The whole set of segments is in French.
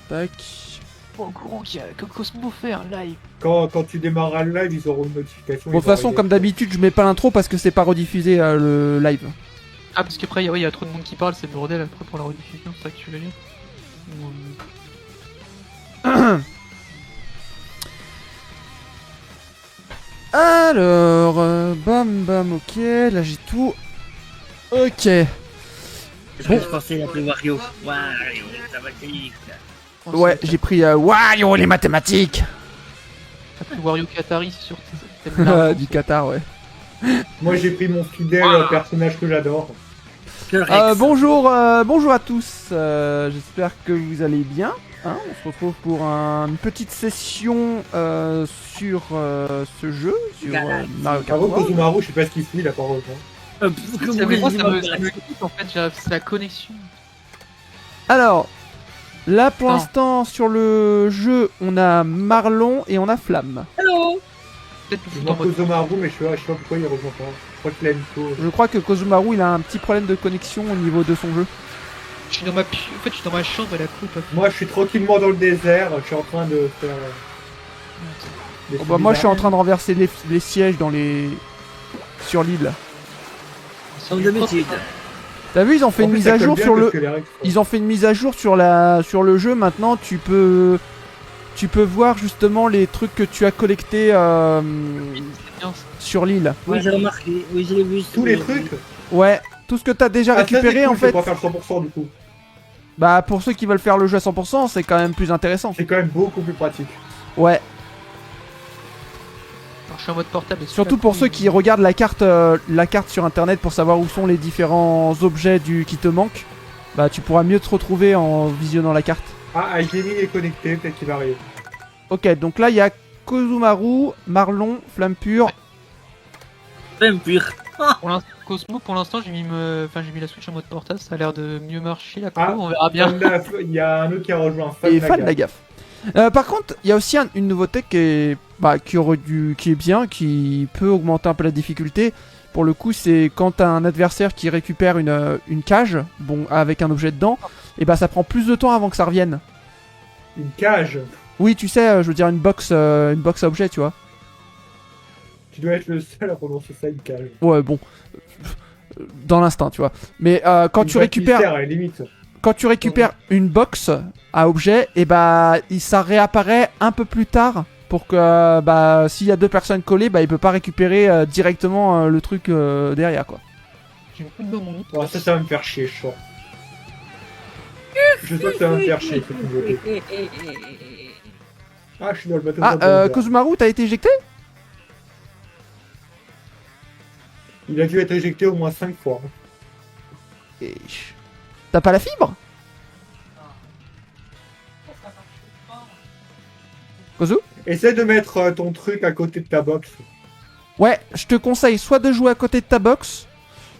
Tac. Au courant que Cosmo fait un live. Quand tu démarreras le live, ils auront une notification. Bon, de toute façon, comme d'habitude, je mets pas l'intro parce que c'est pas rediffusé le live. Ah, parce qu'après, il y a trop de monde qui parle, c'est le bordel après pour la rediffusion, c'est ça que tu veux dire. Alors, bam bam, ok, là j'ai tout. Ok. Je pensais l'appeler Wario. Wario, ça va être vite. Ouais, j'ai pris Wario les mathématiques. T'as pris Wario Qatari, c'est sûr que t'aimes bien. Du Qatar, ouais. Moi, j'ai pris mon fidèle personnage que j'adore. Bonjour, bonjour à tous. J'espère que vous allez bien. Hein, on se retrouve pour une petite session sur ce jeu, sur Mario Kart Bravo World. Kozumaru, je sais pas ce qu'il fout, il a pas rejoint. Ça me quitte en fait, c'est la connexion. Alors, là pour l'instant sur le jeu, on a Marlon et on a Flamme. Hello. Peut-être que Je je vois en mode. Kozumaru, mais je sais pas pourquoi il rejoint pas. Je crois qu'il a une pause. Je crois que Kozumaru il a un petit problème de connexion au niveau de son jeu. Je suis dans ma chambre et la coupe. Moi, je suis tranquillement dans le désert, je suis en train de faire. des Oh, bah, moi je suis en solidaires. train de renverser les sièges dans les sur l'île. Comme d'habitude. T'as vu, ils ont fait En une plus, mise ça à colle jour bien sur parce le que les règles sont- Ils ont fait une mise à jour sur le jeu. Maintenant, tu peux voir justement les trucs que tu as collectés C'est bien ça. sur l'île. Oui, j'ai remarqué. Oui, je l'ai vu. Tous les trucs. Ouais, tout ce que tu as déjà Ah, ça, c'est récupéré cool, en je vais fait. pas faire le 100% du coup. Bah pour ceux qui veulent faire le jeu à 100%, c'est quand même plus intéressant. C'est quand même beaucoup plus pratique. Ouais, Alors, je suis en mode portable. surtout pour ceux qui regardent la carte sur internet pour savoir où sont les différents objets qui te manquent. Bah tu pourras mieux te retrouver en visionnant la carte. Ah, iGaming est connecté, peut-être qu'il va arriver. Ok, donc là il y a Kozumaru, Marlon, Flamme Pure. Même pur. Pour l'instant, Cosmo, pour l'instant, j'ai mis la Switch en mode portable, ça a l'air de mieux marcher la Ah. on verra bien. Il y a un autre qui a rejoint Fan Et Naga. fan de la gaffe. Par contre, il y a aussi une nouveauté qui est bien, qui peut augmenter un peu la difficulté. Pour le coup, c'est quand t'as un adversaire qui récupère une cage, bon, avec un objet dedans, et bah ça prend plus de temps avant que ça revienne. Une cage. Oui, tu sais, je veux dire une box à objet, tu vois. Tu dois être le seul à prononcer ça, une cage. Ouais, bon, dans l'instinct, tu vois. Mais quand Une tu boîte récupères mystère, à la limite. quand tu récupères une box à objet, et bah ça réapparaît un peu plus tard pour que bah s'il y a deux personnes collées, bah il peut pas récupérer directement le truc derrière quoi. J'ai une coup de dans mon lit. Oh, ça va me faire chier, je sens. Je sens que ça va me faire chier, cette nouveauté. Ah, je suis dans le bateau. Ah, Kozumaru, t'as été éjecté? Il a dû être éjecté au moins 5 fois. T'as pas la fibre? Kozu? Essaie de mettre ton truc à côté de ta box. Ouais, je te conseille soit de jouer à côté de ta box,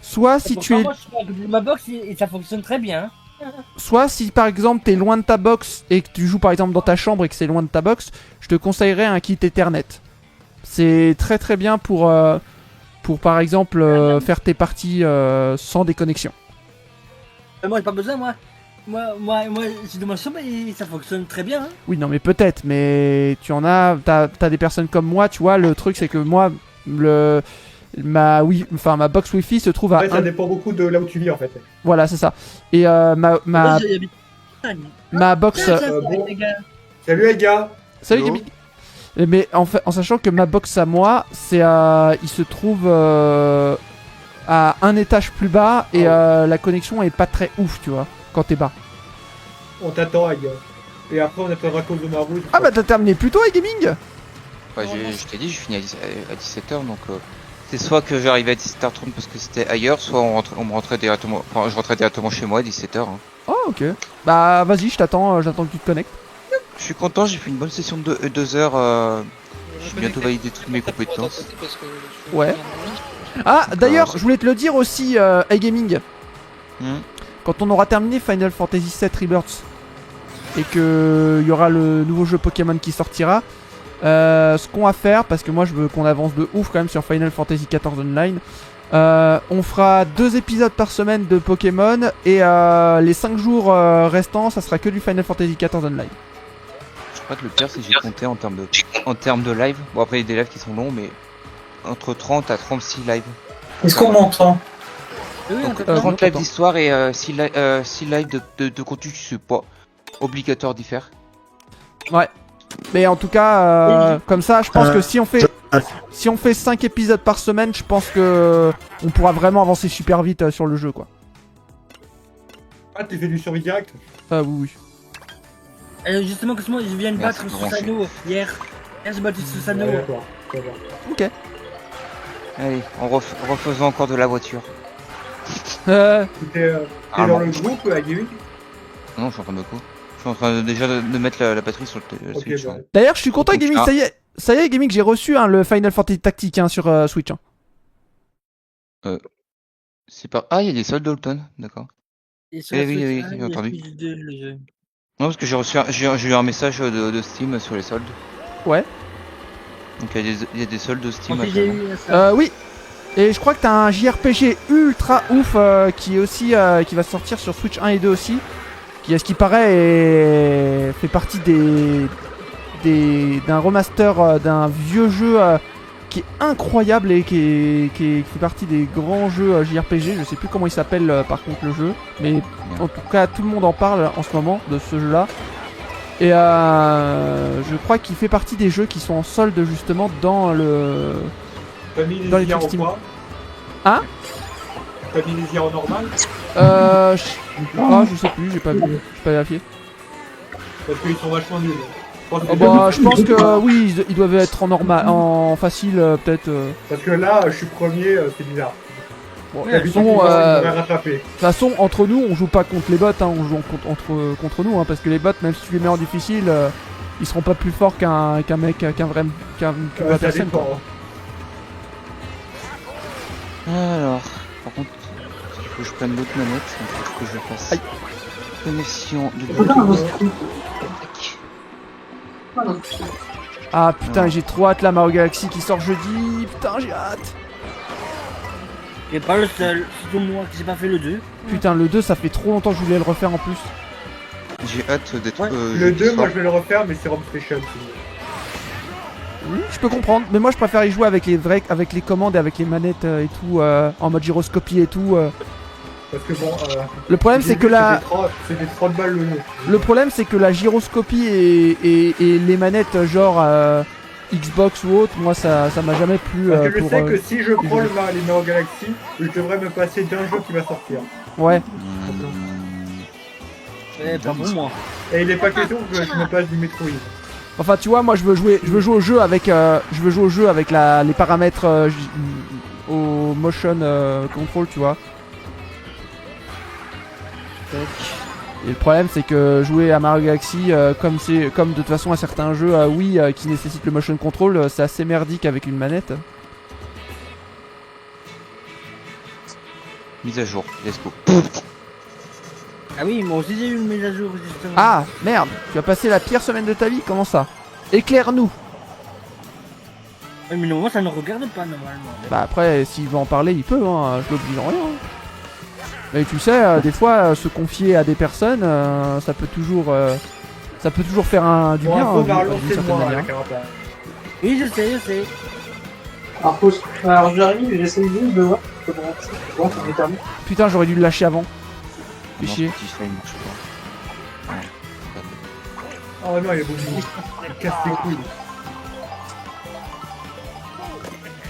soit si tu es, Moi, je suis à côté de ma box et ça fonctionne très bien. soit si par exemple t'es loin de ta box et que tu joues par exemple dans ta chambre et que c'est loin de ta box, je te conseillerais un kit Ethernet. C'est très très bien pour par exemple faire tes parties sans déconnexion. Moi, j'ai pas besoin, moi. Moi, j'ai de ma chambre et ça fonctionne très bien. Hein. Oui, non mais peut-être, mais tu en as, t'as des personnes comme moi, tu vois, le truc c'est que moi, ma box Wi-Fi se trouve à Après, ça dépend beaucoup de là où tu vis en fait. voilà, c'est ça. Et Moi, j'habite en Bretagne. ma box, Tiens, tiens, bon. les gars. Salut les gars. salut Hello. Gabi. Mais en sachant que ma box à moi, il se trouve à un étage plus bas et la connexion est pas très ouf, tu vois, quand t'es bas. On t'attend, les gars. Et après, on attendra Kozumaru. Ah bah t'as terminé plus tôt, gaming. Bah, je t'ai dit, je finis à 17h, donc c'est soit que j'arrivais à 17h30 parce que c'était ailleurs, soit on rentrait directement, enfin je rentrais directement chez moi à 17h. Hein. Oh ok. Bah vas-y, j'attends que tu te connectes. Je suis content, j'ai fait une bonne session de 2 heures, j'ai bientôt validé toutes mes compétences. Ouais. Ah d'ailleurs, je voulais te le dire aussi, iGaming. Hmm. Quand on aura terminé Final Fantasy VII Rebirth et que il y aura le nouveau jeu Pokémon qui sortira, ce qu'on va faire, parce que moi je veux qu'on avance de ouf quand même sur Final Fantasy XIV Online, On fera 2 épisodes par semaine de Pokémon et les 5 jours restants, ça sera que du Final Fantasy XIV Online. Je crois que le pire, c'est que j'ai compté en termes de live. Bon, après, il y a des lives qui sont longs, mais entre 30 à 36 lives. Est-ce qu'on m'entend? Oui, Donc, on 30 lives attends. d'histoire et 6 lives de contenu qui c'est pas obligatoire d'y faire. Ouais. Mais en tout cas, comme ça, je pense que si on fait 5 épisodes par semaine, je pense que on pourra vraiment avancer super vite sur le jeu, quoi. Ah, t'es fait du survie direct? Oui. Justement, que moi, je viens de Merci, battre bon, Susano hier. Hier, j'ai battu Susano. Ouais, d'accord. Ça va. Ok. Allez, refaisons encore de la voiture. T'es Ah, dans bon. le groupe à gaming? Non, je suis en train de quoi? Je suis en train déjà de mettre la batterie sur le Ok, Switch. bah. hein. D'ailleurs, je suis content, Donc, Gaming. ah. Ça y est, Gaming, j'ai reçu le Final Fantasy Tactique sur Switch. C'est pas. Ah, il y a des soldes d'Holton, d'accord. Et sur Eh la oui, Switch, oui, il j'ai y a entendu. plus de le jeu. Non, parce que j'ai eu un message de Steam sur les soldes. Ouais. Donc il y a des soldes de Steam. En fait, j'ai actuellement. eu ça. Oui. Et je crois que t'as un JRPG ultra ouf qui est aussi qui va sortir sur Switch 1 et 2 aussi. Qui, à ce qui paraît, fait partie d'un remaster d'un vieux jeu qui est incroyable et qui fait partie des grands jeux JRPG. Je sais plus comment il s'appelle par contre le jeu, mais en tout cas tout le monde en parle en ce moment de ce jeu-là. Et je crois qu'il fait partie des jeux qui sont en solde justement dans le. T'as mis les Dans les IR trucs ou quoi? Hein? T'as mis les IR normal? Je sais plus, j'ai pas vérifié. Parce qu'ils sont vachement nuls. Je pense que oui, ils doivent être en normal, en facile peut-être. Parce que là, je suis premier, c'est bizarre. Bon, de D'habitude, toute ils façon, m'auraient rattrapé. de toute façon, entre nous, on joue pas contre les bots, hein, on joue contre nous, hein, parce que les bots, même si tu les mets en difficile, ils seront pas plus forts qu'une vraie Ça personne. Quoi. dépend. Alors, par contre, il faut que je prenne l'autre manette. Il faut que je fasse. Aïe. Connexion de. Ah putain, Ouais. j'ai trop hâte là, Mario Galaxy qui sort jeudi, putain, j'ai hâte. Et pas le seul, surtout moi qui j'ai pas fait le 2. Putain, le 2, ça fait trop longtemps que je voulais le refaire en plus. J'ai hâte d'être. Ouais. Le jeudi 2, moi soir. je vais le refaire, mais c'est Rom Station. Oui, je peux comprendre, mais moi je préfère y jouer avec les commandes et avec les manettes et tout, en mode gyroscopie et tout. Parce que bon, Le problème c'est que c'est des 30 balles le jeu. le problème c'est que la gyroscopie et les manettes genre Xbox ou autre, moi ça m'a jamais plu. Parce que je pour, sais que si je prends jeux. les Mario Galaxy, je devrais me passer d'un jeu qui va sortir. Ouais. Pas pour moi. Et il est pas question que je me passe du Metroid. Enfin tu vois, moi je veux jouer au jeu avec les paramètres au motion control, tu vois. Et le problème c'est que jouer à Mario Galaxy comme de toute façon à certains jeux qui nécessitent le motion control, c'est assez merdique avec une manette. Mise à jour, let's go. Ah oui, moi aussi j'ai eu une mise à jour justement. Ah merde, tu as passé la pire semaine de ta vie, comment ça? Éclaire-nous. Mais normalement ça ne regarde pas normalement. Bah après, s'il veut en parler, il peut, hein, je l'oblige en rien. hein. Mais tu sais, des fois, se confier à des personnes, ça peut toujours faire du Bon, bien, info, d'une va relancer certaine moi, la manière. carapace. Oui, je sais. Alors j'arrive, j'essaie juste de voir. Bon, ça m'éternue. Putain, j'aurais dû le lâcher avant. Fais Non, chier. Spotify, il marche pas. Ouais. Oh non, il est beau. Il casse les couilles.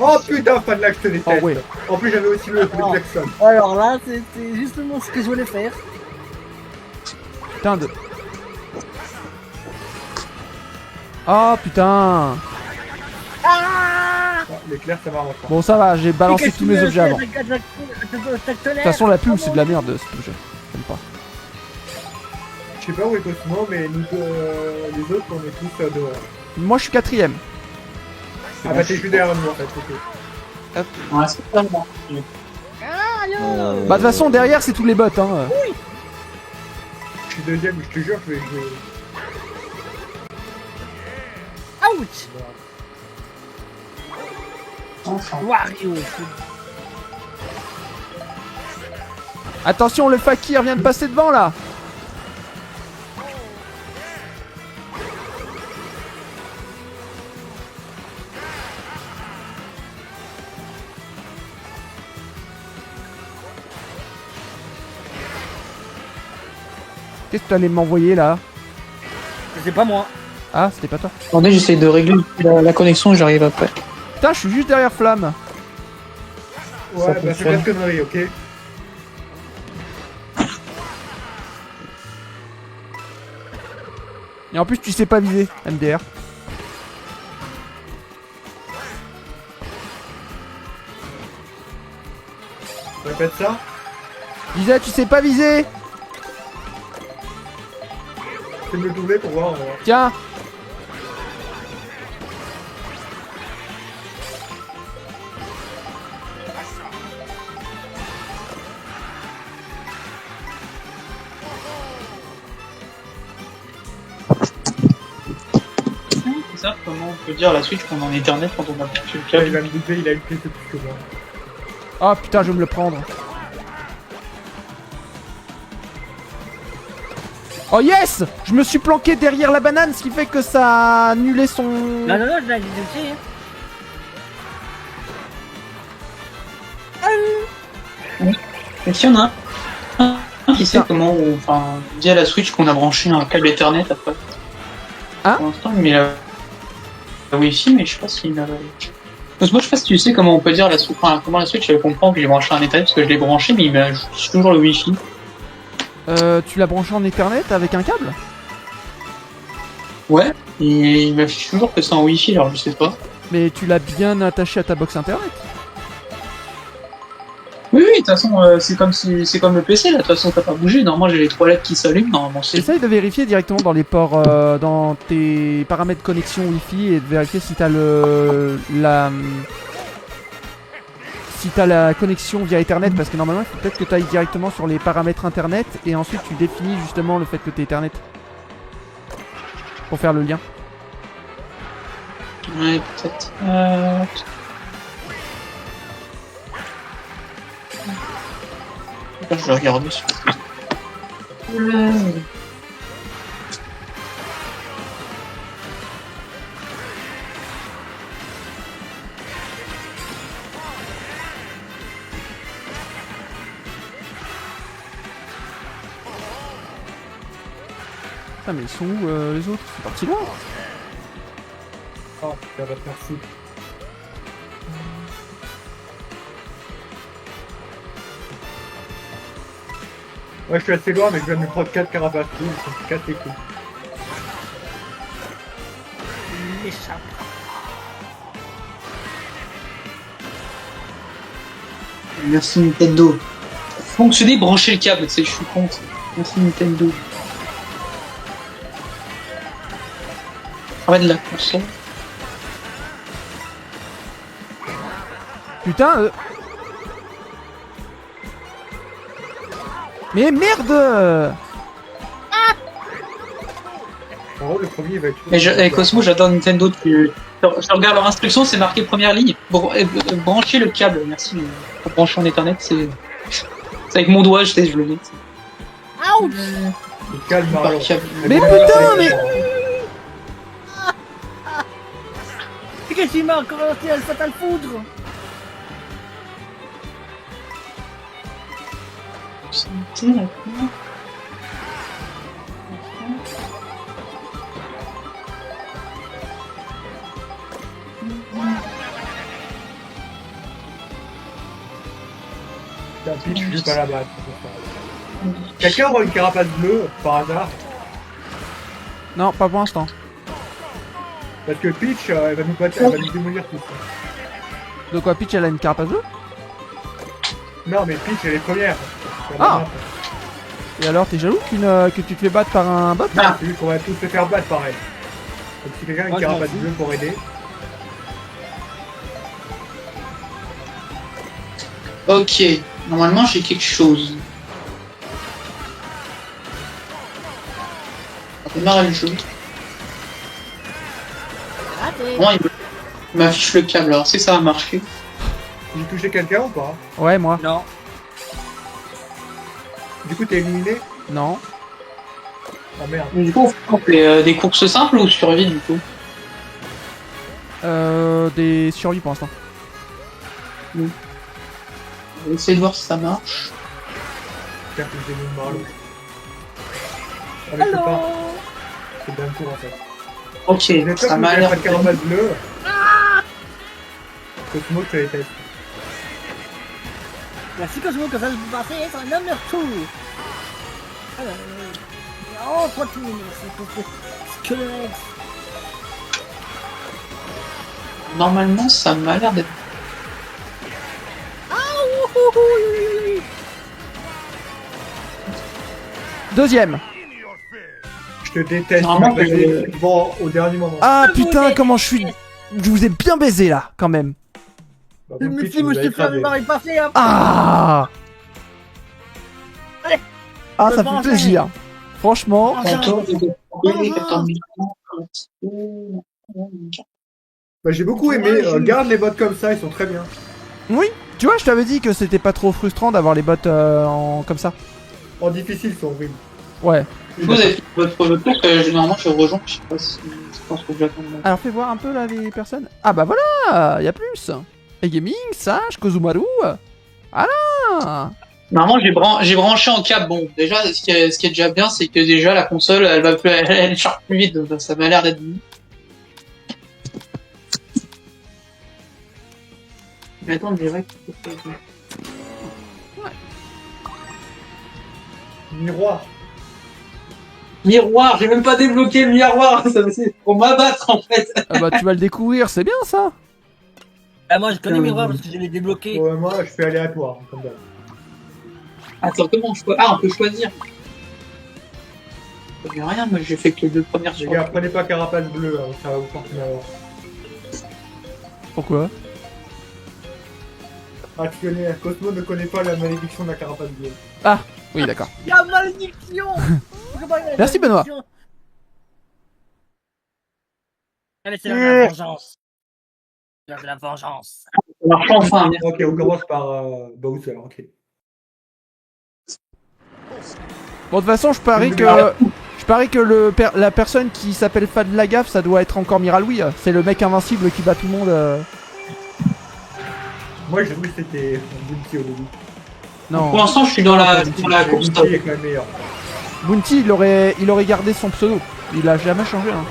Oh putain, pas de lag, je te déteste. Oh ouais. En plus, j'avais aussi le Jackson. Alors là, c'était justement ce que je voulais faire. Putain de... Oh putain. Ah, l'éclair, ça m'arrange pas. Bon ça va, j'ai balancé tous mes objets avant. De De toute façon, la pub, c'est de la merde, cet objet. J'aime pas. Je sais pas où est Cosmo, mais nous, les autres, on est tous dehors. Moi, je suis quatrième. Ah bah, t'es juste derrière nous en fait, ok. Ouais, c'est pas bon. Bah de toute façon, derrière, c'est tous les bots, hein. Je suis deuxième, je te jure, je vais. Ouch! Enfin. Wario! Attention, le fakir vient de passer devant là. Qu'est-ce que tu allais m'envoyer là? C'est pas moi. Ah, c'était pas toi. Attendez, j'essaye de régler la connexion, j'arrive après. Putain, je suis juste derrière Flamme. Ouais, bah fais pas de conneries, ok? Et en plus, tu sais pas viser, MDR. Répète ça. Je disais, tu sais pas viser. Tu peux me le doubler pour voir. Tiens. C'est ça, comment on peut dire la Switch qu'on est en Ethernet quand on a branché le Il câble? va me doubler, il a une pièce de plus que moi. Oh putain, je vais me le prendre. Oh yes! Je me suis planqué derrière la banane, ce qui fait que ça a annulé son... Non, je l'ai dit aussi. Est-ce qu'il y en a un qui sait comment, enfin, via la Switch qu'on a branché un câble Ethernet après? Hein? Pour l'instant, mais la Wi-Fi, mais je sais pas s'il a... Parce que moi, je sais pas si tu sais comment on peut dire la Switch, enfin, comment la Switch elle comprend que j'ai branché un Ethernet parce que je l'ai branché, mais il m'a juste toujours le Wi-Fi. Tu l'as branché en Ethernet avec un câble? Ouais, et il m'affiche toujours que c'est en Wi-Fi, alors je sais pas. Mais tu l'as bien attaché à ta box internet? Oui, de toute façon, c'est comme le PC, là, de toute façon, t'as pas bougé. Normalement, j'ai les 3 LED qui s'allument, normalement, c'est... Essaye de vérifier directement dans les ports, dans tes paramètres connexion Wi-Fi et de vérifier si t'as si t'as la connexion via Ethernet, parce que normalement il faut peut-être que tu ailles directement sur les paramètres internet et ensuite tu définis justement le fait que t'es Ethernet pour faire le lien. Ouais, peut-être. Je vais regarder sur... Ah mais ils sont où les autres? C'est parti loin. Oh, ça va te faire foutre. Ouais, je suis assez loin, mais je viens de me prendre 4 carapaces. Ils sont 4 et coups. Il échappe. Merci Nintendo. Fonctionner, brancher le câble, tu sais, je suis con. Merci Nintendo. Travail de la console. Putain Mais merde! En gros, le premier il va être. Mais avec Cosmo, j'adore Nintendo. Je regarde leur instruction, c'est marqué première ligne. Brancher le câble, merci. Pour brancher en Ethernet, c'est avec mon doigt, je le mets. Ouch! Calme, Mario. Mais putain, mais... Qu'est-ce qu'il m'a encore lancé le fatal foudre? Putain, Peach, je vais pas la battre. Quelqu'un aura une carapace bleue, par hasard? Non, pas pour l'instant. Parce que Peach, elle va nous battre, elle va nous démolir tout. De quoi, Peach elle a une carapace bleue? Non, mais Peach, elle est première. Ah. Et alors, t'es jaloux que tu te fais battre par un bot? Ah, c'est vu qu'on va tous se faire battre pareil. Donc si quelqu'un a une Moi, je m'en carapace fous. bleue pour aider. Ok, normalement j'ai quelque chose. On va démarrer le jeu. Raté! Moi, il m'affiche le câble, alors si ça a marché. J'ai touché quelqu'un ou pas? Ouais, moi. Non. Du coup, t'es éliminé? Non. Ah merde. Du coup, on fait des courses simples ou survie du coup? Des survies pour l'instant. On va essayer de voir si ça marche. J'espère que j'ai mis Marlowe. Allez, c'est pas. C'est bien court en fait. Ok, J'espère ça que m'a vous l'air. avez pas de carapace bleue. Cosmo, tu as les tests. Merci Cosmo, comme ça je peux passer sur un homme retour. Oh, toi tu c'est squelette. Normalement, ça m'a l'air d'être. Deuxième. Je te déteste. Normalement, tu m'as baisé devant au dernier moment. Ah Je vous putain, ai- comment je suis. Je vous ai bien baisé là, quand même. Bah, Mais Bumpy, si, tu moi nous je as t'ai fait écrasé. un passé, hein. Ah. Allez. Ah, Je ça vais fait manger. plaisir. Franchement. Bah, j'ai beaucoup aimé. Garde les bots comme ça, ils sont très bien. Oui, tu vois, je t'avais dit que c'était pas trop frustrant d'avoir les bots comme ça. En difficile, ils sont horribles. Ouais. Vous avez fait votre tour, généralement je rejoins, je sais pas si je pense que j'attends. Alors fais voir un peu là les personnes. Ah bah voilà, y a plus. Et Gaming, Sage, Kozumaru. Ah. Normalement j'ai branché en câble, bon déjà ce qui est déjà bien c'est que déjà la console elle va plus, elle charge plus vite, donc ça m'a l'air d'être bon. Mais attends, je dirais que... Miroir. Miroir, j'ai même pas débloqué le miroir, ça c'est pour m'abattre en fait. Ah bah tu vas le découvrir, c'est bien ça. Ah, moi je connais Miroir parce que je l'ai débloqué. Ouais, moi, je fais aléatoire, comme d'hab. Attends, comment on choisit? Ah, on peut choisir. J'ai rien, moi j'ai fait que les deux premières Les sur. gars, prenez pas carapace bleue, hein, ça va vous porter malheur. Pourquoi? Ah, tu connais, Cosmo ne connaît pas la malédiction de la carapace bleue. Ah, oui d'accord. La malédiction. Merci, Benoît. Allez, c'est l'heure de la vengeance. C'est l'heure de la vengeance. Ça marche enfin, Ok, on commence par Bowser, ok. Bon de toute façon, je parie que la personne qui s'appelle Fad Lagaffe, ça doit être encore Miraloui. C'est le mec invincible qui bat tout le monde. Moi, j'ai cru que c'était Bounty au début. Non. Pour l'instant, je suis dans la course. Bounty est quand même meilleur. Bounty, il aurait gardé son pseudo. Il a jamais changé. Hein.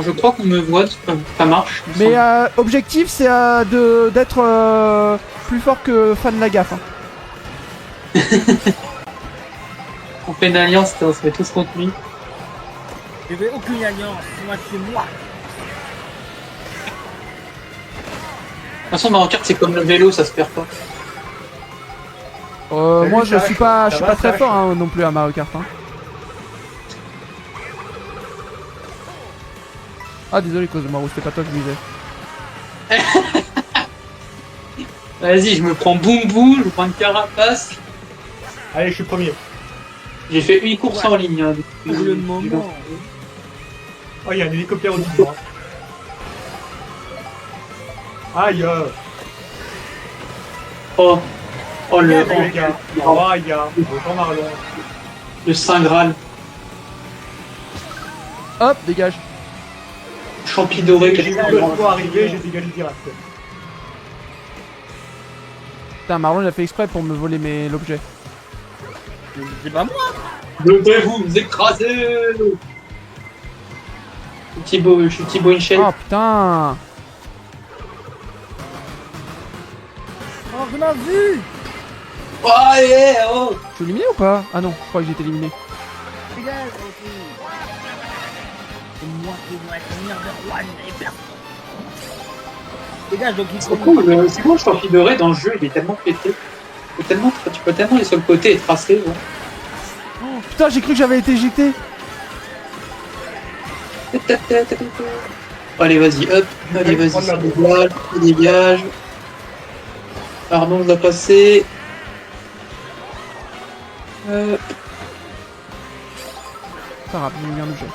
Je crois qu'on me voit, ça marche. Mais objectif, c'est d'être plus fort que Fan Lagaffe. Hein. On fait une alliance, on se met tous contre lui. Je veux aucune alliance. Moi, c'est moi. De toute façon, Mario Kart, c'est comme le vélo, ça se perd pas. Salut, Moi, je Sash. suis pas Ça va, très Sash fort hein, non plus à Mario Kart. Hein. Ah désolé Kozumaru, c'était pas toi que je visais. Vas-y, je me prends boum boum, je prends une carapace. Allez, je suis premier. J'ai fait une course en ligne. Hein, Pour le moment. Oh, il y a un hélicoptère au-dessus de moi. Aïe Oh, oh le, Salut les gars. oh, Oh, aïe Bonjour Marlon. le Saint Graal. Hop, dégage. Champi doré, J'ai vu quelque le chose. fois arriver, j'ai dégagé direct. Putain, Marlon il a fait exprès pour me voler l'objet. C'est pas moi. Je vais vous écraser. Je suis Thibaut Inchel. Oh putain. Oh, je m'en vu. Oh, yeah, oh. Je suis éliminé ou pas? Ah non, je crois que j'ai été éliminé. Dégage, ok. C'est moi qui dois être number one et personne. Dégage, donc il C'est cool, c'est cool, Champi doré dans le jeu, il est tellement pété. Tu peux tellement aller sur le côté et tracer. Ouais. Oh, putain, j'ai cru que j'avais été éjecté. Allez, vas-y, hop. Allez, vas-y, ça dégage, ça dégage. Pardon, je dois passer. Pas grave, j'ai eu un objet.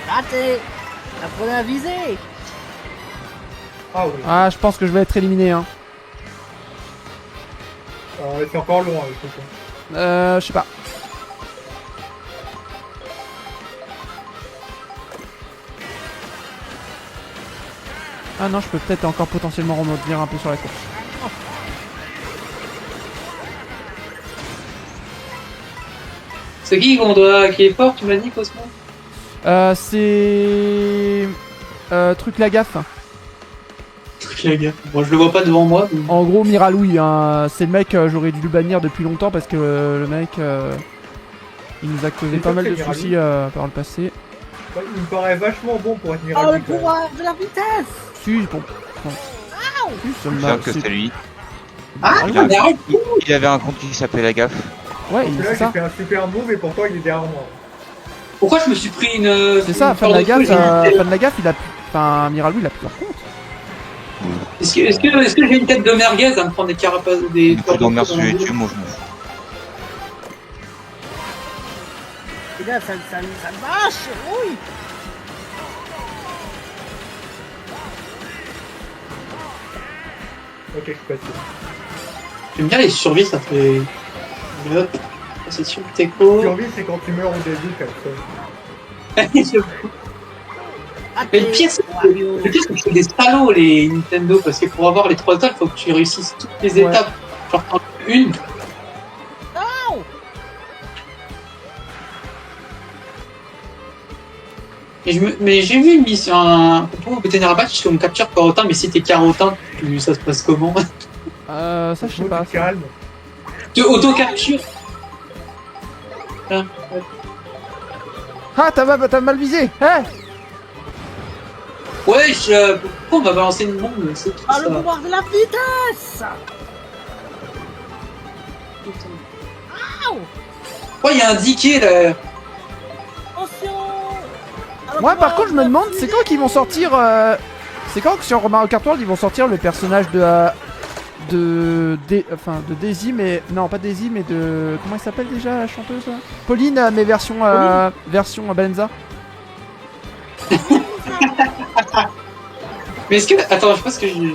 raté. Apprenez à viser. Ah oui. Ah, je pense que je vais être éliminé. Hein. C'est encore loin avec tout ça. Je sais pas. Ah non, je peux peut-être encore potentiellement remonter un peu sur la course. C'est qui qui est fort, tu m'as dit, Cosmo? C'est... truc la gaffe. Bon, je le vois pas devant moi. Mais... En gros, Miraloui, hein, c'est le mec, j'aurais dû le bannir depuis longtemps parce que le mec, il nous a causé pas mal de soucis par le passé. Ouais, il me paraît vachement bon pour être Oh, Miraloui. le pouvoir de la vitesse. Si, bon. Si, ça Je m'a- que c'est- c'est lui. Ah, Ah, mais arrête. Il avait un compte qui s'appelait La Gaffe. Ouais, Parce que là, c'est j'ai ça. fait un super move et pourtant il est derrière moi. Pourquoi je me suis pris une. C'est ça, une fan de la corde gaffe, de feu, fan de la gaffe, il a pu... Enfin, Miraloui, il a plusieurs comptes. Est-ce que j'ai une tête de merguez à me prendre des carapaces des. Du coup, dormir sur YouTube, moi je m'en fous. Les gars, ça marche. Oui. Ok, je suis passé. J'aime bien les survies, ça fait. Hop, c'est sûr que t'es cool. Survie, c'est quand tu meurs au début, comme ça. Mais le pire, c'est que c'est des salauds, les Nintendo, parce que pour avoir les 3 étapes, il faut que tu réussisses toutes les Ouais. étapes. Genre, t'en as une. Mais j'ai vu une mission, un propos que tenir à battre, on capture carotin, mais si t'es carotin, ça se passe comment? Ça, je sais Faut pas. que tu calmes. Tu auto-capture. Ah, t'as mal visé. Hein? Ouais, pourquoi on m'a balancé une bombe? C'est qui Ah, ça? le pouvoir de la vitesse. Ouais, il y a un diquet là. Attention. Moi, par contre, je me demande, c'est quand qu'ils vont sortir... C'est quand que sur Mario Kart World, ils vont sortir le personnage de Daisy, mais... Non, pas Daisy, mais de... Comment elle s'appelle déjà, la chanteuse là Pauline, mais version Benza. Mais est-ce que. Attends, je sais pas ce que je veux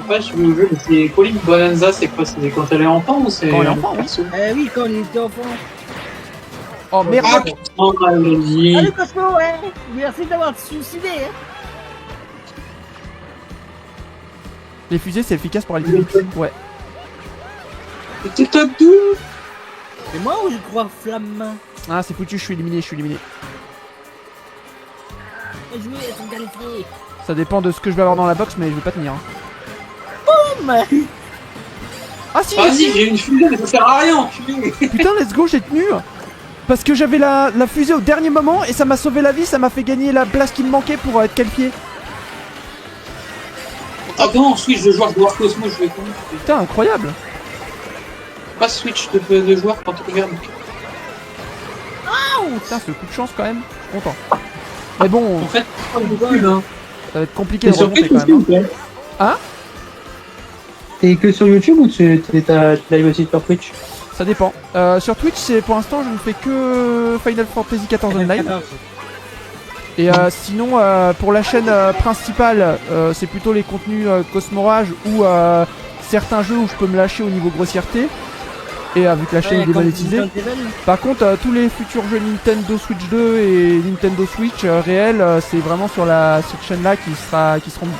jouer, mais c'est Pauline Bonanza, c'est quoi? C'est quand elle est enfant ou c'est. Quand elle est enfant, oui. perso? Oui, quand il était enfant. Oh, merde. Ah putain, elle a dit. Salut Cosmo, ouais. Merci d'avoir suicidé. Hein. Les fusées, c'est efficace pour aller plus vite. Ouais. C'était top 12. C'est moi ou je crois flamme? Ah, c'est foutu, je suis éliminé. Jouer à ton qualifié. Ça dépend de ce que je vais avoir dans la box, mais je vais pas tenir. Hein. Boum. Ah si, Vas-y, j'ai une fusée, mais ça sert à rien, enculé. putain, let's go, j'ai tenu. Parce que j'avais la fusée au dernier moment et ça m'a sauvé la vie, ça m'a fait gagner la place qui me manquait pour être qualifié. Attends, Switch de joueur Cosmo, je vais con. Putain, incroyable. Pas Switch de joueur quand tu regardes. Putain, c'est le coup de chance quand même. Je suis content. Mais bon, En fait, pas beaucoup, hein. ça va être compliqué de remonter quand même. Hein. Hein? T'es que sur YouTube ou tu live aussi sur Twitch? Ça dépend. Sur Twitch, c'est pour l'instant, je ne fais que Final Fantasy XIV Online. Et sinon, pour la chaîne principale, c'est plutôt les contenus Cosmorage ou certains jeux où je peux me lâcher au niveau grossièreté. Et vu que la chaîne est démonétisée. Par contre, tous les futurs jeux Nintendo Switch 2 et Nintendo Switch réels, c'est vraiment sur cette chaîne-là qui seront mis.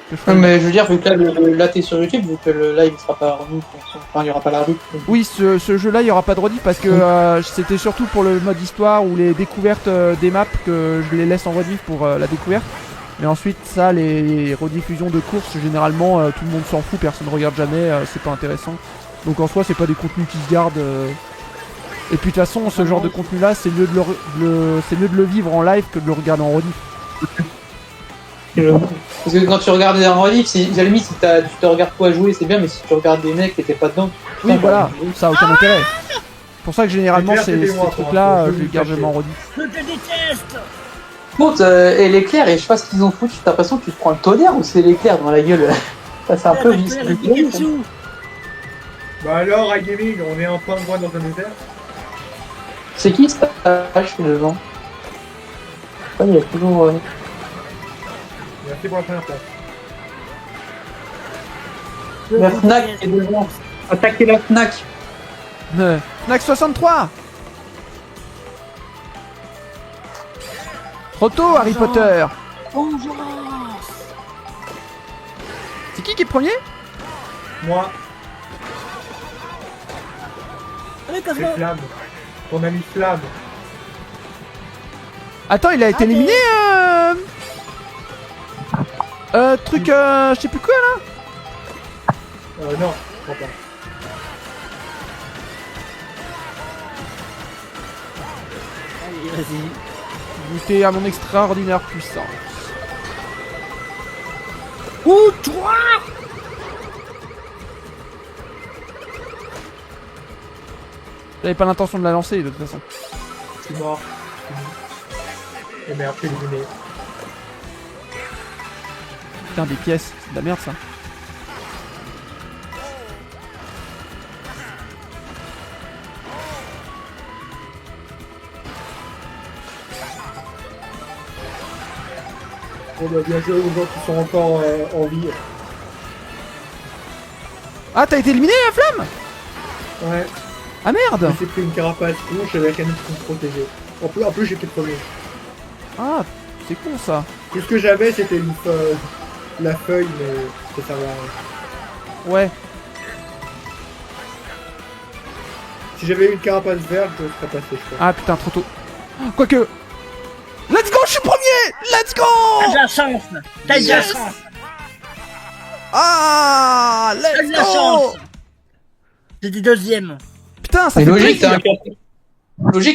Que je ferai. Non, mais je veux dire, vu que là t'es sur YouTube, vu que le live sera pas remis, enfin il y aura pas la rediff. Oui, ce jeu-là, il n'y aura pas de rediff parce que c'était surtout pour le mode histoire ou les découvertes des maps que je les laisse en rediff pour la découverte. Mais ensuite, ça, les rediffusions de courses, généralement, tout le monde s'en fout, personne ne regarde jamais, c'est pas intéressant. Donc en soi, c'est pas des contenus qui se gardent. Et puis de toute façon, ce genre de contenu-là, c'est mieux de le vivre en live que de le regarder en rediff. Parce que quand tu regardes en rediff, à la limite, si tu te regardes toi jouer, c'est bien, mais si tu regardes des mecs et t'es pas dedans. Oui, putain, voilà, bah, ça a aucun intérêt. C'est pour ça que généralement, C'est clair, ces c'était moi, trucs-là, pour je les garde jamais en rediff. Je te déteste. Contre, et l'éclair, et je sais pas ce qu'ils ont foutu, t'as l'impression que tu te prends le tonnerre ou c'est l'éclair dans la gueule? Ça, c'est un peu vicieux. Bah alors, iGaming, on est en point de voie dans un désert. C'est qui ce page devant? Il y a toujours. Merci pour la première place. La Fnac est devant. Attaquez la Fnac. Fnac 63. Trop tôt, Harry Potter. Vengeance. C'est qui est premier? Moi, Allez, c'est Cosmo. Flamme. Ton ami Flamme. Attends, il a été Allez. éliminé truc je sais plus quoi là. Non, je crois pas. Allez, vas-y. Goûter à mon extraordinaire puissance. Ouh, toi. J'avais pas l'intention de la lancer de toute façon. Je suis mort. Et merde, je suis éliminé. Putain, des pièces, c'est de la merde ça. Bon bah bien joué aux gens qui sont encore en vie. Ah, t'as été éliminé la flamme? Ouais, Ah merde. j'ai pris une carapace rouge, j'avais rien pour me protéger. En plus j'étais premier. Ah, c'est con ça. Tout ce que j'avais c'était la feuille, mais ça servait à rien. Ouais. Si j'avais eu une carapace verte, je serais passé, je crois. Ah putain, trop tôt. Quoique. Let's go, je suis premier. Let's T'as go. de la chance. T'as de la Yes. chance. Ah, T'as de let's la go. chance. J'étais deuxième. Putain, ça C'est fait logique, plaisir.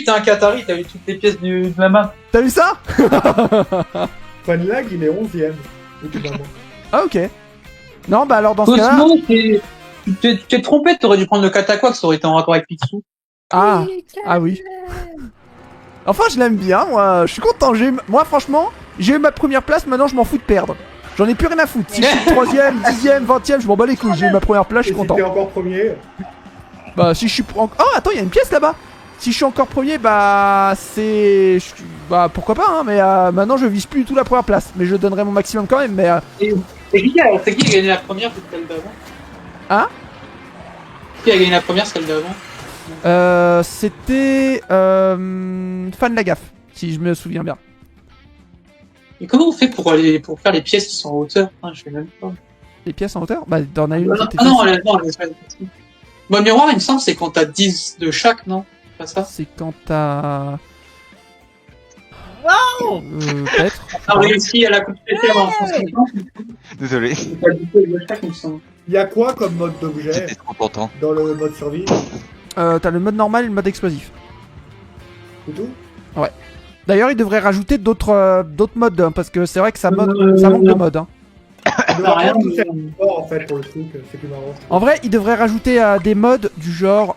t'es un Qatari, t'as eu toutes les pièces de la map. T'as vu ça? Funlag, il est 11ème. Évidemment. Ah ok. Non, bah alors dans ce cas-là. Cosmo, tu t'es trompé, t'aurais dû prendre le Kataquac, ça aurait été en rapport avec Picsou. Ah, ah oui. Enfin, je l'aime bien, moi. Je suis content. Moi, franchement, j'ai eu ma première place. Maintenant, je m'en fous de perdre. J'en ai plus rien à foutre. Si je suis 3ème, 10ème, 20ème, je m'en bats les couilles. J'ai eu ma première place, je Et suis si content. t'es encore premier, Bah, si je suis. Oh, attends, il y a une pièce là-bas. Si je suis encore premier, bah, c'est. Bah, pourquoi pas, hein. Mais maintenant, je vise plus du tout la première place. Mais je donnerai mon maximum quand même. Mais. C'est qui a gagné la première, c'est celle d'avant? Hein? Qui a gagné la première, celle d'avant? C'était. Fan la gaffe, si je me souviens bien. Et comment on fait pour faire les pièces qui sont en hauteur? Je sais même pas. Les pièces en hauteur? Bah, t'en as une qui était Ah non, facile. Bon, miroir, il me semble, c'est quand t'as 10 de chaque, non? Pas ça? C'est quand t'as. Wow. Peut-être. T'as réussi à la compléter en français. Désolé, T'as 10 de chaque, il me semble. il y a quoi comme mode d'objet j'étais trop content. dans le mode survie? T'as le mode normal et le mode explosif. C'est tout? D'ailleurs, il devrait rajouter d'autres modes, hein, parce que c'est vrai que ça manque de modes. Hein. Le rien, tout mais- c'est fort en fait pour le truc, c'est plus marrant. En vrai, il devrait rajouter des modes du genre.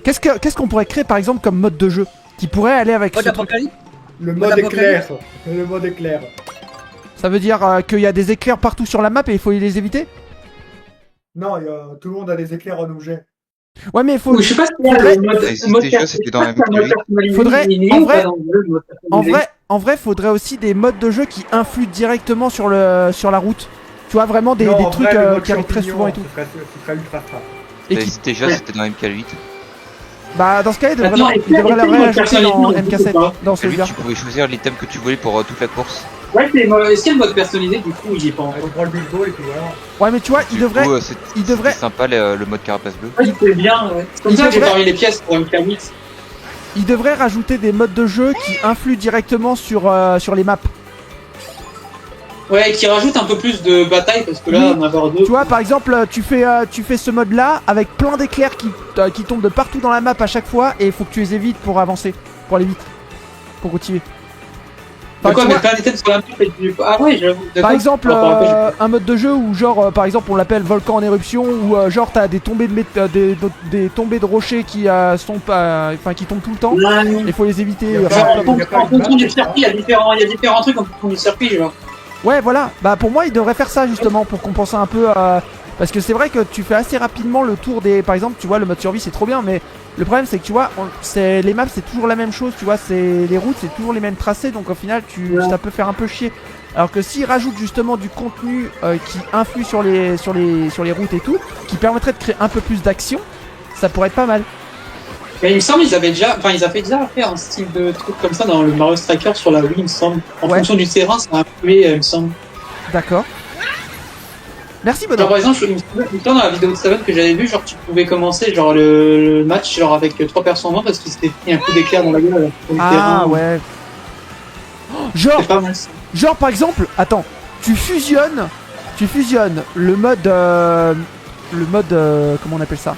Qu'est-ce qu'on pourrait créer par exemple comme mode de jeu qui pourrait aller avec Mode ce truc? apocalypse. Le Mode mode apocalypse. éclair. Le mode éclair. Ça veut dire qu'il y a des éclairs partout sur la map et il faut les éviter? Non, tout le monde a des éclairs en objet. Ouais, mais il faut. Ou je sais pas si Faudrait- le mode, Ça existait déjà, c'était dans la victoire. Faudrait- il est en ou vrai- pas dans le jeu, le mode En personnalisé vrai, faudrait aussi des modes de jeu qui influent directement sur la route. Tu vois, vraiment des Non, en trucs vrai, le mode qui arrivent très champignon, souvent et tout. Ce serait ultra rare. Et Ça qui, existait déjà, c'était dans MK8. bah, dans ce cas, il devrait Attends, il est-ce que- devrait est-ce la que le mode réajouter dans personnalisé, MK7, ou pas dans Celui celui-là. tu pouvais choisir l'item que tu voulais pour toute la course. Ouais, est-ce qu'il y a le mode personnalisé, du coup, il est pas Tu encore. prends le big ball et puis voilà. Ouais, mais tu vois, il Du devrait. coup, il devrait- c'était sympa le mode carapace bleue. Ouais, il fait bien, ouais. C'est comme Il ça que j'ai devrait- varié les pièces pour MK8. Il devrait rajouter des modes de jeu qui influent directement sur les maps. Ouais, qui rajoute un peu plus de bataille, parce que là, Oui. en avoir deux. Tu vois, par exemple, tu fais ce mode-là avec plein d'éclairs qui tombent de partout dans la map à chaque fois et il faut que tu les évites pour avancer, pour aller vite, pour continuer. De quoi, tu mettre vois, plein d'états sur la map et du... Ah ouais, j'avoue. par d'accord. exemple, Alors, par rapport à- un mode de jeu où genre, par exemple, on l'appelle volcan en éruption ou genre t'as des tombées des tombées de rochers qui sont pas, enfin qui tombent tout le temps. Ouais. Il faut les éviter. Il y a enfin, pas- plein de- il y a pas En une fonction map, du c'est ça circuit, il y a différents trucs en fonction du circuit, genre. Ouais, voilà. Bah pour moi, il devrait faire ça justement pour compenser un peu. Parce que c'est vrai que tu fais assez rapidement le tour des. Par exemple, tu vois, le mode survie c'est trop bien, mais le problème c'est que tu vois, les maps c'est toujours la même chose. Tu vois, c'est les routes c'est toujours les mêmes tracés, donc au final, Ouais. ça peut faire un peu chier. Alors que s'ils rajoutent justement du contenu qui influe sur les routes et tout, qui permettrait de créer un peu plus d'action, ça pourrait être pas mal. Mais il me semble qu'ils avaient déjà fait un style de truc comme ça dans le Mario Striker sur la Wii, il me semble. En Ouais. fonction du terrain, ça a influé, il me semble. D'accord. Merci Genre, Benoît. par exemple, il me semble dans la vidéo de Seven que j'avais vu, genre tu pouvais commencer genre le match genre avec 3 personnes en main parce qu'ils s'étaient pris un coup d'éclair dans la gueule sur le Ah terrain. ouais. Oh, genre, C'est pas mal ça. genre par exemple, attends, tu fusionnes le mode, comment on appelle ça?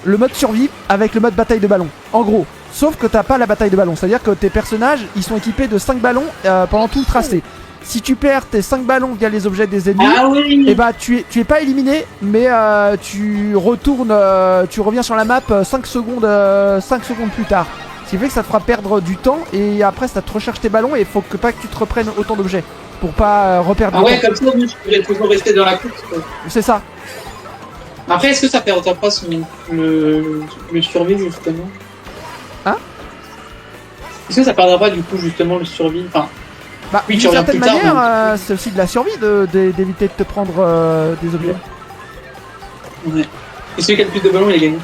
Le mode survie avec le mode bataille de ballon. En gros, sauf que t'as pas la bataille de ballon, c'est-à-dire que tes personnages, ils sont équipés de 5 ballons pendant tout le tracé. Si tu perds tes 5 ballons via les objets des ennemis, Ah oui. et bah tu es pas éliminé, mais tu retournes, tu reviens sur la map 5 secondes plus tard. Ce qui fait que ça te fera perdre du temps et après ça te recharge tes ballons et il faut pas que tu te reprennes autant d'objets pour pas reperdre Ah du ouais, temps. comme ça, moi, je pourrais toujours rester dans la course. Quoi. C'est ça. Après, est-ce que ça perdra pas le survie justement? Hein? Est-ce que ça perdra pas du coup justement le survie? Enfin, Bah, Oui, tu d'une reviens certaine plus tard, manière, c'est aussi de la survie d'éviter de te prendre des objets. ouais. Et celui qui a le plus de ballons, il a gagné.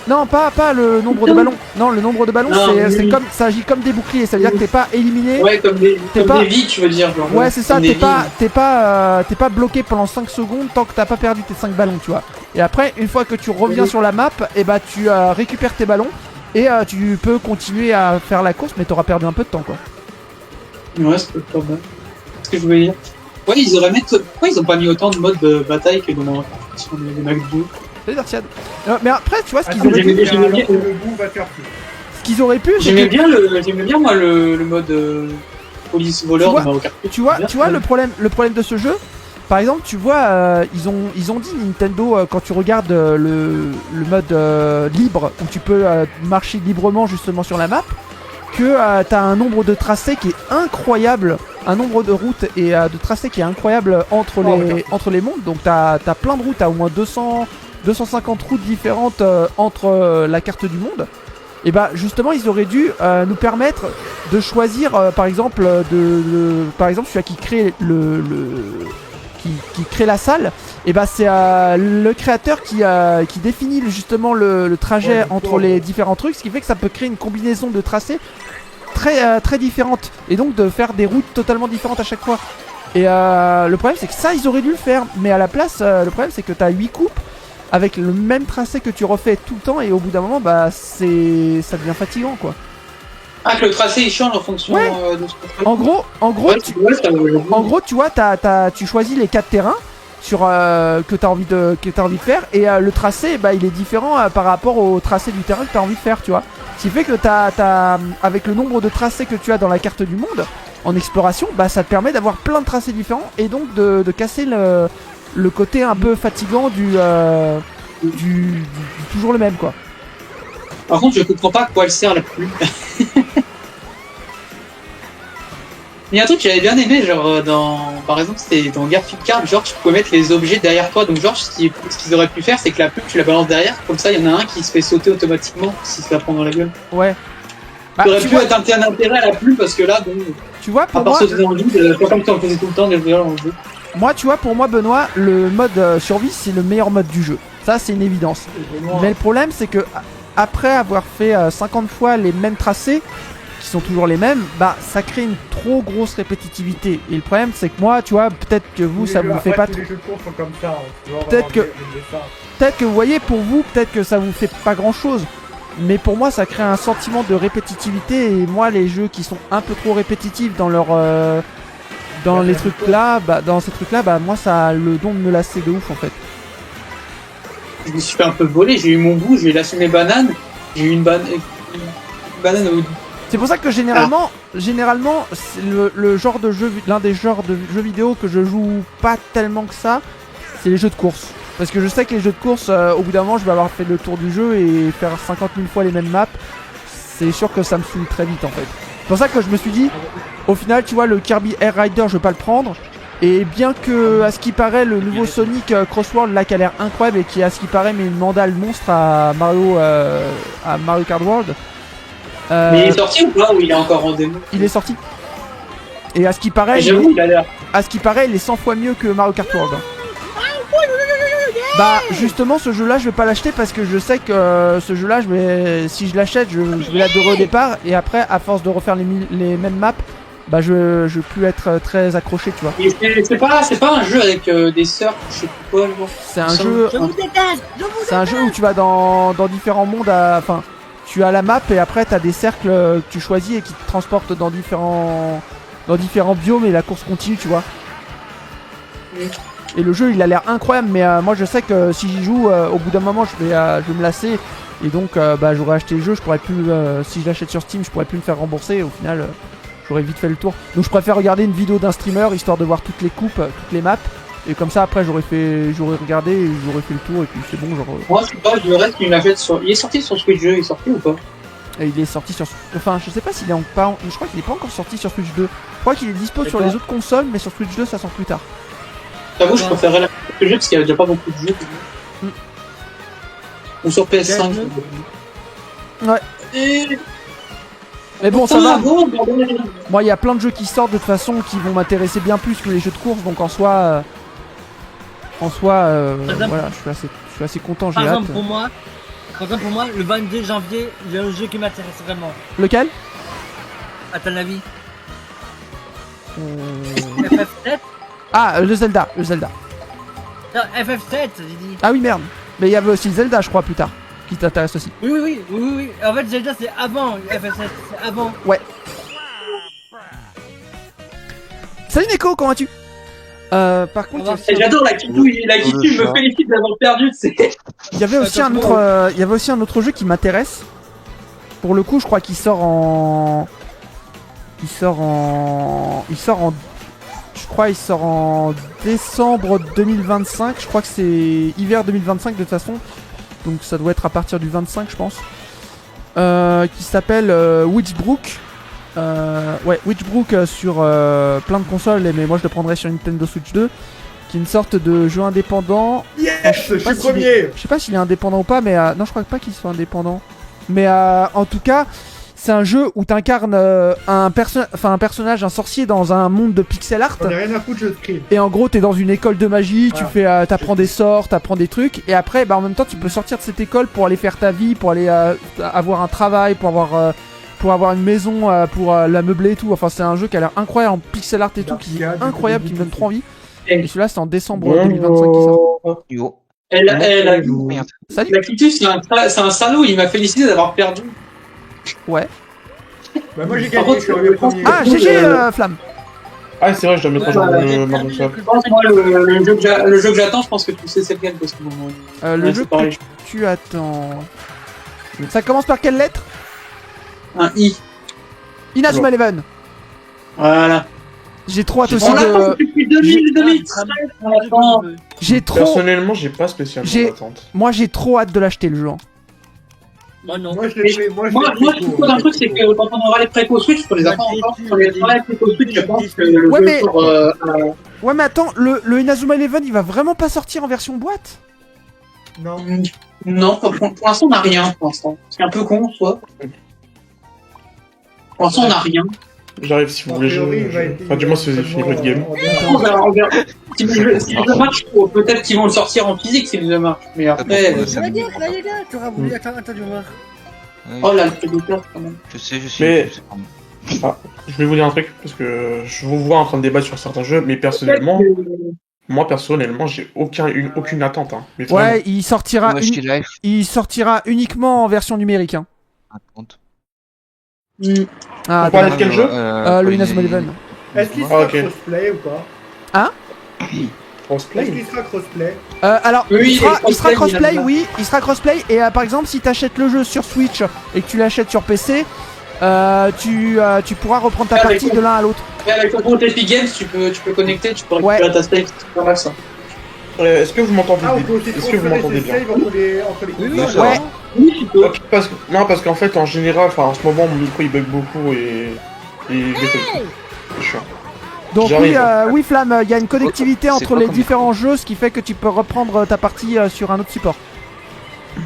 Non, pas le nombre de ballons. Non, le nombre de ballons, Non, c'est oui. comme ça agit comme des boucliers, ça veut dire que t'es pas éliminé. Ouais, comme des pas- vies, tu veux dire. Genre, Ouais, c'est ça, comme des t'es pas bloqué pendant 5 secondes tant que t'as pas perdu tes 5 ballons, tu vois. Et après, une fois que tu reviens Oui. sur la map, et bah tu récupères tes ballons et tu peux continuer à faire la course, mais t'auras perdu un peu de temps, quoi. vies. Ouais, c'est pas mal. Ce que je voulais dire. Ouais, ils auraient mis. Pourquoi ils ont pas mis autant de modes de bataille que dans les Mac 2? C'est Dartiad. Mais après, tu vois, ce qu'ils Attends, auraient j'aimais pu, bien- j'aimais bien- le goût va faire plus. ce qu'ils auraient pu, c'est J'aimais que- bien moi le mode police voleur Tu vois- de Mario Kart. tu vois le problème de ce jeu. Par exemple, tu vois, ils ont dit Nintendo quand tu regardes le mode libre où tu peux marcher librement justement sur la map, que t'as un nombre de tracés qui est incroyable, un nombre de routes et de tracés qui est incroyable entre les mondes. Donc t'as plein de routes, t'as au moins 250 routes différentes entre la carte du monde. Et bah justement ils auraient dû nous permettre de choisir par exemple par exemple celui qui crée qui crée la salle, et bah c'est le créateur qui définit justement le trajet entre les différents trucs, ce qui fait que ça peut créer une combinaison de tracés très différente et donc de faire des routes totalement différentes à chaque fois. Et le problème c'est que ça ils auraient dû le faire, mais à la place le problème c'est que t'as 8 coupes avec le même tracé que tu refais tout le temps et au bout d'un moment bah ça devient fatigant quoi. Ah, que le tracé il change en fonction Ouais. de ce qu'on fait. En gros Ouais, ouais, ça, En gros, tu vois, tu choisis les 4 terrains sur, que tu as envie de faire et le tracé, bah, il est différent par rapport au tracé du terrain que tu as envie de faire, tu vois. Ce qui fait que avec le nombre de tracés que tu as dans la carte du monde en exploration, bah, ça te permet d'avoir plein de tracés différents et donc de casser le côté un peu fatigant du toujours le même, quoi. Par contre, je comprends pas à quoi elle sert la pluie. Il y a un truc que j'avais bien aimé, genre par exemple, c'était dans Garfield Kart, genre tu pouvais mettre les objets derrière toi. Donc genre, ce qu'ils auraient pu faire, c'est que la pluie, tu la balances derrière, comme ça, il y en a un qui se fait sauter automatiquement si se la prend dans la gueule. Ouais. Bah, Il aurait tu pu vois, être un intérêt à la pluie parce que là, bon, pour à part moi, sauter dans le vide, pas comme si on faisait tout le temps déjà dans le jeu. pour moi, Benoît, le mode survie, c'est le meilleur mode du jeu. Ça, c'est une évidence. Mais le problème, c'est que après avoir fait 50 fois les mêmes tracés, qui sont toujours les mêmes, bah ça crée une trop grosse répétitivité. Et le problème, c'est que moi, tu vois, peut-être que vous, ça vous fait pas trop. Les jeux de course sont comme ça. Tu vois, Peut-être que- ça. Peut-être que vous voyez, pour vous, peut-être que ça vous fait pas grand-chose. Mais pour moi, ça crée un sentiment de répétitivité. Et moi, les jeux qui sont un peu trop répétitifs dans leur dans les trucs là, dans ces trucs là, bah moi, ça a le don de me lasser de ouf en fait. Je me suis fait un peu voler, j'ai eu mon bout, j'ai lâché mes bananes, j'ai eu une banane au C'est pour ça que généralement, c'est le genre de jeu, l'un des genres de jeux vidéo que je joue pas tellement que ça, c'est les jeux de course. Parce que je sais que les jeux de course, au bout d'un moment, je vais avoir fait le tour du jeu et faire 50 000 fois les mêmes maps. C'est sûr que ça me saoule très vite en fait. C'est pour ça que je me suis dit, au final, tu vois, le Kirby Air Rider, je vais pas le prendre. Et bien que, à ce qui paraît, le nouveau Sonic Crossworld là qui a l'air incroyable et qui, à ce qui paraît, met une mandale monstre à Mario Kart World. Mais il est sorti ou pas, ou il est encore en démo? Il est sorti. Et à ce qui paraît, Et j'avoue, il a l'air. à ce qui paraît, il est 100 fois mieux que Mario Kart World. Bah justement ce jeu là je vais pas l'acheter parce que je sais que ce jeu là si je l'achète je vais l'adorer au départ et après à force de refaire les mêmes maps bah je vais plus être très accroché tu vois. Et c'est pas un jeu avec des sœurs, je sais plus quoi, genre. C'est un jeu. Je vous déteste. C'est un jeu où tu vas dans différents mondes enfin tu as la map et après t'as des cercles que tu choisis et qui te transportent dans différents biomes et la course continue tu vois. Et le jeu il a l'air incroyable mais moi je sais que si j'y joue au bout d'un moment je vais me lasser et donc bah j'aurais acheté le jeu, je pourrais plus si je l'achète sur Steam je pourrais plus me faire rembourser et au final j'aurais vite fait le tour. Donc je préfère regarder une vidéo d'un streamer histoire de voir toutes les coupes, toutes les maps et comme ça après j'aurais regardé et j'aurais fait le tour et puis c'est bon genre. Moi je sais pas, je reste qu'il l'achète sur. Il est sorti sur Switch 2, il est sorti ou pas? Et il est sorti sur enfin je sais pas s'il est je crois qu'il est pas encore sorti sur Switch 2. Je crois qu'il est dispo sur les autres consoles mais sur Switch 2 ça sort plus tard. J'avoue, je préférerais la jeu parce qu'il y a déjà pas beaucoup de jeux. Ou sur PS5. Ouais. Et... Mais bon, ça Putain, va. bon, bordel. Moi, il y a plein de jeux qui sortent de toute façon qui vont m'intéresser bien plus que les jeux de course, donc en soi, voilà, je suis assez content, j'ai Par hâte. exemple, pour moi, le 22 janvier, il y a un jeu qui m'intéresse vraiment. Lequel? À ton avis? FF7? Ah, le Zelda. Non, FF7, j'ai dit. Ah oui, merde. Mais il y avait aussi Zelda, je crois, plus tard, qui t'intéresse aussi. Oui. En fait, Zelda, c'est avant FF7, c'est avant. Ouais. Salut Neko, comment vas-tu? Par contre, Et j'adore la kitouille, je me félicite d'avoir perdu, c'est. il y avait aussi un autre jeu qui m'intéresse. Pour le coup, je crois qu'il sort en décembre 2025. Je crois que c'est hiver 2025 de toute façon. Donc ça doit être à partir du 25 je pense. Qui s'appelle Witchbrook. Witchbrook sur plein de consoles. Mais moi je le prendrais sur Nintendo Switch 2. Qui est une sorte de jeu indépendant. Yes, je suis premier. Je sais pas s'il est indépendant ou pas. Mais non, je crois pas qu'il soit indépendant. Mais en tout cas... C'est un jeu où t'incarnes un personnage, un sorcier dans un monde de pixel art. On a rien à foutre, je scream. Et en gros, t'es dans une école de magie, Voilà. tu fais, t'apprends des sorts, t'apprends des trucs. Et après, bah, en même temps, tu peux sortir de cette école pour aller faire ta vie, pour aller avoir un travail, pour avoir une maison, pour la meubler et tout. Enfin, c'est un jeu qui a l'air incroyable en pixel art et tout, qui est incroyable, qui me donne trop envie. Et celui-là, c'est en décembre 2025 qui sort. Yo. Merde. Salut. La Clitus, c'est un salaud, il m'a félicité d'avoir perdu. Ouais. Bah, moi j'ai Par gagné, contre, je suis arrivé premier. Ah, GG, Flamme. Ah, c'est vrai, je dois mettre à jour mon shop. Je pense que moi, le jeu que j'attends, je pense que tu sais c'est lequel parce que bon, Le ouais, jeu c'est pareil. que tu attends. Ça commence par quelle lettre? Un I. Inazuma Eleven. Voilà. J'ai trop hâte aussi On l'attend de. depuis 2013. On l'attend. J'ai trop. Personnellement, j'ai pas spécialement d'attente. Moi, j'ai trop hâte de l'acheter le jeu. Moi non. Moi je l'ai fait, moi je Moi, l'ai je trouve un truc, c'est que quand on aura les préco Switch, pour les attendre encore. Sur les préco Switch, je pense que le Ouais, jeu mais- pour. Ouais, mais attends, le Inazuma Eleven, il va vraiment pas sortir en version boîte? Non. Non, pour l'instant, on n'a rien. Pour l'instant, c'est un peu con, soit. Pour l'instant, on n'a rien. J'arrive si vous voulez. Enfin, du moins, si vous avez fini votre game. On verra. Si le jeu marche, peut-être qu'ils vont le sortir en physique si le jeu marche. Mais après. Ça va dire, tu auras voulu. Attends, tu vas voir. Oh là, le prédateur quand même. Je sais. Mais- Je vais vous dire un truc, parce que je vous vois en train de débattre sur certains jeux, mais personnellement, j'ai aucune attente. Hein. Mais vraiment. Ouais, il sortira, Moi, je suis live. il sortira uniquement en version numérique. Hein. Ah, On parlait de quel jeu le Inazuma Eleven. Est-ce qu'il Ah, sera ok. crossplay ou pas? Est-ce Crossplay. qu'il sera crossplay? Alors, Oui, il sera crossplay, crossplay, Inazuma. oui, il sera crossplay. Et par exemple, si t'achètes le jeu sur Switch et que tu l'achètes sur PC, tu pourras reprendre ta Ah, partie d'accord. de l'un à l'autre. Et avec ton compte Epic Games, tu peux connecter, tu peux récupérer Ouais. ta stake, c'est pas mal ça. Est-ce que vous m'entendez Ah, on bien peut aussi Est-ce que vous m'entendez bien save entre les consoles. Ouais. Oui, tu peux. Ok, parce qu'en fait, en général, en ce moment, mon micro il bug beaucoup et il déconne. C'est chiant. Donc oui, J'arrive. oui Flamme, il y a une connectivité C'est entre quoi les comme différents jeux, ce qui fait que tu peux reprendre ta partie sur un autre support.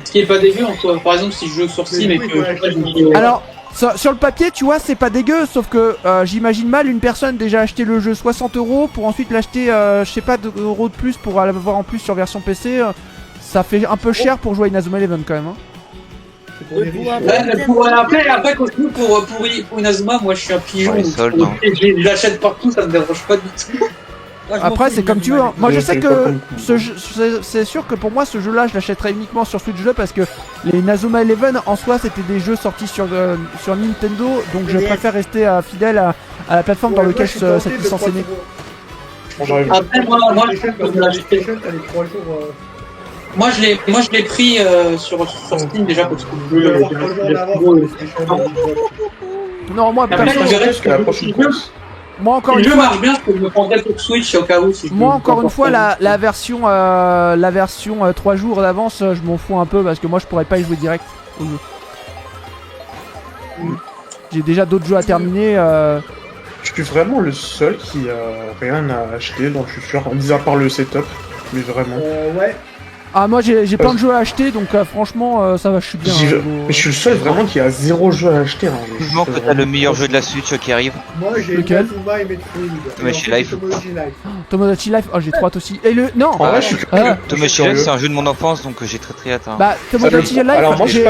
Ce qui est pas dégueu en soi. Par exemple, si je joue sur Steam Mais et oui, que ouais, je sais pas, je me dis, Alors, Sur le papier, tu vois, c'est pas dégueu, sauf que j'imagine mal une personne déjà acheté le jeu 60 € pour ensuite l'acheter, je sais pas, d'euros de plus pour l'avoir en plus sur version PC. Ça fait un peu cher pour jouer à Inazuma Eleven quand même. Hein. C'est pour les riches. Après, Cosmo, pour Inazuma, moi je suis un pigeon. Pour les soldes, hein. Je l'achète partout, ça me dérange pas du tout. Moi, je m'en Après, fous, c'est comme tu veux. Hein. Moi, je sais pas que comme- c'est sûr que pour moi, ce jeu-là, je l'achèterais uniquement sur Switch 2 parce que les Inazuma Eleven en soi, c'était des jeux sortis sur Nintendo, donc je DS. préfère rester fidèle à la plateforme dans laquelle cette licence est née. Bon, j'arrive. Après, moi, Parce que la PlayStation, t'as les 3 jours. moi je l'ai pris sur Steam déjà parce que Tu le peux jeu. avoir 3 jours d'avance sur la PlayStation. Non, moi, Après, perso, je verrai Jusqu'à la prochaine course. moi encore Si une le jeu fois, marche bien, je me prendrais pour Switch au cas où. Si je moi me encore une comporte fois, pas. la version 3 jours d'avance, je m'en fous un peu parce que moi, je pourrais pas y jouer direct au jeu. J'ai déjà d'autres jeux à terminer. Je suis vraiment le seul qui a rien à acheter dans le futur, mis à part le setup. Mais vraiment. Ouais. Ah, moi, j'ai plein de jeux à acheter, donc franchement, ça va, je suis bien. J'y hein, vais- niveau- Mais je suis le seul vraiment qui a 0 jeu à acheter. Hein. Vivement que t'as le meilleur jeu de la Switch qui arrive. Moi, j'ai Lequel Inazuma et Metroid. Tomodachi Et ensuite, Life. Tomodachi Life. Tomodachi Life, oh, j'ai trop hâte aussi. Et le. Non! En vrai, je suis Ah, curieux. Tomodachi Life, c'est un jeu de mon enfance, donc j'ai très hâte. Hein. bah, Tomodachi Life, Alors moi, je suis j'ai.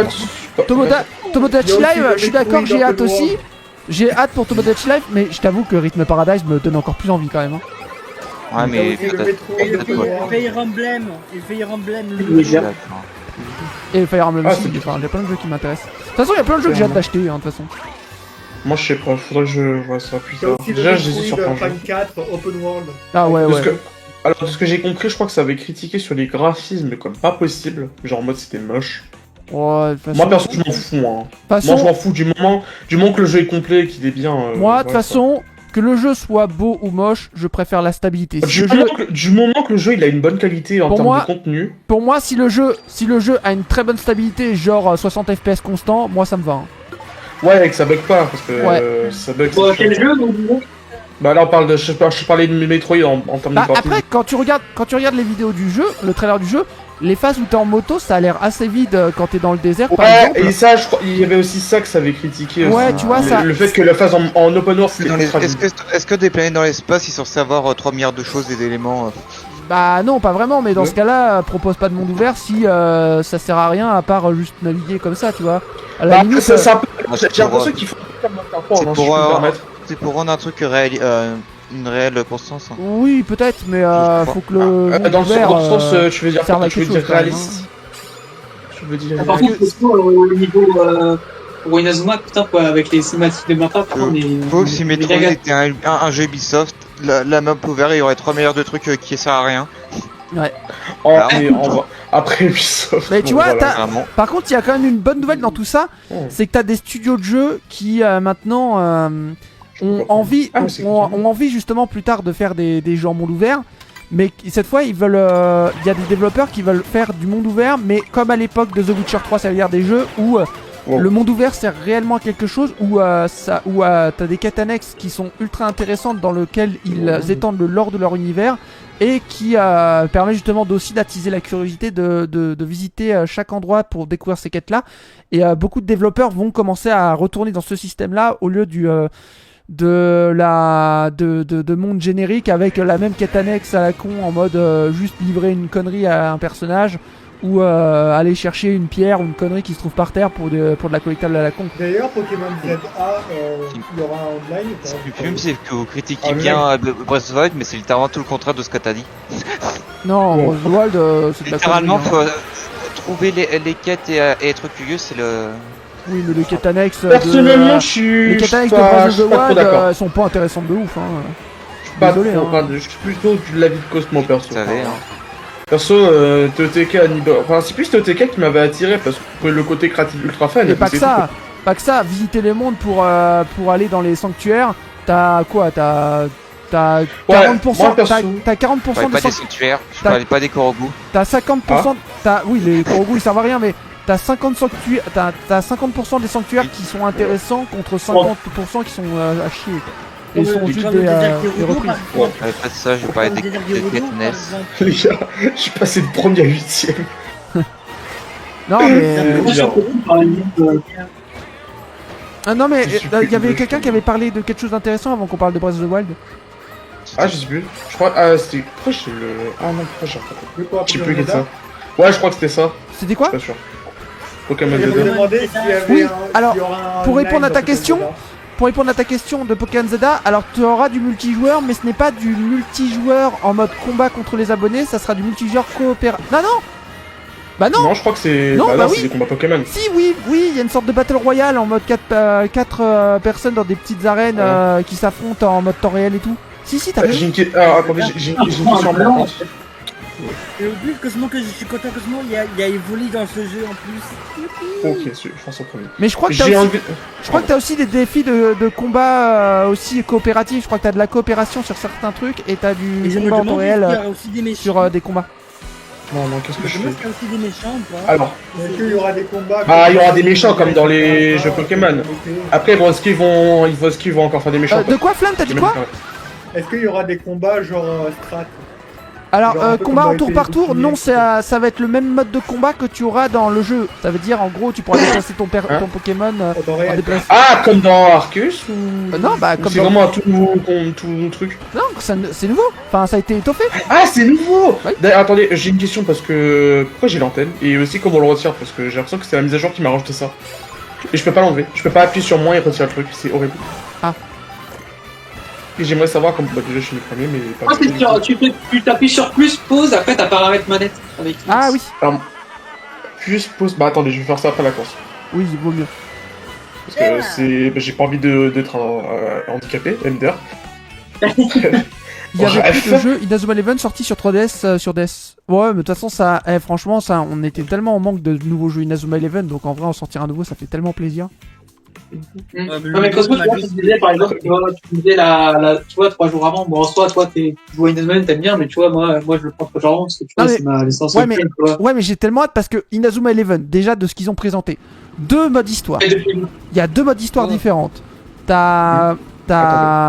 pas. Tomodachi Il y a aussi Live, le je suis Metroid d'accord, j'ai Open hâte World. aussi. J'ai hâte pour Tomodachi Life, mais je t'avoue que Rhythm Paradise me donne encore plus envie quand même. Hein. Ouais, mais Il y a aussi le peut-être. Metroid Et le Open World. Fire Emblem. Et le Fire Emblem. Oui, bien. Et Fire Emblem Ah, aussi, c'est enfin, il y a plein de jeux qui m'intéressent. De toute façon, il y a plein de jeux que j'ai hâte d'acheter, hein, de toute façon. Moi, je sais pas, faudrait que je vois ça plus Il y a tard. aussi le Déjà, j'hésite sur Metroid plein de jeux. Prime 4 Open World. Ah ouais, Parce ouais. que- Alors, de ce que j'ai compris, je crois que ça avait critiqué sur les graphismes comme pas possible. Genre en mode c'était moche. Ouais, de toute façon, Moi, perso, je m'en fous. Hein. de toute Moi, je façon, m'en fous du moment que le jeu est complet et qu'il est bien. moi, de toute voilà, façon, que le jeu soit beau ou moche, je préfère la stabilité. quoi. Si le jeu, Du moment que le jeu il a une bonne qualité en Pour termes moi- de contenu. pour moi, si le jeu a une très bonne stabilité, genre 60 FPS constant, moi ça me va. Hein. Ouais, et que ça bug pas, parce que Ouais. ça bug. Bon, c'est quel chiant. jeu donc Bah là, on parle de. Je parlais de Metroid en termes Bah de graphisme. après, quand tu regardes les vidéos du jeu, le trailer du jeu, les phases où t'es en moto, ça a l'air assez vide quand t'es dans le désert, par Ouais, exemple. et ça, je crois, il y avait aussi ça que ça avait critiqué. Ouais, aussi. tu vois, Le- ça- Le fait que la phase en open world, c'était Dans les- ultra Est-ce vide. que des planètes dans l'espace, ils sont censés avoir 3 milliards de choses et d'éléments Bah non, pas vraiment, mais dans Ouais. ce cas-là, propose pas de monde ouvert si ça sert à rien à part juste naviguer comme ça, tu vois. À la Bah, limite, ça, ça- Moi, j'ai c'est pour, l'impression qu'il faut totalement faire fort, c'est hein, pour, si je peux me permettre. c'est pour rendre un truc une réelle constance. Hein. oui, peut-être, mais Je faut que le monde Dans le ouvert, sens, tu veux dire serve à tu veux quelque dire chose, quand même, réaliste. Tu veux dire. Par contre, au niveau pour Inazuma, putain, quoi, avec les cinématiques de mappa, par contre, Paul, si Metroid était un jeu Ubisoft, la map ouverte, il y aurait 3 milliards de trucs qui servent à rien. Oh, mais après Ubisoft. Mais tu bon, vois, voilà. Vraiment. Par contre, il y a quand même une bonne nouvelle dans tout ça, Oh. c'est que t'as des studios de jeux qui maintenant ont envie, Ah, mais c'est ont cool. envie justement plus tard de faire des jeux en monde ouvert. Mais cette fois, ils veulent, il y a des développeurs qui veulent faire du monde ouvert, mais comme à l'époque de The Witcher 3, ça veut dire des jeux où Wow. le monde ouvert sert réellement à quelque chose, où t'as des quêtes annexes qui sont ultra intéressantes dans lesquelles ils étendent le lore de leur univers et qui permet justement aussi d'attiser la curiosité de visiter chaque endroit pour découvrir ces quêtes-là. Et beaucoup de développeurs vont commencer à retourner dans ce système-là au lieu de monde générique avec la même quête annexe à la con en mode juste livrer une connerie à un personnage ou aller chercher une pierre ou une connerie qui se trouve par terre pour de la collectable à la con. D'ailleurs, Pokémon ZA, il y aura un online. Ce qui fume, c'est que vous critiquez Ah, bien Breath of the Wild, mais c'est littéralement tout le contraire de ce que t'as dit. Non, Bon. Oswald, c'est de la Littéralement, connerie, hein. faut trouver les quêtes et être curieux, c'est le. Oui, mais les quêtes annexes Personnellement, je suis. les quêtes annexes de pas- Breath je of suis the pas trop Wild, d'accord. elles sont pas intéressantes de ouf. Hein. Pas Désolé, trop, hein. enfin, je suis plutôt de l'avis de Cosmo perso. Vous savez, hein. Perso, TOTK enfin c'est plus TOTK qui m'avait attiré parce que le côté créatif ultra fun. Et pas c'est que ça, pas que ça, visiter les mondes pour aller dans les sanctuaires, t'as quoi, t'as 40%, moi, perso. t'as 40% Je parlais des pas des sanctuaires, sanctuaires, je T'as- parlais pas des Korogu. t'as 50%, oui, les Korogu ils servent à rien, mais t'as 50 sanctuaires, t'as 50% des sanctuaires qui sont intéressants contre 50% qui sont à chier. Et ils sont juste des reprises. Je parlais pas de ça, je parlais des quêtes NES. Les gars, je suis passé de premier à 8ème. Non mais bien. Ah non, mais Je suis il y avait plus- quelqu'un qui avait parlé de quelque chose d'intéressant avant qu'on parle de Breath of the Wild. Ah, je sais plus. Je crois. Ah, c'était. Pourquoi j'ai le. Ah non, pourquoi j'ai raconté. Le quoi, Je sais Pokémon plus quel Zelda ça. Ouais, je crois que c'était ça. C'était quoi? Je suis pas sûr. Pokémon Je me Zelda. demandais s'il y avait Oui, un. alors, s'il y aura un pour online répondre à dans ta Pokémon question, Zelda. Pour répondre à ta question de Pokémon Zelda, alors tu auras du multijoueur, mais ce n'est pas du multijoueur en mode combat contre les abonnés, ça sera du multijoueur coopératif. Non, non. Bah non. Non, je crois que c'est. Non, bah bah non, oui. c'est des combats Pokémon. Si, oui, il y a une sorte de Battle Royale en mode 4 personnes dans des petites arènes qui s'affrontent en mode temps réel et tout. Si, t'as raison. J'ai une question. Ah, attendez, j'ai une question importante. Et au plus, Cosmo, que je suis content, Cosmo, il y a évolué dans ce jeu en plus. Ok, je pense au premier. Mais je crois que t'as J'ai aussi, enlevé. des défis de combat aussi coopératifs. Je crois que t'as de la coopération sur certains trucs et t'as Et du je me combat en demande temps s'il y réel aura aussi des méchants. sur des combats. Non, qu'est-ce Je que me je demande fais s'il y a aussi des méchants ou pas. Alors, Est-ce qu'il y aura des combats Ah, il y aura des méchants comme dans les jeux Pokémon. Après, bon, est-ce qu'ils vont encore faire des méchants De quoi, Flamme, t'as dit quoi? Est-ce qu'il y aura des combats genre strat? Alors, Genre un peu combat comme en dans tour les par tour, boucliers, non, tout ça va être le même mode de combat que tu auras dans le jeu. Ça veut dire, en gros, tu pourras déplacer ton Pokémon En temps en réel. déplacement. Ah, comme dans Arceus ou. Non, bah, Ou comme c'est dans... vraiment un tout nouveau truc. Non, c'est nouveau. Enfin, ça a été étoffé. Ah, c'est nouveau Oui. D'ailleurs, attendez, j'ai une question parce que. Pourquoi j'ai l'antenne? Et aussi comment on le retire? Parce que j'ai l'impression que c'est la mise à jour qui m'a rajouté ça. Et je peux pas l'enlever. Je peux pas appuyer sur moins et retirer le truc. C'est horrible. Ah. Et j'aimerais savoir comment. Bah, déjà, je suis le premier, mais pas Ah, c'est sûr, tu t'appuies sur plus, pause, après t'as paramètres manette avec. Ah oui, Juste pause. Bah, attendez, je vais faire ça après la course. oui, il vaut mieux. Parce que c'est. Bah, j'ai pas envie d'être un handicapé, Ender. Il y avait Bref. plus de jeu Inazuma Eleven sorti sur 3DS, sur DS. Ouais, mais de toute façon, ça, franchement, ça, on était tellement en manque de nouveaux jeux Inazuma Eleven, donc en vrai, en sortir un nouveau, ça fait tellement plaisir. Non mais Cosmo, tu vois, tu disais par exemple, tu disais tu vois, 3 jours avant, bon en soi, toi, tu vois Inazuma, t'aimes bien, mais tu vois, moi je le prends 3 jours avant, parce que tu vois, Ah, mais- c'est ma licence ouais, mais- tu vois. Ouais, mais j'ai tellement hâte parce que Inazuma Eleven, déjà de ce qu'ils ont présenté, 2 modes histoire. Et depuis, Il y a 2 modes histoire Ouais. différentes. T'as.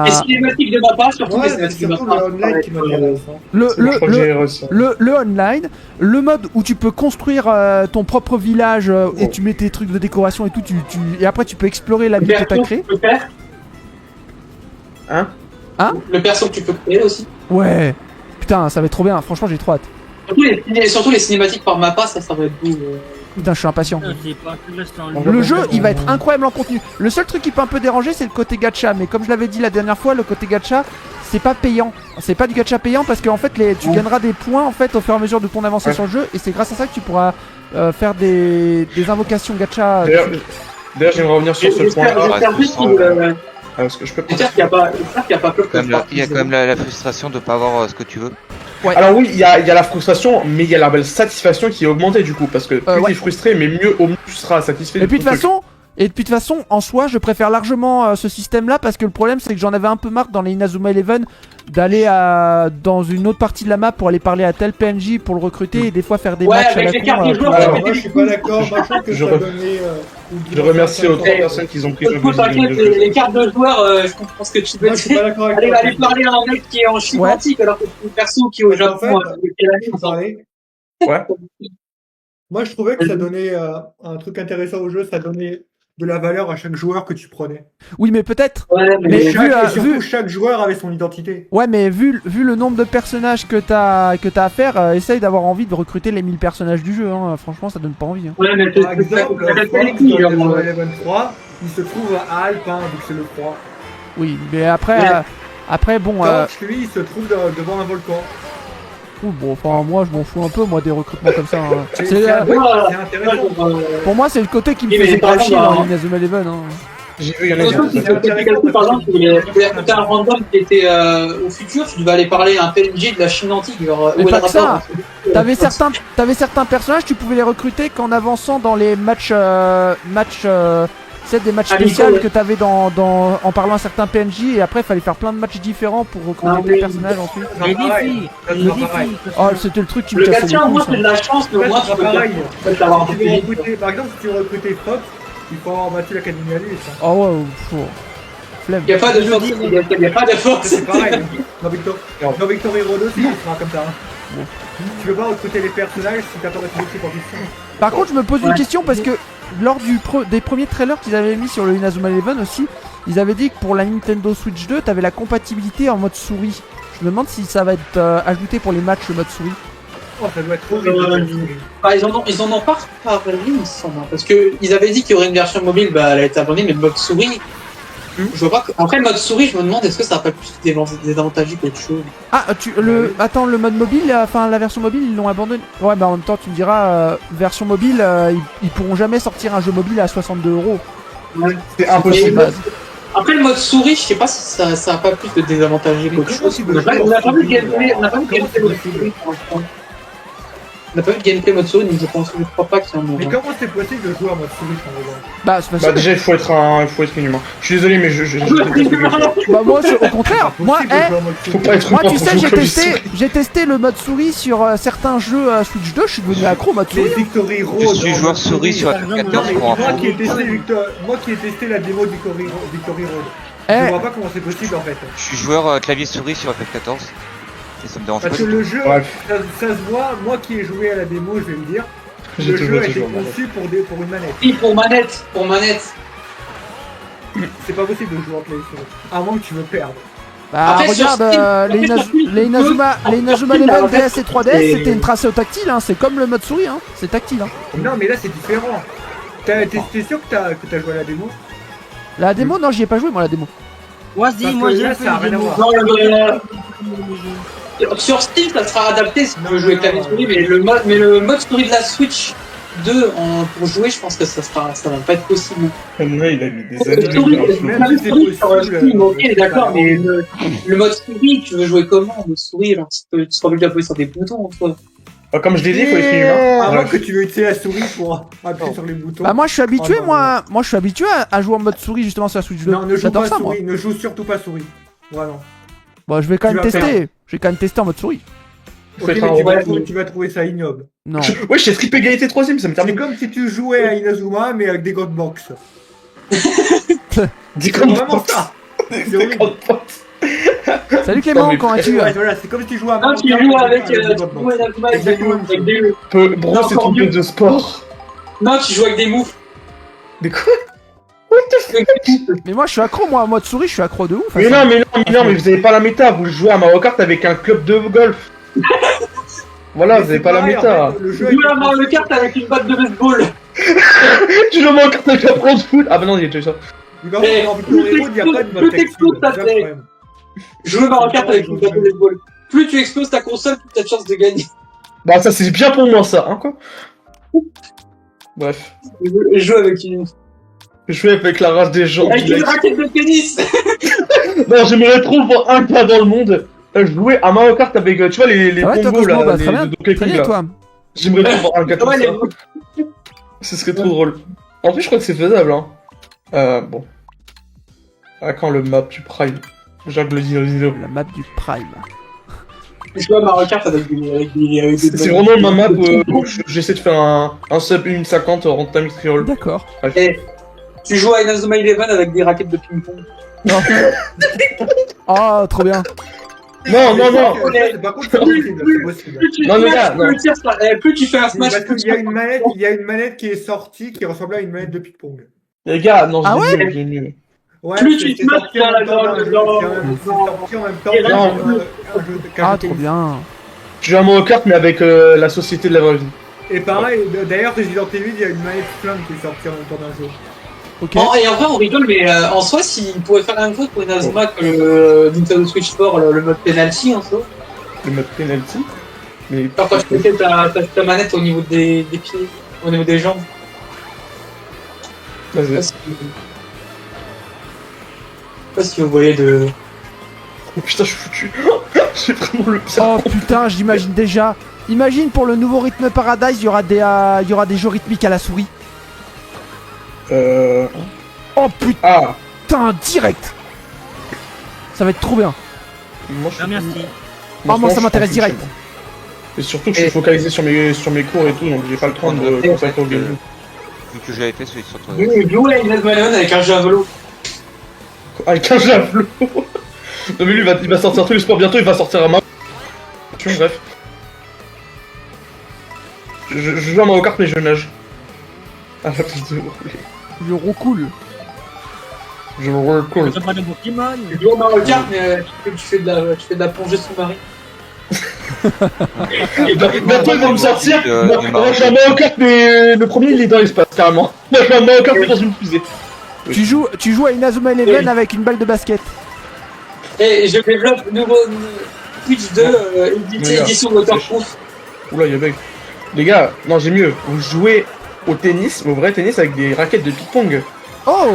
les cinématiques de ma part, surtout les Ouais, c'est cinématiques de ma surtout part. le online qui m'intéresse. Hein. le, Je crois que j'ai réussi. le online, le mode où tu peux construire ton propre village et tu mets tes trucs de décoration et tout, et après tu peux explorer la Le ville que t'as perso que créée. tu peux faire. Hein Le perso que tu peux créer aussi. Ouais, putain, ça va être trop bien, franchement j'ai trop hâte. Surtout les cinématiques par mappa, ça va être beau. Putain, je suis impatient. C'est pas que reste en Le jeu, il va être incroyable en contenu. Le seul truc qui peut un peu déranger, c'est le côté gacha. Mais comme je l'avais dit la dernière fois, le côté gacha, c'est pas payant. C'est pas du gacha payant parce qu'en fait, tu gagneras des points en fait au fur et à mesure de ton avancée Ouais. sur le jeu. Et c'est grâce à ça que tu pourras faire des invocations gacha. D'ailleurs, j'aimerais revenir sur ce point. J'espère juste Parce que je peux qu'il n'y a pas plus que Il y a quand même la frustration de pas avoir ce que tu veux. Ouais. Alors oui, il y a la frustration, mais il y a la belle satisfaction qui est augmentée du coup, parce que plus ouais. t'es frustré, mais mieux au mieux tu seras satisfait. Et puis de toute façon, en soi, je préfère largement ce système-là parce que le problème, c'est que j'en avais un peu marre dans les Inazuma Eleven d'aller dans une autre partie de la map pour aller parler à tel PNJ pour le recruter et des fois faire des Ouais, matchs à avec la les con. cartes de joueurs, alors, Moi je suis pas d'accord, moi je trouve que Je ça re- donnait. Je remercie aux 3 personnes qui ont pris le Écoute, t'inquiète, les cartes de joueurs, je comprends ce que tu veux Moi je suis dire. pas d'accord avec Allez, toi. aller parler à un mec qui est en Chine Ouais. antique alors que c'est une perso qui est au Parce qu'en Japon. fait, qui est la Je même peux parler. Ouais. Moi je trouvais que ça donnait un truc intéressant au jeu, ça donnait de la valeur à chaque joueur que tu prenais. Oui, mais peut-être. Ouais, Mais mais Et vu, surtout, chaque joueur avait son identité. Ouais, mais vu le nombre de personnages que t'as à faire, essaye d'avoir envie de recruter les 1000 personnages du jeu. Hein. Franchement, ça donne pas envie. Hein. ouais, mais Par exemple, c'est Fox, les couilles, dans hein, moi. Eleven 3, il se trouve à Alpin, vu que c'est le 3. Oui, mais après, Mais- après bon, Torch, lui, il se trouve devant un volcan. bon, enfin moi, je m'en fous un peu moi des recrutements comme ça. Hein. C'est C'est, Moi, c'est intéressant. pour moi, c'est le côté qui me Oui, mais faisait par grave chier exemple, dans Inazuma Eleven. Hein. J'ai vu, il y en a Surtout si qui tu fais quelqu'un, par exemple, tu voulais recruter un random qui était au futur, tu devais aller parler à un PNJ de la Chine antique. Genre, Mais où est pas le que ça. rapport T'avais certains personnages, tu pouvais les recruter qu'en avançant dans les matchs, c'est des matchs Amicaux, spéciaux ouais. que t'avais en parlant à certains PNJ et après il fallait faire plein de matchs différents pour recruter Ah, tel oui. personnage ensuite. Les Pareil. défis. Ça Les sera pareil. défis. Oh, c'était le truc qui me Le cassait les gacha, au couilles. moins, ça. c'est de la chance, mais au moins, Ça tu sera peux pareil. l'avoir un Si peu tu plus veux vite. recruter, par exemple, si tu veux recruter Fox, il faut avoir battu l'Académie Alice. Hein. Oh ouais, flemme. Il n'y a pas de force, il n'y a pas de force. C'est pareil. Dans Victor Hero 2, ça sera comme ça. Hein. Tu veux pas recruter les personnages si t'as pas réfléchi pour question. Par contre, je me pose une Ouais. question parce que lors des premiers trailers qu'ils avaient mis sur le Inazuma Eleven aussi, ils avaient dit que pour la Nintendo Switch 2, t'avais la compatibilité en mode souris. Je me demande si ça va être ajouté pour les matchs le mode souris. Oh, ça doit être horrible. Bah, ils en ont pas parlé, il me semble. Parce qu'ils avaient dit qu'il y aurait une version mobile, bah elle a été abandonnée, mais le mode souris. Je vois pas que... Après le mode souris, je me demande est-ce que ça n'a pas plus désavantagé qu'autre chose. Ah, attends, le mode mobile, enfin la version mobile, ils l'ont abandonné. Ouais, bah en même temps, tu me diras, version mobile, ils pourront jamais sortir un jeu mobile à 62€. C'est impossible. Base. Après le mode souris, je sais pas si ça a pas plus de désavantagé qu'autre chose. On n'a pas vu de gameplay, mode souris pour l'instant. On n'a pas vu de gameplay mode souris, donc je crois pas qu'il y en Mais aura. comment c'est possible de jouer en mode souris sans revoir? Bah, c'est Bah facile. déjà il faut être inhumain. Je suis désolé mais je Bah, moi, au contraire, moi, faut pas être moi, humain tu pour sais, jouer comme des souris. j'ai testé le mode souris sur certains jeux Switch 2, je suis devenu accro au mode Les souris. Victory Road. Je suis joueur souris sur par exemple, F14 pour Moi info. qui ai testé la démo de Victory Road. Je Eh, vois pas comment c'est possible en fait. Je suis joueur clavier souris sur FF14. Et ça me dérange Parce pas que du tout. le jeu, Bref. ça se voit, moi qui ai joué à la démo, je vais le dire, J'ai le jeu toujours a été toujours conçu pour une manette. Oui, pour manette. C'est pas possible de jouer en play souris. À moins que tu veux perdre. bah, Après, sur regarde, Steam, les sur Steam, les Inazuma Eleven en fait, DS et 3DS, c'est- c'était une tracée au tactile, hein, c'est comme le mode souris, hein, c'est tactile. Hein. Non mais là c'est différent. T'es sûr que t'as joué à la démo? La démo, non, j'y ai pas joué, moi, la démo. Moi, je dis, Parce moi, que j'ai là, un peu ça a les rien à démos. voir. Sur Steam, ça sera adapté si tu veux Non, jouer non, clavier non, souris, non. mais le mode souris de la Switch 2 pour jouer, je pense que ça va pas être possible. Là, il a mis des Le années. souris, même le si clavier c'est souris sur possible, Steam, ok, c'est d'accord, pas mais le mode souris, tu veux jouer comment? Le souris, alors tu seras obligé d'appuyer sur des boutons, toi. Comme je l'ai dit, il faut être inhumain. À moins Bref. que tu veux utiliser la souris pour appuyer sur les boutons. Bah, moi, je suis habitué, Oh, non, moi, je suis habitué à jouer en mode souris, justement, sur la Switch 2. Non, ne joue J'adore pas ça, moi. souris, ne joue surtout pas souris. Vraiment. Bon, je vais quand Tu même vas tester. perdre. Je vais quand même tester en mode souris. Faut Ok, être mais un robot. tu vas trouver ça ignoble. Non. Ouais, j'ai skippé égalité 3ème, ça me C'est termine. comme si tu jouais à Inazuma mais avec des God Box. Dis C'est comme vraiment ça. C'est horrible. Salut Clément, Non, mais- comment vas-tu? Ouais, voilà, c'est comme si tu jouais à Non, tu Mario joues Kart avec des God tu Box. joues avec Exactement. des Bro, c'est encore ton mieux. jeu de sport. Non, tu joues avec des moves. Mais quoi? Mais moi, je suis accro, moi, en mode souris, je suis accro de ouf. Mais hein. non, mais vous avez pas la méta, vous jouez à Mario Kart avec un club de golf. Voilà, vous avez pas la pareil, en méta. fait, le jeu Tu joues à Mario Kart avec une batte de baseball. Tu joues à Mario Kart avec un pro de foot. Ah bah non, il y a déjà ça. Dans Victory Road, il n'y a pas de mode Plus t'exploses ta textile, c'est ça le tête. problème. Jouer à Mario Kart avec une batte de baseball. Plus tu exploses ta console, plus t'as de chances de gagner. Bah ça c'est bien pour moi ça, hein quoi. Bref. Jouer avec une Je vais avec la race des gens. avec une raquette de tennis. Non, j'aimerais trop voir un cas dans le monde jouer à Mario Kart avec, tu vois, les Ah ouais, toi, combos Cosmo, là, bah, les très bien, de Donkey très Kong, bien, là. toi. J'aimerais trop voir un gars comme Ouais, ça. Ce serait trop drôle. En plus, je crois que c'est faisable, hein. Bon. À quand le map du Prime? Jacques le dit. La map du Prime. Jouer à Mario Kart avec des C'est vraiment ma map où j'essaie de faire un sub 1.50 en time scroll. D'accord. Et tu joues à Inazuma Eleven avec des raquettes de ping-pong. Non. Oh, trop bien. Non, non, non. Par contre, c'est possible, c'est possible. Plus tu Non, les smashes, gars, plus le tir sera- plus tu fais un Oui, smash, parce plus qu'il y a une manette qui est sortie qui ressemble à une manette de ping-pong. Les gars, non, Ah j'ai mieux, j'ai mieux. Ouais, Plus c'est- tu c'est te sorti en même temps d'un jeu, c'est sorti en même temps Et d'un là, jeu qu'un Ah, jeu trop tennis. bien. Je joue à Mario Kart, mais avec la société de la vraie vie. Et pareil, d'ailleurs, Resident Evil, il y a une manette flingue qui est sortie en même temps d'un jeu. Ok. Et en vrai, on rigole, mais en soi, s'ils pourraient faire la même chose pour Inazuma que le Nintendo Switch Sport, le mode penalty en soi. Le mode penalty. Mais. Genre quand tu mettais ta manette au niveau des pieds, au niveau des jambes. Je sais Vas-y. pas si- je sais pas si vous voyez de. Oh putain, je suis foutu. J'ai vraiment le Oh putain, j'imagine déjà. Imagine pour le nouveau rythme Paradise, il y aura des jeux rythmiques à la souris. Oh Ah. putain, direct. Ça va être trop bien. Moi, je Non, merci. Ah, moi, ça m'intéresse direct. Et surtout que je suis focalisé sur mes cours et tout, donc j'ai pas le temps de consacrer au game. Vu que j'avais fait celui sur toi. Jouer à Inazuma Eleven avec un jeu à vélo. Avec un javelot. Non mais lui il va sortir tous les sports bientôt, il va sortir à Mario. Bref. Je joue à Mario Kart mais je nage. À la place de rouler. Je recoule. Je recoule. Ça parle de Pokémon. Tu joues au Mario Kart, mais tu fais de la plongée sous-marine. Et bientôt ils vont me sortir. de Moi je suis un Mario Kart, mais le premier il est dans l'espace carrément. Moi je suis un Mario Kart mais dans une fusée. Tu joues à Inazuma Eleven avec une balle de basket. Et je développe nouveau Twitch 2 édition waterproof. Oula, y'a bug. Les gars, non, j'ai mieux. Vous jouez au tennis, au vrai tennis avec des raquettes de ping-pong. Oh,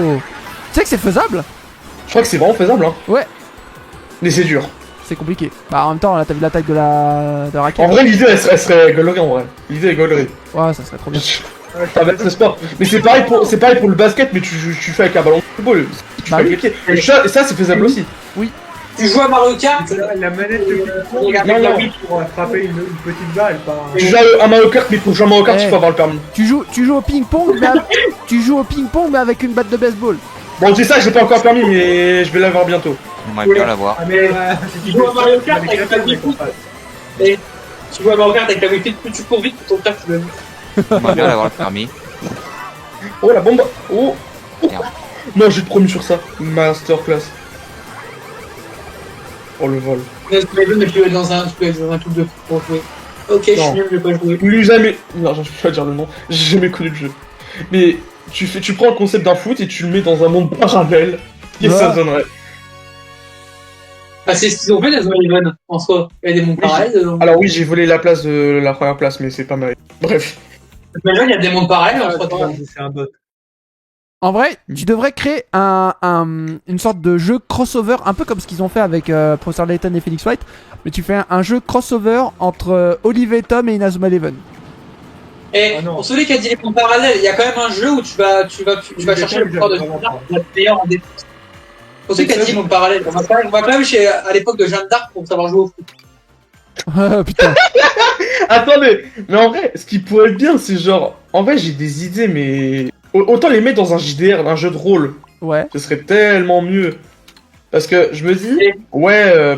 tu sais que c'est faisable? Je crois que c'est vraiment faisable, hein. Ouais. Mais c'est dur. C'est compliqué. Bah en même temps, là t'as vu la taille de la raquette. En vrai, l'idée elle serait gaulerie en vrai. L'idée est gaulerie. Ouais, ça serait trop bien. Ça va être le sport. Mais c'est pareil pour le basket, mais tu fais avec un ballon de football. Tu fais avec les pieds. Et ça c'est faisable aussi. Tu joues à Mario Kart, La manette de ping-pong, Regarde, elle est non. pour frapper une petite balle, pas un... Tu joues à Mario Kart, mais pour jouer à Mario Kart, Eh. il faut avoir le permis. Tu joues au ping-pong, tu joues au ping-pong mais avec une batte de baseball. Bon, c'est ça, j'ai pas encore le permis, mais je vais l'avoir bientôt. J'aimerais bien l'avoir. Ah mais Tu joues à Mario Kart avec la Wii Fit. Et tu joues à Mario Kart avec la Wii Fit, plus tu cours vite, plus ton frère te donne. J'aimerais bien l'avoir le permis. Oh la bombe. Oh. Merde. Non, j'ai promis sur ça. Masterclass. Oh le vol. Mais tu peux être dans un truc de fou pour jouer. Ok, je suis nul, je vais pas jouer. Plus jamais. Non, je peux pas dire le nom. J'ai jamais connu le jeu. Mais tu prends le concept d'un foot et tu le mets dans un monde parallèle. Et ça Ouais. donnerait. Bah, c'est ce qu'ils ont fait, les Eleven, en soi. Il y a des mondes parallèles dedans. Alors oui, j'ai volé la place de la première place, mais c'est pas mal. Bref. Mais là, il y a des mondes parallèles, en soi. C'est un bot. En vrai, tu devrais créer une sorte de jeu crossover, un peu comme ce qu'ils ont fait avec Professor Layton et Phoenix Wright, mais tu fais un jeu crossover entre Olive et Tom et Inazuma Eleven. Et Ah non. pour celui qui a dit les mondes parallèles, il y a quand même un jeu où tu vas chercher le pouvoir de Jeanne d'Arc pour être meilleur en défense. Pour celui qui a dit mondes parallèles, on va quand même à l'époque de Jeanne d'Arc pour savoir jouer au foot. Putain. Attendez, mais en vrai, ce qui pourrait être bien, c'est genre. En vrai, j'ai des idées, mais. Autant les mettre dans un JDR, un jeu de rôle. Ouais. Ce serait tellement mieux. Parce que je me dis,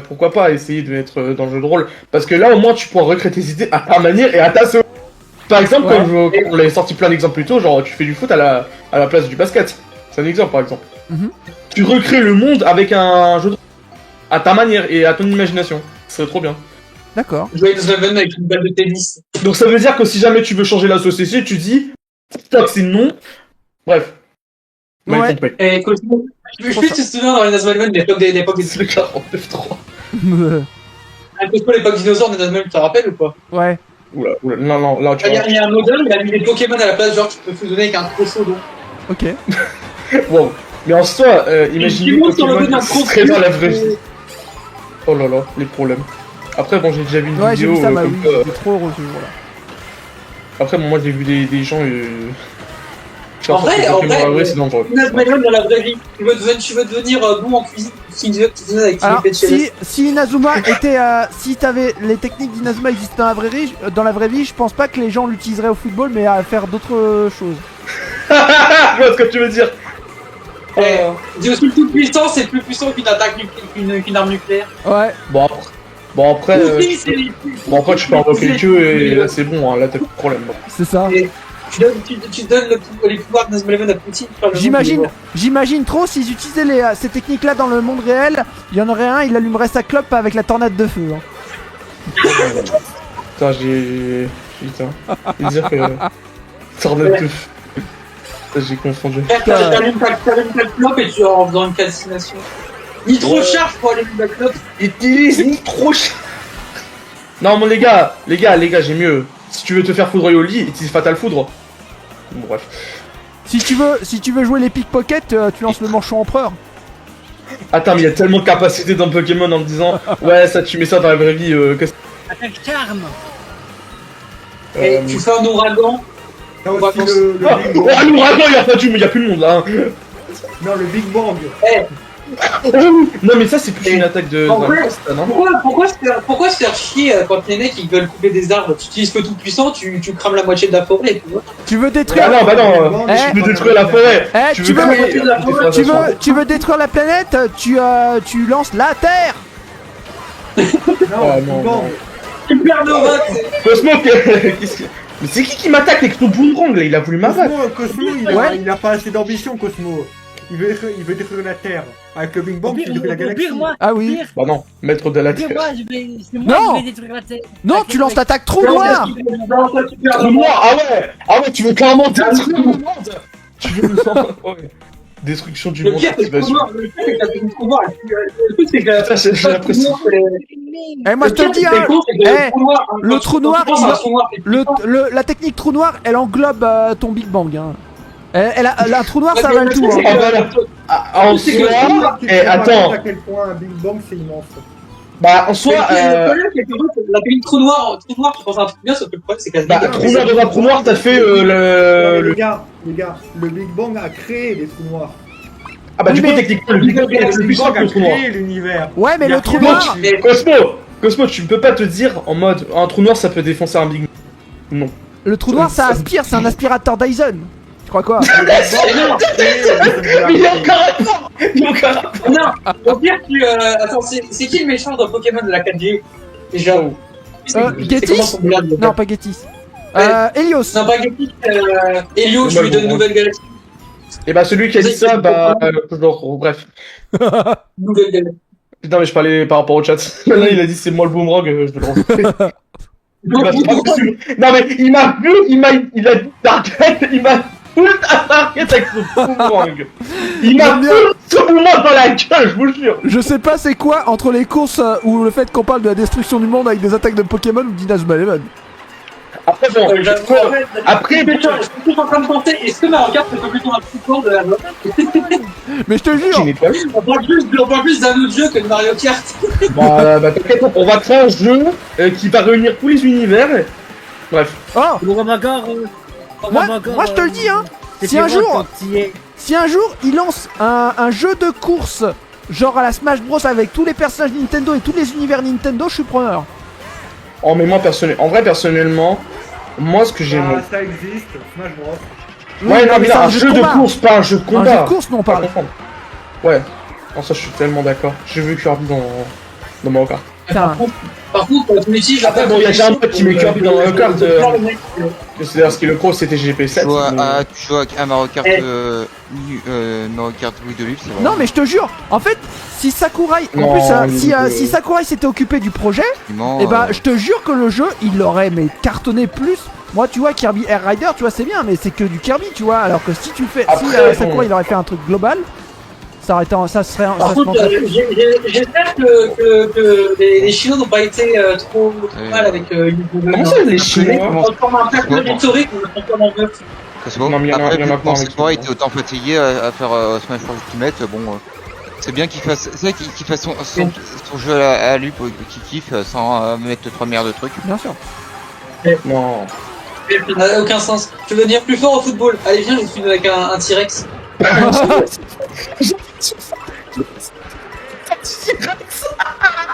pourquoi pas essayer de mettre dans le jeu de rôle. Parce que là, au moins, tu pourras recréer tes idées à ta manière et à ta sauce. Par exemple, Ouais. comme on l'avait sorti plein d'exemples plus tôt, genre tu fais du foot à la place du basket. C'est un exemple, par exemple. Mhm. Tu recrées le monde avec un jeu de rôle. À ta manière et à ton imagination. Ce serait trop bien. D'accord. Jouer dans Eleven avec une balle de tennis. Donc ça veut dire que si jamais tu veux changer la société, tu dis, stop, c'est non. Bref. Ouais. Compris. Et Cosmo, je sais plus si tu te souviens dans les Inazuma Eleven, l'époque des C'est le 49-3. Cosmo, l'époque dinosaure des Inazuma Eleven, tu te rappelles ou pas? Ouais. Oula, non, là, tu vois. Il y a un modèle, il a mis des Pokémon à la place, genre tu peux fusionner avec un Trochodon. Ok. Wow. Mais en soi, Tu imaginez montes sur le dos d'un Pokémon serait dans la vraie vie. Oh là là, les problèmes. Après, bon, j'ai déjà vu une Ouais, j'ai vidéo vu ça, bah comme oui. quoi- J'étais trop heureux ce jour-là. Après, bon, moi, j'ai vu des gens... En vrai, c'est dangereux. Inazuma Eleven dans la vraie vie. Tu veux devenir bon en cuisine, tu cuisines avec Alors, Philippe Etchebest. si Inazuma était. Si t'avais les techniques d'Inazuma existaient dans la vraie vie, je pense pas que les gens l'utiliseraient au football, mais à faire d'autres choses. Je vois ce que tu veux dire. Dis aussi, toute puissance est plus puissant qu'une attaque qu'une arme nucléaire. Ouais. Bon, après... Aussi, c'est- Bon, après, tu peux invoquer que et là, c'est bon, hein, là, t'as plus de problème. Bon. C'est ça. Tu donnes les pouvoirs d'Inazuma Eleven à Poutine. J'imagine trop s'ils utilisaient ces techniques-là dans le monde réel. Il y en aurait un, il allumerait sa clope avec la tornade de feu. Hein. Putain, j'ai... Putain. C'est-à-dire que... Tornade de feu. Putain, j'ai confondu. T'allumes ta clope et tu en faisant une calcination. Nitro charge pour allumer la clope. Utilise trop cher. Non, mais les gars, j'ai mieux. Si tu veux te faire foudroyer au lit, utilise Fatal Foudre. Bon, bref. Si tu veux jouer les pickpockets, tu lances le manchon empereur. Attends, mais il y a tellement de capacité dans Pokémon en me disant ouais, ça tu mets ça dans la vraie vie. Attaque charme. Et tu fais un ouragan. T'as On va aussi penser- le Oh, Big Bang. l'ouragan, il y a pas du, mais il y a plus de monde là. Hein. Non, le Big Bang. Non, mais ça c'est plus une attaque de. En vrai, ça, non. Pourquoi se faire chier quand les mecs ils veulent couper des arbres? Tu utilises feu tout puissant, tu crames la moitié de la forêt, tu vois. Tu veux détruire. Ah non, bah non. Big Bang, Eh, Tu veux détruire la forêt. Eh, tu veux créer- tu veux détruire la planète, tu lances la Terre. Non, Ah, Big non, Bang. non. Supernova, c'est- Cosmo, qu'est-ce que. Mais c'est qui m'attaque avec son boomerang là? Il a voulu m'abattre. Cosmo, Ouais. il a pas assez d'ambition, Cosmo. Il veut détruire la Terre. Avec le Big Bang, il détruit la galaxie. Moi, Ah oui. pire, Bah non, maître de la pire, Terre. moi, c'est moi Non. qui vais détruire la Terre. Non, tu lances l'attaque trou noir. Trou noir, ah ouais, tu veux clairement détruire le monde. Tu veux ouais. Destruction du Le monde. pire, c'est que le trou c'est que t'as fait une trou noir. Le truc, c'est que. Putain, j'ai l'impression. Eh, moi je te le dis, hein. Le trou noir, la technique trou noir, elle englobe ton Big Bang. Hein. Un trou noir, ça va le tout. Hein. Ah, voilà. En soi, attends, À quel point un Big Bang c'est immense. bah en soi, La technique trou noir, tu penses à un truc bien, sauf que le problème, c'est qu'elle se bah, dégage. trou noir dans un trou noir, t'as fait Les gars, le Big Bang a créé les trous noirs. Ah bah Oui, du coup mais- techniquement le Big Bang est Le plus Big Bang simple que a le trou noir. créé l'univers. Ouais, mais Il y a le trou rien noir. Cosmo, tu ne peux pas te dire en mode un trou noir ça peut défoncer un Big Bang. Non. Le trou noir, ça aspire, c'est un aspirateur Dyson. Tu crois quoi? Mais il a aucun rapport. Il a aucun rapport. Non, au pire, attends, c'est qui le méchant dans Pokémon de la 4G Déjà. Getis comment son blague Non, pas Getis. Helios. Non, pas Getis, Helio, je lui donne une nouvelle galaxie. Et bah celui qui a dit ça, bah genre, bref. Nouvelle galaxie. Putain mais je parlais par rapport au chat. Là il a dit c'est moi le boomerang, je vais le rencontrer. Non mais il a dit Target, il m'a full à Target avec son boomerang. Il m'a full ce boomerang dans la gueule, je vous jure. Je sais pas c'est quoi entre les courses ou le fait qu'on parle de la destruction du monde avec des attaques de Pokémon ou d'Inazuma Eleven. Après bon, après je suis en train de penser, est-ce que Mario Kart peut plus un plus court de la mode Mais je te je jure, n'ai pas vu. On parle plus d'un autre jeu que de Mario Kart. Bah t'inquiète, on va créer un jeu qui va réunir tous les univers. Bref. oh, On va encore. moi je te le dis hein, si un jour il lance un jeu de course genre à la Smash Bros avec tous les personnages Nintendo et tous les univers Nintendo, je suis preneur. Oh mais moi personnellement, moi ce que j'aime. Ah, ça existe, Smash Bros. Ouais, non, mais c'est là, un jeu de combat. course, pas un jeu de Un combat. jeu de course, non, on Pas parle. confondre. Ouais. Non, ça, je suis tellement d'accord. J'ai vu Kirby dans Mario Kart. Putain. Par contre, tu m'utilises. Après, bon, il y a déjà un pote qui met Kirby dans Mario Kart. C'est-à-dire, ce qui est le pro, c'était GP7. Tu joues à Mario Kart, Eh. Mario Kart Wii Deluxe, c'est vrai. Non mais je te jure, en fait, si Sakurai, en Non, plus, il- si Sakurai s'était occupé du projet, et bah je te jure que le jeu, il l'aurait mais cartonné plus. Moi, tu vois, Kirby Air Rider, tu vois, c'est bien, mais c'est que du Kirby, tu vois. Alors que si tu fais, si Après, Sakurai, bon. il aurait fait un truc global, ça aurait été, ça serait, Par ça se contre, vendrait plus. j'espère que les Chinois n'ont pas été trop mal avec une Comment ça, les Chinois? On transforme un personnage historique, on le transforme en meuf. Cosmo. Non, mais il y en a- Après, il y en a vu pas que avec Sakurai ça. était autant fatigué à faire Smash Bros Ultimate, bon, c'est bien qu'il fasse, c'est vrai qu'il fasse son jeu à lui, qu'il kiffe, sans mettre 3 milliards de trucs. Bien sûr. Non. Ça n'a aucun sens. Tu veux devenir plus fort au football? Allez, viens, je suis avec un T-Rex.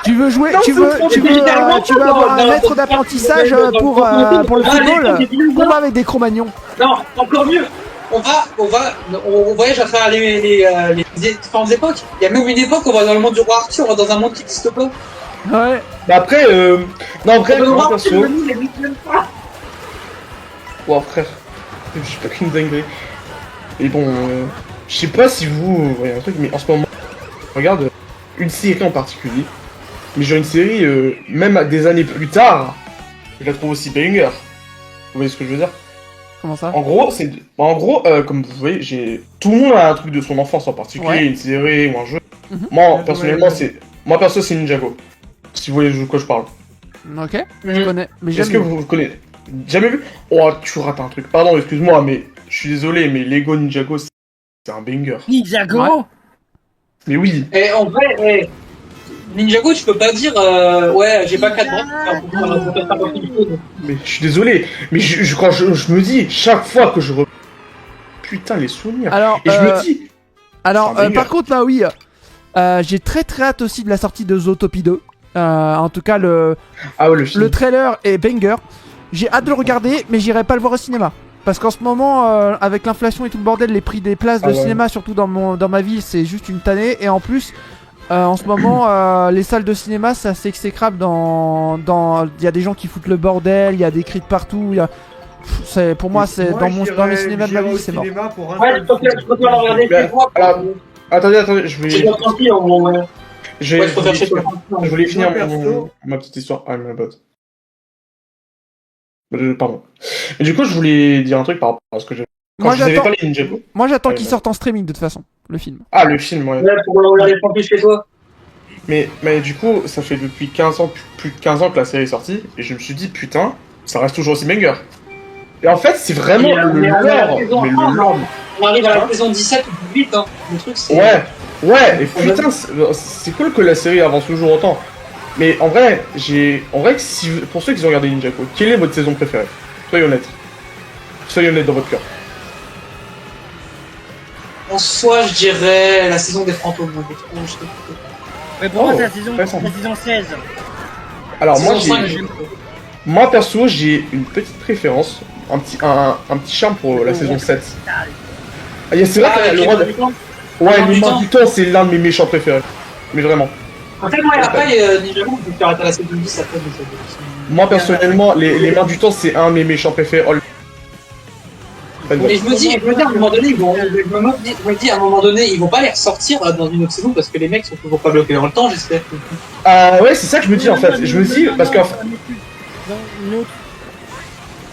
Tu veux jouer, Non, tu veux, c'est tu veux, littéralement tu veux ça, avoir un dans- maître dans- d'apprentissage dans- dans- pour dans- le dans- football, dans- combat avec des Cro-Magnons. Non, encore mieux. On voyage à travers les différentes époques. Il y a même une époque où on va dans le monde du roi Arthur, on va dans un monde qui n'existe pas. Ouais. Bah après, non, On après, va dans le moi roi perso. Arthur, il existe même pas. Wow, frère. Je suis pas qu'une dinguerie. Et bon, je sais pas si vous voyez un truc, mais en ce moment, je regarde une série en particulier. Mais genre une série, même des années plus tard, je la trouve aussi banger. Vous voyez ce que je veux dire? Comment ça? En gros, comme vous voyez, tout le monde a un truc de son enfance en particulier, Ouais. une série ou un jeu. Mhm. Moi, personnellement, c'est Ninjago. Si vous voyez de quoi je parle. Ok. Je connais, mais Est-ce jamais. que vous connaissez? Jamais vu? Oh, tu rates un truc. Pardon, excuse-moi, mais je suis désolé, mais Lego Ninjago, c'est un banger. Ninjago. Ouais. Mais oui. Et en vrai, Ninjago, tu peux pas dire, ouais, j'ai pas 4 ans. Mais je suis désolé. Mais quand je me dis, chaque fois que je putain, les souvenirs. Alors, Et je me dis, alors, c'est un banger. par contre, bah oui, j'ai très hâte aussi de la sortie de Zootopie 2. En tout cas, le ah ouais, le film. trailer est banger. J'ai hâte de le regarder, mais j'irai pas le voir au cinéma. Parce qu'en ce moment, avec l'inflation et tout le bordel, les prix des places de Ah ouais. cinéma, surtout dans ma ville, c'est juste une tannée. Et en plus, en ce moment, les salles de cinéma, c'est assez exécrable. Il y a des gens qui foutent le bordel, il y a des cris de partout. Pour moi, c'est dans mes cinémas de ma vie, c'est mort. Pour un Ouais, seul je préfère le regarder Mais, chez toi. alors, attendez, je C'est vais. pas tranquille, ouais, Je je préfère chez toi. voulais finir Moi, perso- ma petite histoire. Ah, my bad. Pardon. Mais du coup, je voulais dire un truc par rapport à ce que j'ai. Quand Moi, je vous avais j'attends- parlé de Ninjago. Moi, j'attends Ouais, qu'il ouais. sorte en streaming de toute façon, le film. Ah, le film, ouais. Ouais, pour le regarder tranquille chez toi. Mais du coup, ça fait depuis 15 ans, plus de 15 ans que la série est sortie, et je me suis dit, putain, ça reste toujours aussi banger. Et en fait, c'est vraiment Et, le mais on est à la lore, saison mais un, le lore. On arrive à la Hein saison 17 ou 18, hein. Le truc, c'est. Ouais, et putain, c'est cool que la série avance toujours autant. Mais en vrai, que si, pour ceux qui ont regardé Ninjago, quelle est votre saison préférée? Soyez honnête. Soyez honnête dans votre cœur. En soi, je dirais la saison des fantômes. Moi, j'ai trop- je trouve que- Mais pour moi, Oh, c'est la saison intéressant. 16. Alors moi, Saison 5, j'ai, j'aime. moi perso, j'ai une petite préférence, un petit charme pour la saison 7. C'est vrai Ah, que le ok, roi de... bon, Ouais, Les Mains les du mains Temps. du temps, c'est l'un de mes méchants préférés. Mais vraiment. En fait, moi, après, Ninjago, je vais arrêter à la saison 10 après. mais ça- Moi, personnellement, les mains du temps, c'est un de mes méchants préférés. Et je me dis, à un moment donné, ils vont, je me dis, à un moment donné, ils vont pas les ressortir dans une autre saison parce que les mecs sont toujours pas bloqués dans le temps, j'espère. Ouais, c'est ça que je me dis en fait. Je me dis, parce qu'en fait...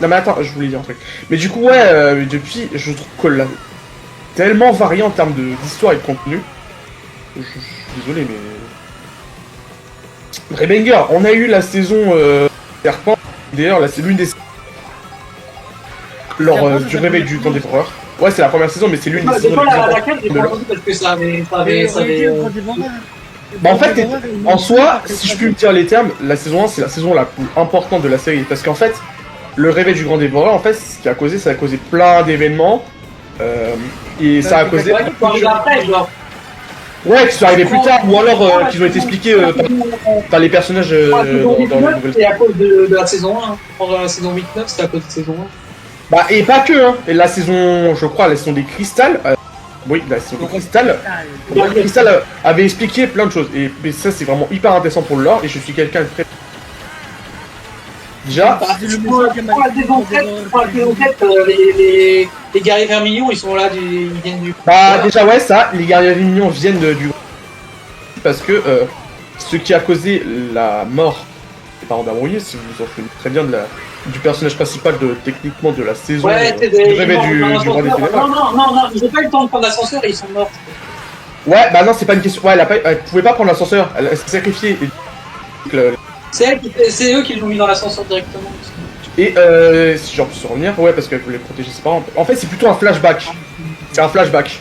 Non mais attends, je voulais dire un truc. Mais du coup, ouais, depuis, je trouve que là, tellement varié en termes d'histoire et de contenu. Je suis désolé, mais... Rebanger, on a eu la saison Serpent, d'ailleurs, là, c'est l'une des... Lors du réveil du temps des horreurs. Ouais, c'est la première saison, mais c'est l'une des C'est saisons pas les plus la importantes laquelle, j'ai de pas l'or. entendu parce que ça avait. Bah en fait, en soi, si je puis me dire les termes, la saison 1 c'est la saison la plus importante de la série. Parce qu'en fait, le réveil du grand dévoreur, en fait, ce qui a causé, ça a causé plein d'événements. Et ça a causé... Ouais, faut arriver après, genre. Ouais, qui sont arrivés plus tard, ou alors qu'ils ont été expliqués par les personnages dans les nouvelles... C'est à cause de la saison 1. Pendant la saison 8-9, c'était à cause de la saison 1. Bah, et pas que, hein. Et la saison, je crois, la saison des cristals... Oui, la saison des cristals... Le cristal avait expliqué plein de choses. Et ça, c'est vraiment hyper intéressant pour le lore, et je suis quelqu'un de très... Déjà... Pour la saison 7, les guerriers vermillons, ils sont là, ils viennent du. Bah déjà ouais ça, les guerriers mignons viennent du... Parce que ce qui a causé la mort des parents d'Amrouillé, si vous vous en souvenez très bien du personnage principal techniquement de la saison Ouais, c'est du des. réveil du roi des ténèbres. Non, ils ont pas eu le temps de prendre l'ascenseur et ils sont morts. Ouais bah non c'est pas une question, ouais elle pouvait pas prendre l'ascenseur, elle s'est sacrifiée. C'est eux qui l'ont mis dans l'ascenseur directement. Et si j'en peux revenir, ouais parce qu'elle voulait protéger ses parents. En fait c'est plutôt un flashback. C'est un flashback.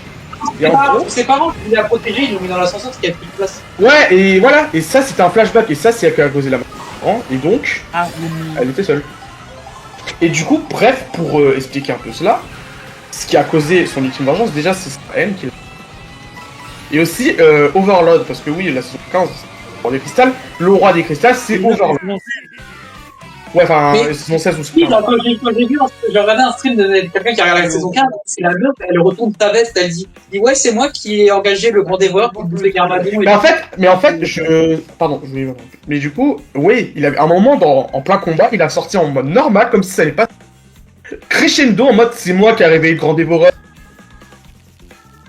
Et en gros, Ses parents qui voulaient la protéger, ils l'ont mis dans l'ascenseur parce qu'il y a plus de place. ouais et voilà, et ça c'était un flashback, et ça c'est ce qui a causé la mort. Et donc, elle était seule. Et du coup, bref, pour expliquer un peu cela, ce qui a causé son ultime vengeance, déjà c'est sa haine qui... Et aussi Overlord, parce que oui, la saison 15, le roi des cristals, le roi des cristals c'est Overlord. Ouais, enfin, Mais- saison 16 ou Oui, 15. quand j'ai vu, j'ai regardé un stream de quelqu'un qui a regardé la saison 15, c'est la meuf, elle retourne sa veste, elle dit ouais, c'est moi qui ai engagé le grand dévoreur pour bouffer les garmadons. Mais en fait, Pardon, je voulais... Mais du coup, oui, il avait un moment, en plein combat, il a sorti en mode normal, comme si ça allait pas... Crescendo, en mode, c'est moi qui a réveillé le grand dévoreur.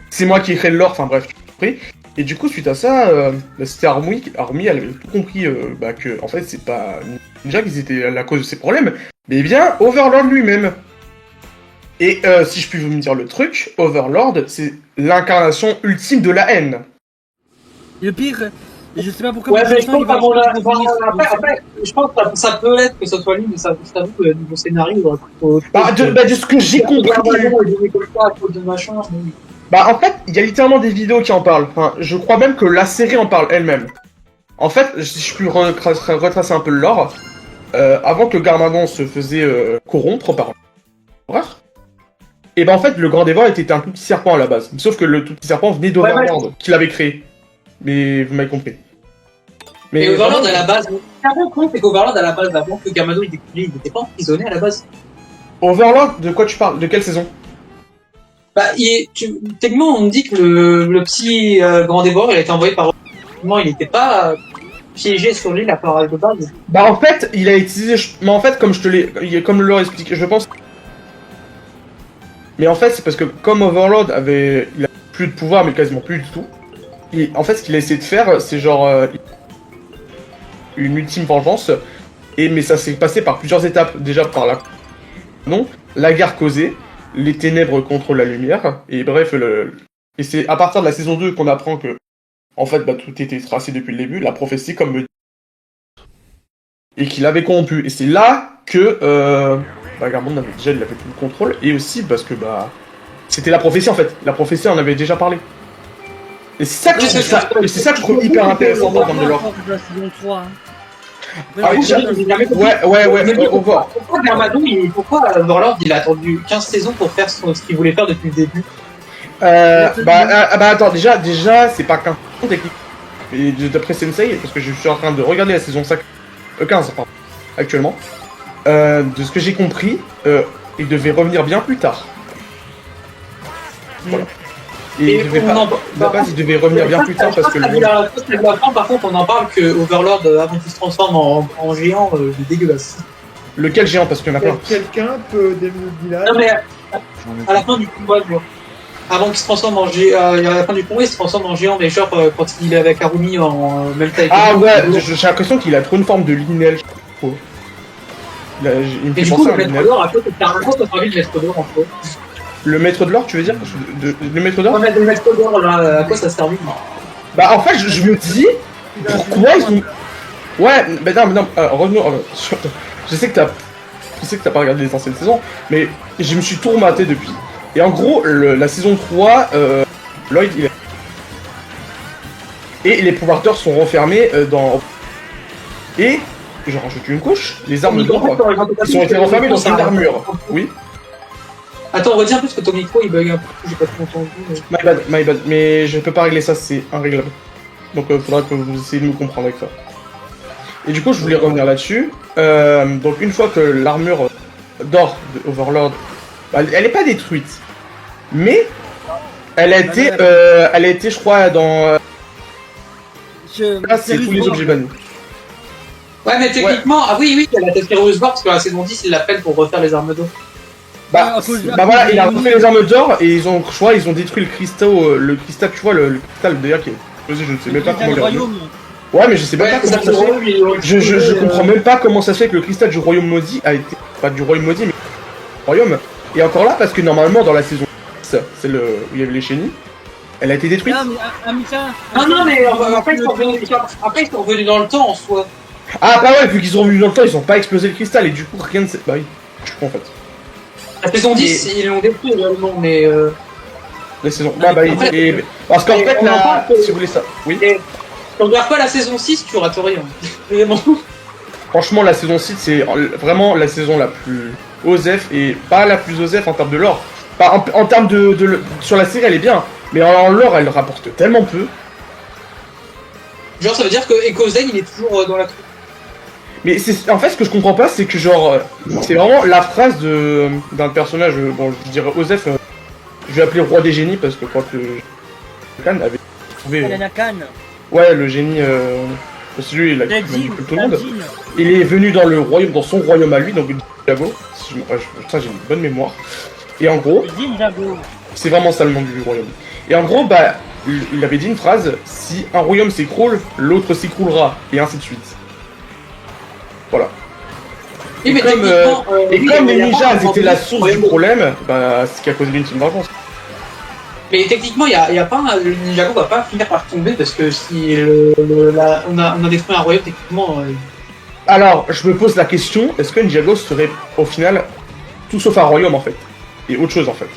C'est moi qui ai créé le lore, enfin bref, tu as compris. Et du coup, suite à ça, c'était Army, elle avait tout compris que, en fait, c'est pas Ninja qui était la cause de ses problèmes, mais bien Overlord lui-même. Et si je puis vous me dire le truc, Overlord, c'est l'incarnation ultime de la haine. Le pire, je sais pas pourquoi. Ouais, mais je pour pense l'instant, il va après, je pense que ça peut être que ce soit lui, mais ça, je t'avoue que niveau scénario, De ce que j'ai compris... Bah en fait, il y a littéralement des vidéos qui en parlent. Enfin, je crois même que la série en parle elle-même. En fait, si je puis retracer un peu le lore, avant que Garmadon se faisait corrompre par l'horreur, et ben en fait, le grand dévoreur était un tout petit serpent à la base. Sauf que le tout petit serpent venait d'Overlord, qui l'avait créé. Mais vous m'avez compris. Mais Overlord à la base, carrément con, c'est qu'Overlord à la base, avant que Garmadon il était pas emprisonné à la base. Overlord, de quoi tu parles? De quelle saison? Bah, techniquement, on me dit que le petit grand dévoreur, il a été envoyé par. Non, il n'était pas piégé sur l'île à part de base. Bah en fait, il a utilisé... Mais en fait, comme je te l'ai... Comme le lore expliqué, je pense... Mais en fait, c'est parce que comme Overlord il a plus de pouvoir, mais quasiment plus du tout. Et en fait, ce qu'il a essayé de faire, c'est genre une ultime vengeance. Mais ça s'est passé par plusieurs étapes. Déjà par la guerre causée, les ténèbres contre la lumière. Et bref, et c'est à partir de la saison 2 qu'on apprend que, en fait, bah, tout était tracé depuis le début. La prophétie, comme me dit. Et qu'il avait corrompu. Et c'est là que Garmond il avait tout le contrôle. Et aussi parce que bah c'était la prophétie en fait. La prophétie on avait déjà parlé. Et c'est ça que je trouve hyper intéressant dans de l'or. La saison 3. Hein. Ah oui, ouais, au revoir. Pourquoi Overlord il a attendu 15 saisons pour faire ce qu'il voulait faire depuis le début? Attends, déjà c'est pas qu'un technique. Et d'après Sensei, parce que je suis en train de regarder la saison 15 pardon, actuellement. De ce que j'ai compris, il devait revenir bien plus tard. Voilà. Et il devait il devait revenir bien plus tard parce que par contre, on en parle que Overlord, avant qu'il se transforme en géant, il est dégueulasse. Lequel géant? Parce qu'il y en a plein. Quelqu'un peut démobiler. Non mais à la fin du combat, avant qu'il se transforme en géant, à la fin du combat, il se transforme en géant, mais genre quand il est avec Harumi en même taille. Ah ouais, j'ai l'impression qu'il a trop une forme de Linel. Il me fait penser à un Linel. Le maître de l'or, tu veux dire? Le maître d'or? Ouais, le maître d'or, là, à quoi ça sert? Bah en fait, je me dis, pourquoi ils ont... Ouais, mais non, revenons... Je sais que t'as pas regardé les anciennes saisons, mais je me suis tout rematé depuis. Et en gros, la saison 3, Lloyd, il est... Et les pouvoirs d'or sont renfermés dans... Et, j'en rajoute une couche, les armes d'or, ils ont été renfermés dans une armure. Oui. Attends, redis un peu parce que ton micro il bug un peu, j'ai pas tout entendu. My bad, mais je peux pas régler ça, c'est inréglable. Donc faudra que vous essayiez de me comprendre avec ça. Et du coup, je voulais revenir là-dessus. Donc une fois que l'armure d'or de Overlord, elle est pas détruite, mais elle a été, je crois, dans... Là, c'est tous les objets bannis. Ouais, mais techniquement, ah oui, elle a été Heroes War parce que la saison 10, ils l'appellent pour refaire les armes d'eau. Bah voilà, il a refait les armes d'or et ils ont détruit le cristal, tu vois, le cristal d'ailleurs qui est posé, je ne sais même pas comment il est. Ouais, mais je sais même pas comment ça se fait. Je comprends même pas comment ça se fait que le cristal du royaume maudit a été, pas du royaume maudit, mais du royaume, est encore là parce que normalement dans la saison 10, celle où il y avait les chenilles, elle a été détruite. Non, mais après ils sont revenus dans le temps en soi. Ah bah ouais, vu qu'ils sont revenus dans le temps, ils ont pas explosé le cristal et du coup rien ne s'est... Bah oui, je crois en fait. La saison 10, ils l'ont détruit réellement, mais La saison... Parce qu'en fait, là, si vous voulez ça... Oui. Tu regardes pas la saison 6, tu rates rien. Vraiment. Franchement, la saison 6, c'est vraiment la saison la plus osef, et pas la plus osef en termes de lore. En termes de... Sur la série, elle est bien, mais en lore, elle rapporte tellement peu. Genre, ça veut dire que Ekozen, il est toujours dans la troupe. Mais en fait, ce que je comprends pas, c'est que genre... c'est vraiment la phrase d'un personnage, bon, je dirais Osef, je vais appeler Roi des Génies, parce que quand Khan avait trouvé... Ouais, le génie... c'est lui, il a manipulé tout le monde. Il est venu dans son royaume à lui, donc Jago. Ça, j'ai une bonne mémoire. Et en gros... C'est vraiment ça le nom du royaume. Et en gros, bah, il avait dit une phrase, si un royaume s'écroule, l'autre s'écroulera, et ainsi de suite. Voilà. Et comme les ninjas étaient la source du problème, bah, c'est ce qui a causé l'ultime vengeance. Mais techniquement, y a pas le Ninjago va pas finir par tomber parce que si on a détruit un royaume, techniquement. Alors, je me pose la question, est-ce que Ninjago serait au final tout sauf un royaume en fait? Et autre chose en fait.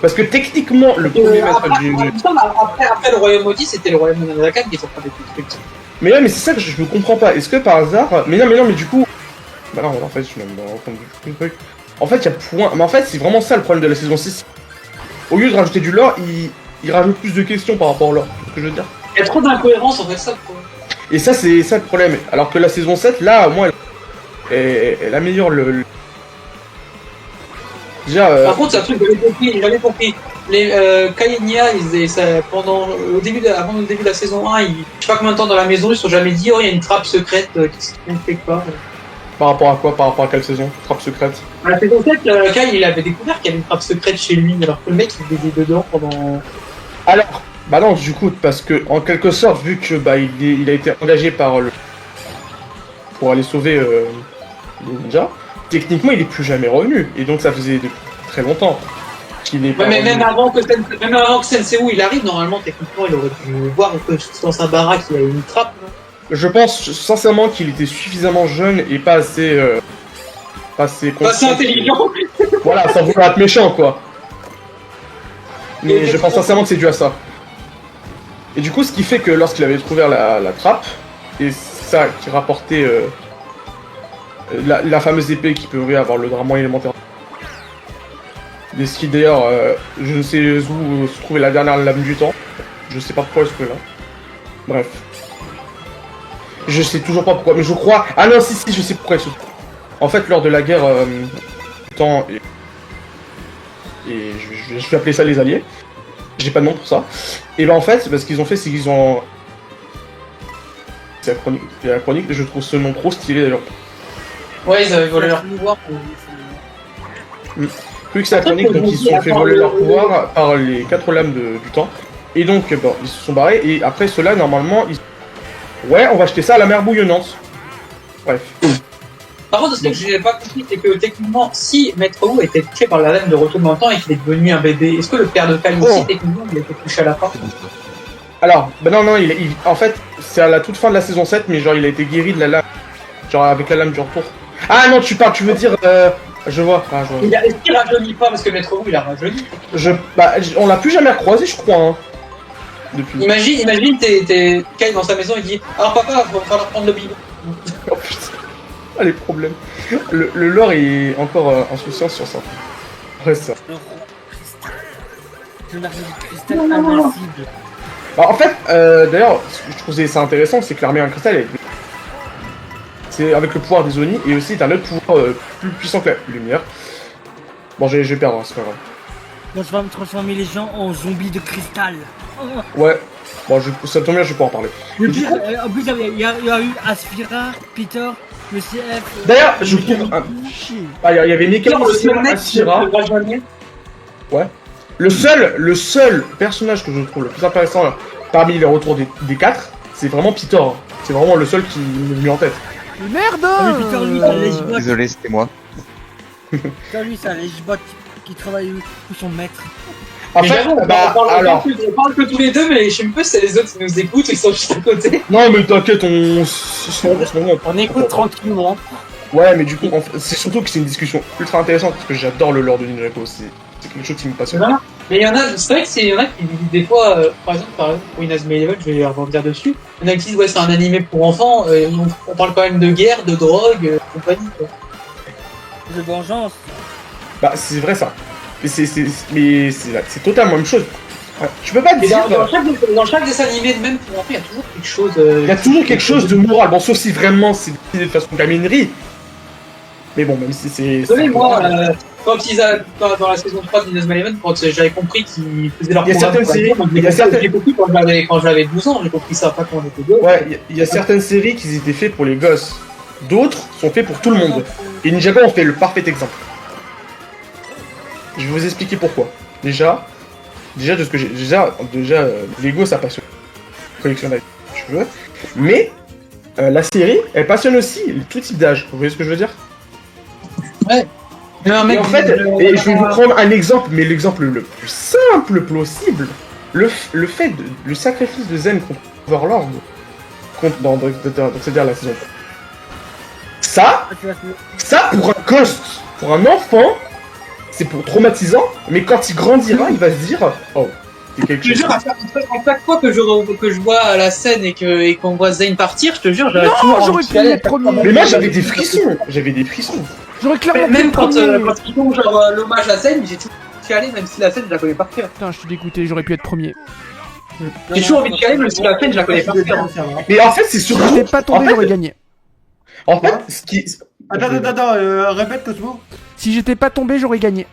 Parce que techniquement, le premier maître du... Après le royaume maudit, c'était le royaume de Nandakan qui est en train d'être détruit. Mais ouais, mais c'est ça que je ne comprends pas. Est-ce que par hasard... Mais non, mais du coup... Bah non, en fait, je suis même en train de... truc. En fait, il y a point... Mais en fait, c'est vraiment ça le problème de la saison 6. Au lieu de rajouter du lore, il rajoute plus de questions par rapport au lore. C'est ce que je veux dire. Il y a trop d'incohérences en fait, ça le problème. Et ça, c'est ça le problème. Alors que la saison 7, là, au moins, elle améliore le... Déjà... Par contre, c'est un truc que j'avais compris. Les Kainia, avant le début de la saison 1, je sais pas combien de temps dans la maison, ils se sont jamais dit, oh, il y a une trappe secrète qui se trouve quelque part. Par rapport à quoi? Par rapport à quelle saison? Trappe secrète? À la saison 7, Kyle, il avait découvert qu'il y avait une trappe secrète chez lui, alors que le mec, il était dedans pendant... Alors, bah non, du coup, parce que, en quelque sorte, vu que bah, il a été engagé par le... pour aller sauver les ninjas, techniquement, il est plus jamais revenu. Et donc, ça faisait depuis très longtemps qu'il est pas Ouais, mais revenu. même avant que Senseiou il arrive, normalement, techniquement, il aurait pu voir que dans sa baraque, il y a une trappe. Je pense sincèrement qu'il était suffisamment jeune et pas assez... pas assez Pas assez conscient. intelligent. Voilà, sans vouloir être méchant, quoi. Mais Et je pense sincèrement que c'est dû à ça. Et du coup, ce qui fait que lorsqu'il avait trouvé la trappe, et ça qui rapportait la fameuse épée qui pouvait avoir le dragon élémentaire. Et ce qui d'ailleurs, je ne sais où se trouvait la dernière lame du temps. Je sais pas pourquoi elle se trouvait là. Bref. Je sais toujours pas pourquoi, mais je crois... Ah non, si, je sais pourquoi elle se trouve. En fait, lors de la guerre du temps... Et je vais appeler ça les alliés. J'ai pas de nom pour ça. Et ben en fait, ce qu'ils ont fait, c'est qu'ils ont... C'est anachronique, je trouve ce nom trop stylé d'ailleurs. Ouais, ils avaient volé leur pouvoir. Plus que c'est anachronique, donc ils se sont fait voler leur pouvoir par les 4 lames du temps. Et donc, bon, ils se sont barrés, et après ceux-là, normalement, ils... Ouais, on va acheter ça à la mer bouillonnante. Bref. Par contre, ce que j'ai pas compris, c'est que techniquement, si Maître Wu était touché par la laine de retour dans le temps et qu'il est devenu un bébé, est-ce que le père de Kyle aussi, techniquement, il a été touché à la fin? Alors, bah non, en fait, c'est à la toute fin de la saison 7, mais genre, il a été guéri de la lame. Genre, avec la lame du retour. Ah non, tu veux dire... Je vois. Ah, je vois. Est-ce qu'il rajeunit pas? Parce que Maître Wu, il a rajeuni. On l'a plus jamais recroisé, je crois, hein. Depuis. Imagine, t'es Kyle dans sa maison, il dit alors papa, il va falloir prendre le bidon. Oh putain. Ah, les problèmes. Le lore est encore insouciant sur ça. Ouais, ça. Le roi cristal. Le marteau de cristal invincible. Bah, en fait, d'ailleurs, ce que je trouvais ça intéressant, c'est que l'armée en cristal, c'est avec le pouvoir des Oni, et aussi t'as un autre pouvoir plus puissant que la lumière. Bon, je vais perdre, hein, c'est pas grave. Donc je vais me transformer les gens en zombies de cristal. Ouais. Bon, ça tombe bien, je vais pas en parler. Le Du pire, coup- en plus, il y a eu Aspira, Peter, le CF. D'ailleurs, je trouve... Chier. Ah, il y avait Michael Le seul mec qui Asira. peut rajeunir, Le seul personnage que je trouve le plus intéressant là, parmi les retours des 4, c'est vraiment Peter. Hein. C'est vraiment le seul qui m'est venu en tête. Mais merde Ah, mais Peter, lui, c'est un lèche-bot. Désolé, c'était moi. Peter, lui, c'est un lèche-bot qui travaille où son maître. En mais fait, j'avoue, bah, alors... on parle que tous les deux, mais je sais même pas si c'est les autres qui nous écoutent, ils sont juste à côté. Non, mais t'inquiète, en ce moment... On écoute tranquillement. Ouais, mais du coup, c'est surtout que c'est une discussion ultra intéressante, parce que j'adore le lore de Ninjago, c'est quelque chose qui me passionne. Voilà. Mais il y en a, c'est vrai qu'il y en a qui disent des fois, par exemple, pour Inazuma Eleven, je vais rebondir dessus. Il y en a qui disent, ouais, c'est un animé pour enfants, on parle quand même de guerre, de drogue, compagnie, quoi. De vengeance. Bah, c'est vrai ça. Mais c'est totalement la même chose. Ouais, tu peux pas Et dire... dans chaque dessin animé de même pour enfants, il y a toujours quelque chose. Il y a toujours quelque chose de moral, bon, sauf si vraiment c'est de façon gaminerie. Mais bon, même si c'est... Désolé, moi, dans la saison 3 d'Inazuma Eleven, quand j'avais compris qu'ils faisaient leur Il y a programme certaines pour la séries- guerre, il y a certaines- j'ai compris quand j'avais 12 ans, j'ai compris ça, pas quand on était deux. Ouais, il y a certaines séries qui étaient faites pour les gosses. D'autres sont faits pour tout le monde. Et Ninjago en fait le parfait exemple. Je vais vous expliquer pourquoi. Déjà de ce que j'ai... Déjà Lego ça passionne. Collection d'âge, si tu veux. Mais, la série, elle passionne aussi tout type d'âge. Vous voyez ce que je veux dire? Mais un Et mec, en fait, et je vais vous prendre un exemple, mais l'exemple le plus simple possible. Le fait le sacrifice de Zen contre Overlord, c'est-à-dire la saison 3. Ça pour un ghost, pour un enfant, c'est pour traumatisant, mais quand il grandira, il va se dire, oh, c'est quelque je te chose. jure, à chaque fois que je vois la scène et qu'on voit Zane partir, je te jure, j'aurais Non, toujours j'aurais envie pu d'y aller. être premier. Mais moi j'avais des frissons, J'aurais clairement pu Même être quand premier. ils font genre l'hommage à Zane, j'ai toujours envie d'y aller, même si la scène je la connais par cœur. Putain, je suis dégoûté, j'aurais pu être premier. J'ai toujours envie d'y aller, même si la scène je la connais par cœur. Mais en fait, c'est Si surtout. j'étais pas tombé, en fait- j'aurais gagné. En fait, ce qui. Attends, répète Cosmo. Si j'étais pas tombé, j'aurais gagné.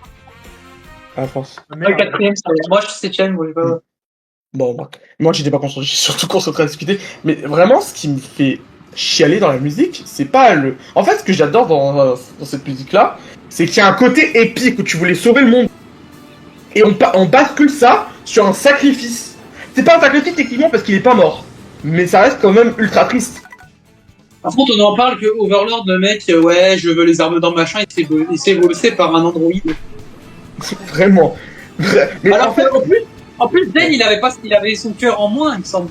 Ah, France. Le quatrième, moi je suis septième, moi je sais pas. Bon, moi j'étais pas concentré, j'étais surtout concentré à discuter. Mais vraiment, ce qui me fait chialer dans la musique, c'est pas le... En fait, ce que j'adore dans cette musique-là, c'est qu'il y a un côté épique où tu voulais sauver le monde. Et on bascule ça sur un sacrifice. C'est pas un sacrifice techniquement parce qu'il est pas mort. Mais ça reste quand même ultra triste. Par contre, on en parle que Overlord, le mec, ouais, je veux les armes dans machin, il s'est bossé par un androïde. Vraiment. Mais Alors en fait, en plus, Ben, il avait son cœur en moins, il me semble.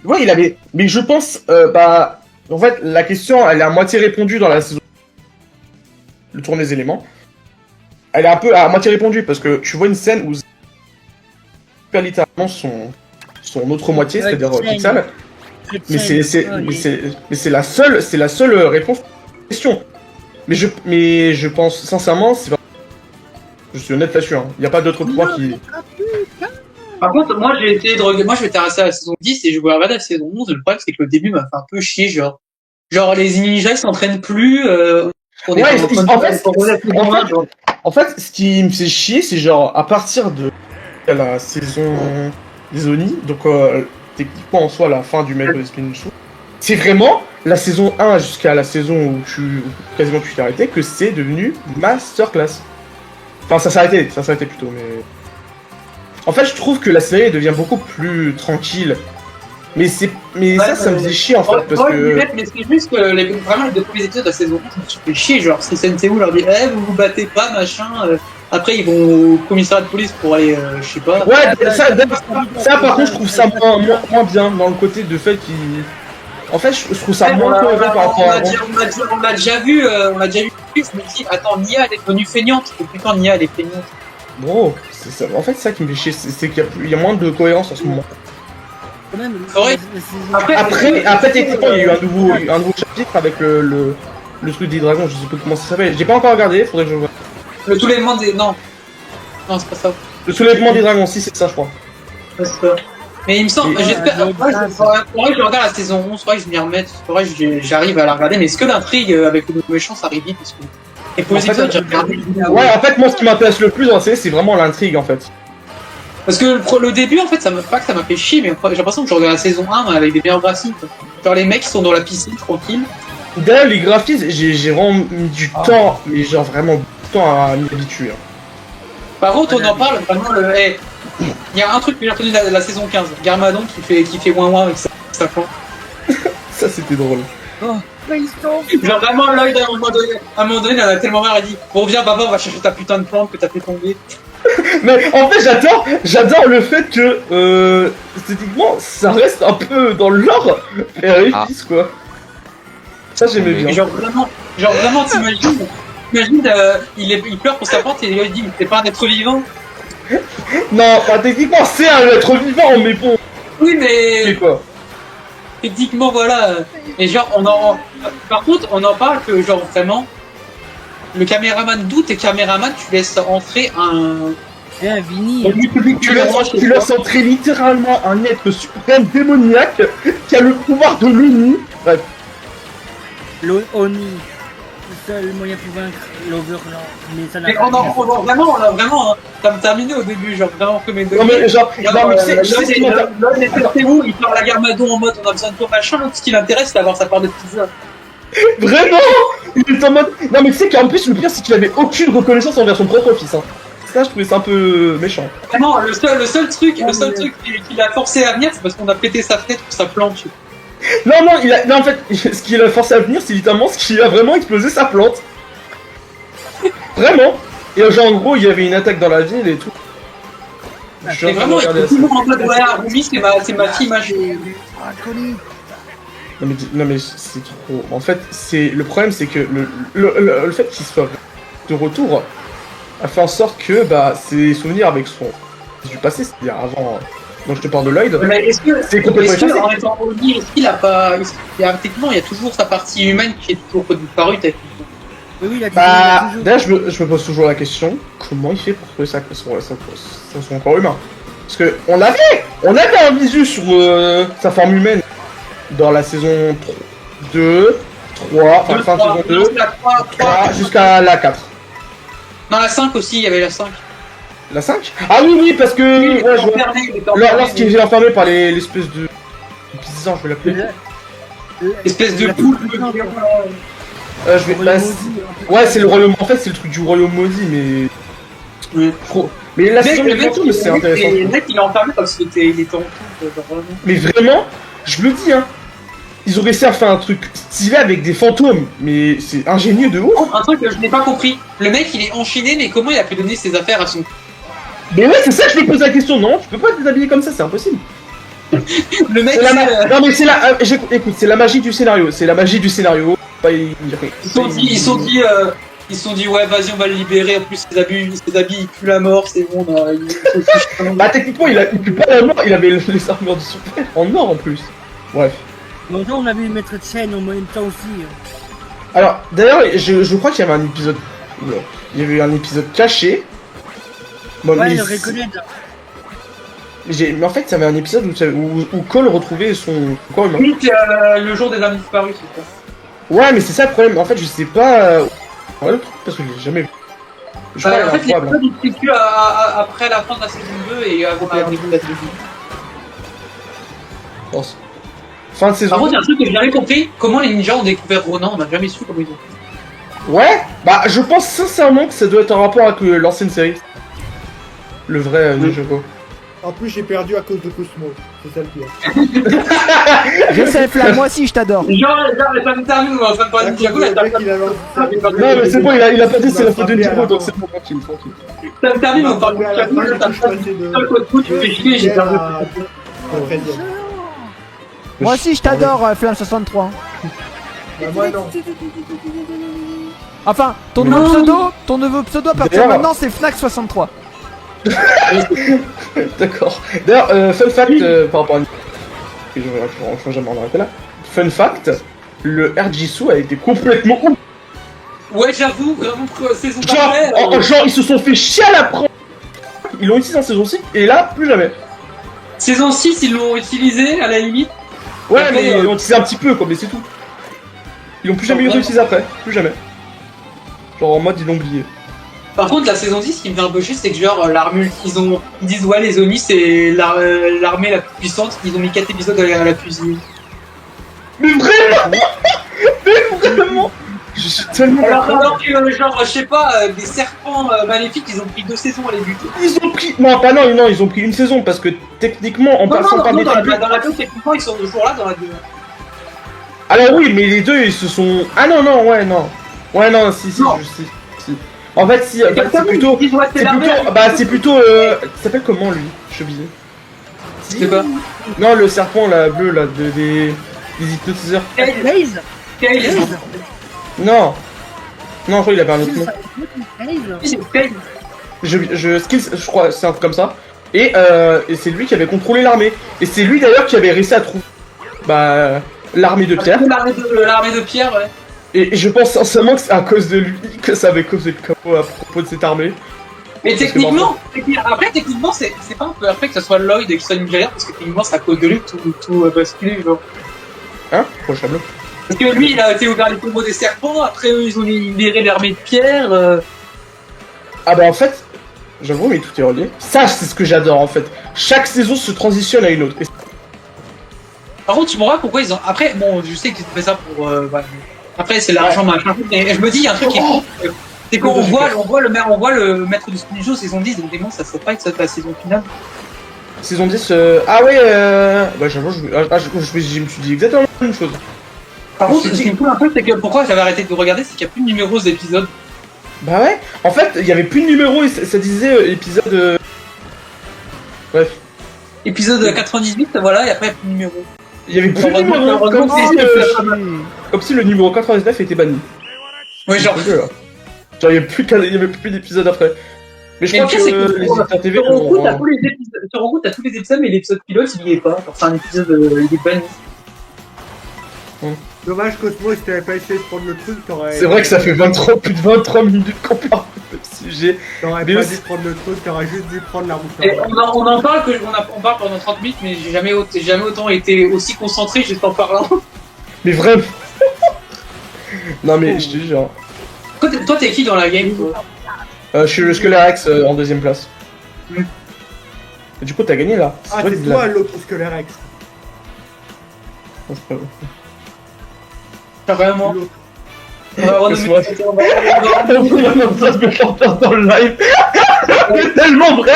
ouais, il avait... Mais je pense, en fait, la question, elle est à moitié répondue dans la saison... Le tour des éléments. Elle est un peu à moitié répondue, parce que tu vois une scène où... perd littéralement son autre moitié, c'est-à-dire Pixel. Mais c'est la seule réponse à la question. Mais je pense, sincèrement, je suis honnête là-dessus, hein. Y a pas d'autre point qui... Par contre, moi, j'ai essayé de regarder, moi, je m'étais resté à la saison 10 et je voulais regarder la saison 11. Le problème, c'est que le début m'a fait un peu chier, genre les ninjas, ils s'entraînent plus, pour des Ouais, genre. En fait, ce qui me fait chier, c'est genre, à partir de la saison des Oni, donc techniquement en soi la fin du maître de Spinchu, c'est vraiment la saison 1 jusqu'à la saison où quasiment tu t'es arrêté, que c'est devenu masterclass. Enfin, ça s'est arrêté plutôt, mais... En fait, je trouve que la série devient beaucoup plus tranquille. Mais ça me faisait chier en fait, parce que... Mais c'est juste que vraiment les deux premiers épisodes de la saison 1, je me suis fait chier, genre, si Sensei leur dit, vous vous battez pas, machin, après ils vont au commissariat de police pour aller, je sais pas... Ouais, ça par contre, je trouve ça moins bien, dans le côté de fait qu'il... En fait, je trouve ça moins cohérent par rapport à... On l'a déjà vu, je me dis, attends, Nia, elle est devenue feignante, et putain, Nia, elle est feignante. Bro, c'est ça. En fait, c'est ça qui me fait chier, c'est qu'il y a moins de cohérence en ce moment. Quand même, Ouais. Après, techniquement, il y a eu un nouveau chapitre avec le truc des dragons, je sais pas comment ça s'appelle. J'ai pas encore regardé, faudrait que je vois. Le soulèvement des... Non, c'est pas ça. Le soulèvement des dragons, si, c'est ça, je crois. C'est ça. Mais il me semble, j'espère, faudrait que je regarde la saison 11, faudrait que je m'y remette, faudrait que j'arrive à la regarder, mais est-ce que l'intrigue avec le nouveau méchant, ça arrive vite, parce que... Et pour les épisodes, j'ai regardé. Ouais, en fait, moi, ce qui m'intéresse le plus dans la série, c'est vraiment l'intrigue, en fait. Parce que le début, en fait, ça m'a fait chier, mais j'ai l'impression que je regarde la saison 1 mais avec des meilleurs graphismes. Genre les mecs qui sont dans la piscine, tranquille. D'ailleurs, les graphismes, j'ai vraiment mis du temps, mais genre vraiment beaucoup de temps à m'y habituer. Hein. Par contre, on en parle vraiment il y a un truc que j'ai retenu de la saison 15, Garmadon qui fait ouin avec sa plante. Ça, c'était drôle. Genre vraiment, Lloyd, à un moment donné, il en a tellement marre, il dit bon, viens, papa, on va chercher ta putain de plante que t'as fait tomber. Mais en fait, j'adore le fait que, esthétiquement, ça reste un peu dans le lore RFX, quoi. Ça, j'aimais bien. Genre vraiment, t'imagines, il pleure pour sa plante et il dit, c'est pas un être vivant. Non, enfin, techniquement, c'est un être vivant, mais bon. Oui, mais... C'est quoi? Techniquement, voilà. Et genre, par contre, on en parle que, genre, vraiment, le caméraman, d'où t'es caméraman, tu laisses entrer un... C'est un Vini. Tu laisses entrer littéralement un être suprême démoniaque qui a le pouvoir de l'ONU. Bref. L'ONI. Le seul moyen pour vaincre l'Overlord. Mais ça n'a Mais pas... on a vraiment, hein, ça me terminé au début, genre, vraiment, premier degré. Non, mais genre, non, mais c'est où il parle à Garmadon en mode on a besoin de toi machin, l'autre ce qui l'intéresse c'est d'avoir sa part de pizza. Vraiment. Il est en mode... Non, mais tu sais qu'en plus, le pire, c'est qu'il avait aucune reconnaissance envers son propre fils, hein. Ça, je trouvais ça un peu méchant. Vraiment, le seul truc qui l'a forcé à venir, c'est parce qu'on a pété sa fenêtre pour sa plante. Non, non, en fait, ce qui l'a forcé à venir, c'est littéralement ce qui a vraiment explosé sa plante. Vraiment. Et genre, en gros, il y avait une attaque dans la ville et tout. Et vraiment, il est toujours en mode ouais, Rumi, c'est ma fille, Non mais c'est trop... En fait, le problème, c'est que le fait qu'il soit de retour a fait en sorte que, ses souvenirs avec du passé, c'est-à-dire avant... Donc je te parle de Lloyd. Mais est-ce que, c'est complètement effacé. En étant Oni, est-ce qu'il a pas... Techniquement, il y a toujours sa partie humaine qui est toujours disparue. Oui, il a d'ailleurs, je me pose toujours la question, comment il fait pour trouver son corps humain? Parce que on avait un visu sur sa forme humaine dans la saison 2, 3, enfin fin de saison 2, 3 jusqu'à la 4. Dans la 5 aussi, il y avait la 5. La 5? Ah oui, parce que... Ouais, lorsqu'il est enfermé par l'espèce de... bizarre, je vais l'appeler. Espèce de La poule. puissance, Je vais. Bah, ouais, c'est le royaume. En fait, c'est le truc du royaume maudit, mais. Oui. Mais la Mec, saison le est mec, bientôt, mais c'est intéressant. le mec, il est enfermé comme s'il était, il était en couple, genre, vraiment. Mais vraiment, je le dis, hein. Ils ont réussi à faire un truc stylé avec des fantômes, mais c'est ingénieux de ouf. Un truc que je n'ai pas compris. Le mec, il est enchaîné, mais comment il a pu donner ses affaires à son. Mais ouais, c'est ça que je me pose la question. Non, tu peux pas te déshabiller comme ça, c'est impossible. Le mec, C'est la c'est, Non, mais c'est la. Écoute, c'est la magie du scénario. C'est la magie du scénario. Pas y- ils se sont dit, ouais, vas-y, on va le libérer. En plus, ses habits, ils puent la mort, c'est bon. Bah, techniquement, il pue pas la mort. Il avait les armures de son père en or en plus. Bref. Bonjour, on a vu Maître Chen en même temps aussi. Alors, d'ailleurs, je crois qu'il y avait un épisode. Oula. Il y avait eu un épisode caché. Bon, Ouais, mais le reconnaître. mais en fait, il y avait un épisode où Cole retrouvait son corps humain. Oui, le jour des amis disparus, c'est ça. Ouais, mais c'est ça le problème. En fait, je sais pas. Ouais, le truc, parce que je l'ai jamais vu. Je crois En fait, qu'il est improbable. l'épisode, il se situe après la fin de la saison 2 et avant la début de la saison 2. Fin de saison. Par contre, il y a un truc que j'ai jamais compris. Comment les ninjas ont découvert Ronan? On n'a jamais su comment ils ont. Ouais, bah je pense sincèrement que ça doit être en rapport avec l'ancienne série. Le vrai Ninja Go. En plus, j'ai perdu à cause de Cosmo. C'est ça le pire. Je sais, Flamme, moi aussi je t'adore. Genre, les femmes terminent, on est en train de parler de Ninjago, la Le mec, il a lancé- Non, mais c'est bon, il a pas dit c'est la faute de Ninjago, donc c'est bon, tranquille. femme termine, on parle de À la Ninjago, fin, là, t'as je pas passais de- de code foot, tu fais chier, j'ai perdu. à 13e. Moi aussi je t'adore, Flamme 63. Bah, moi, non. Enfin, ton nouveau pseudo à partir de D'ailleurs- maintenant c'est Fnac 63. D'accord. D'ailleurs, fun fact par rapport à je vais jamais en arrêter là. Fun fact, le RJSU a été complètement ouf. Ouais, j'avoue, vraiment, saison Genre, d'après. genre, ils se sont fait chier à la prendre. Ils l'ont utilisé en saison 6 et là, plus jamais. Saison 6, ils l'ont utilisé à la limite. Ouais, Après, mais ils l'ont utilisé un petit peu, quoi, mais c'est tout. Ils l'ont plus jamais réutilisé après, plus jamais. Genre en mode ils l'ont oublié. Par contre, la saison 10, ce qui me fait un peu chier, c'est que genre, l'armée, ils disent, ouais, les Oni, c'est l'armée la plus puissante, ils ont mis 4 épisodes à la cuisine. Mais vraiment Mais vraiment Je suis tellement Alors que, genre, je sais pas, des serpents maléfiques, ils ont pris 2 saisons à les buter. Ils ont pris... Non, pas non, ils ont pris une saison, parce que techniquement, en passant par des dans tribus... la 2, techniquement, ils sont toujours là dans la 2. Alors oui, mais les deux, ils se sont... Ah non, non, ouais, non. Ouais, non, si, Non. si. En fait, si, en fait, c'est plutôt... C'est plutôt... Il s'appelle comment, lui? Chevillé. Je sais pas. Non, le serpent, là, bleu, là, des hypnotiseurs. Blaze. Kale, Non. Non, je crois qu'il avait un autre nom. Blaze. c'est Kale. Skills, je crois, c'est un truc comme ça. Et c'est lui qui avait contrôlé l'armée. Et c'est lui d'ailleurs qui avait réussi à trouver l'armée de pierre. L'armée de pierre, ouais. Et je pense sincèrement que c'est à cause de lui que ça avait causé le chaos à propos de cette armée. Mais Parce que techniquement, techniquement, c'est pas un peu après que ce soit Lloyd et que ce soit Ninja, parce que techniquement, c'est à cause de lui que tout a basculé, genre. Hein? Prochain bloc. Parce que lui, il a été ouvert les tombeaux des serpents, après eux, ils ont libéré l'armée de pierre. Ah bah en fait, j'avoue, mais tout est relié. Ça, c'est ce que j'adore en fait. Chaque saison se transitionne à une autre. Et Par contre, tu me vois pourquoi ils ont. Après, bon, je sais qu'ils ont fait ça pour. Voilà. Après, c'est l'argent, machin. Mais je me dis, il y a un truc qui est cool. C'est qu'on voit le maître du Spinjo saison 10, donc démon, ça serait pas être la saison finale. saison 10, ah ouais, bah j'avoue, je me suis dit exactement la même chose. Par contre, ce qui me fout un peu, c'est que pourquoi j'avais arrêté de regarder, c'est qu'il n'y a plus de numéros d'épisodes. Bah ouais, en fait, il y avait plus de numéros et ça disait épisode... Bref. Épisode 98, voilà, et après, plus de numéros. Il y avait plus de numéros, comme si le numéro 99 était banni. Ouais, genre. Genre, il y avait plus d'épisodes après. Mais je crois que les éditeurs TV... Sur Roku, t'as tous les épisodes, t'as tous les épisodes, mais l'épisode pilote, il y est pas. Genre, c'est un épisode, il est banni. Dommage, Cosmo, si t'avais pas essayé de prendre le truc, t'aurais. C'est vrai que ça fait plus de 23 minutes qu'on parle de ce sujet. T'aurais Mais pas aussi- dû prendre le truc, t'aurais juste dû prendre la route. Et on en parle, on parle pendant 30 minutes, mais j'ai jamais autant été aussi concentré juste en parlant. Mais vraiment... Non mais je te jure. Toi, t'es qui dans la game, toi? Je suis le Scolarex en deuxième place. Et du coup, t'as gagné là. Ah, vrai c'est que toi l'autre Scolarex. Non, c'est pas vrai. Carrément. L'autre. On va renommer Ça se met chanteur dans le live. C'est tellement vrai.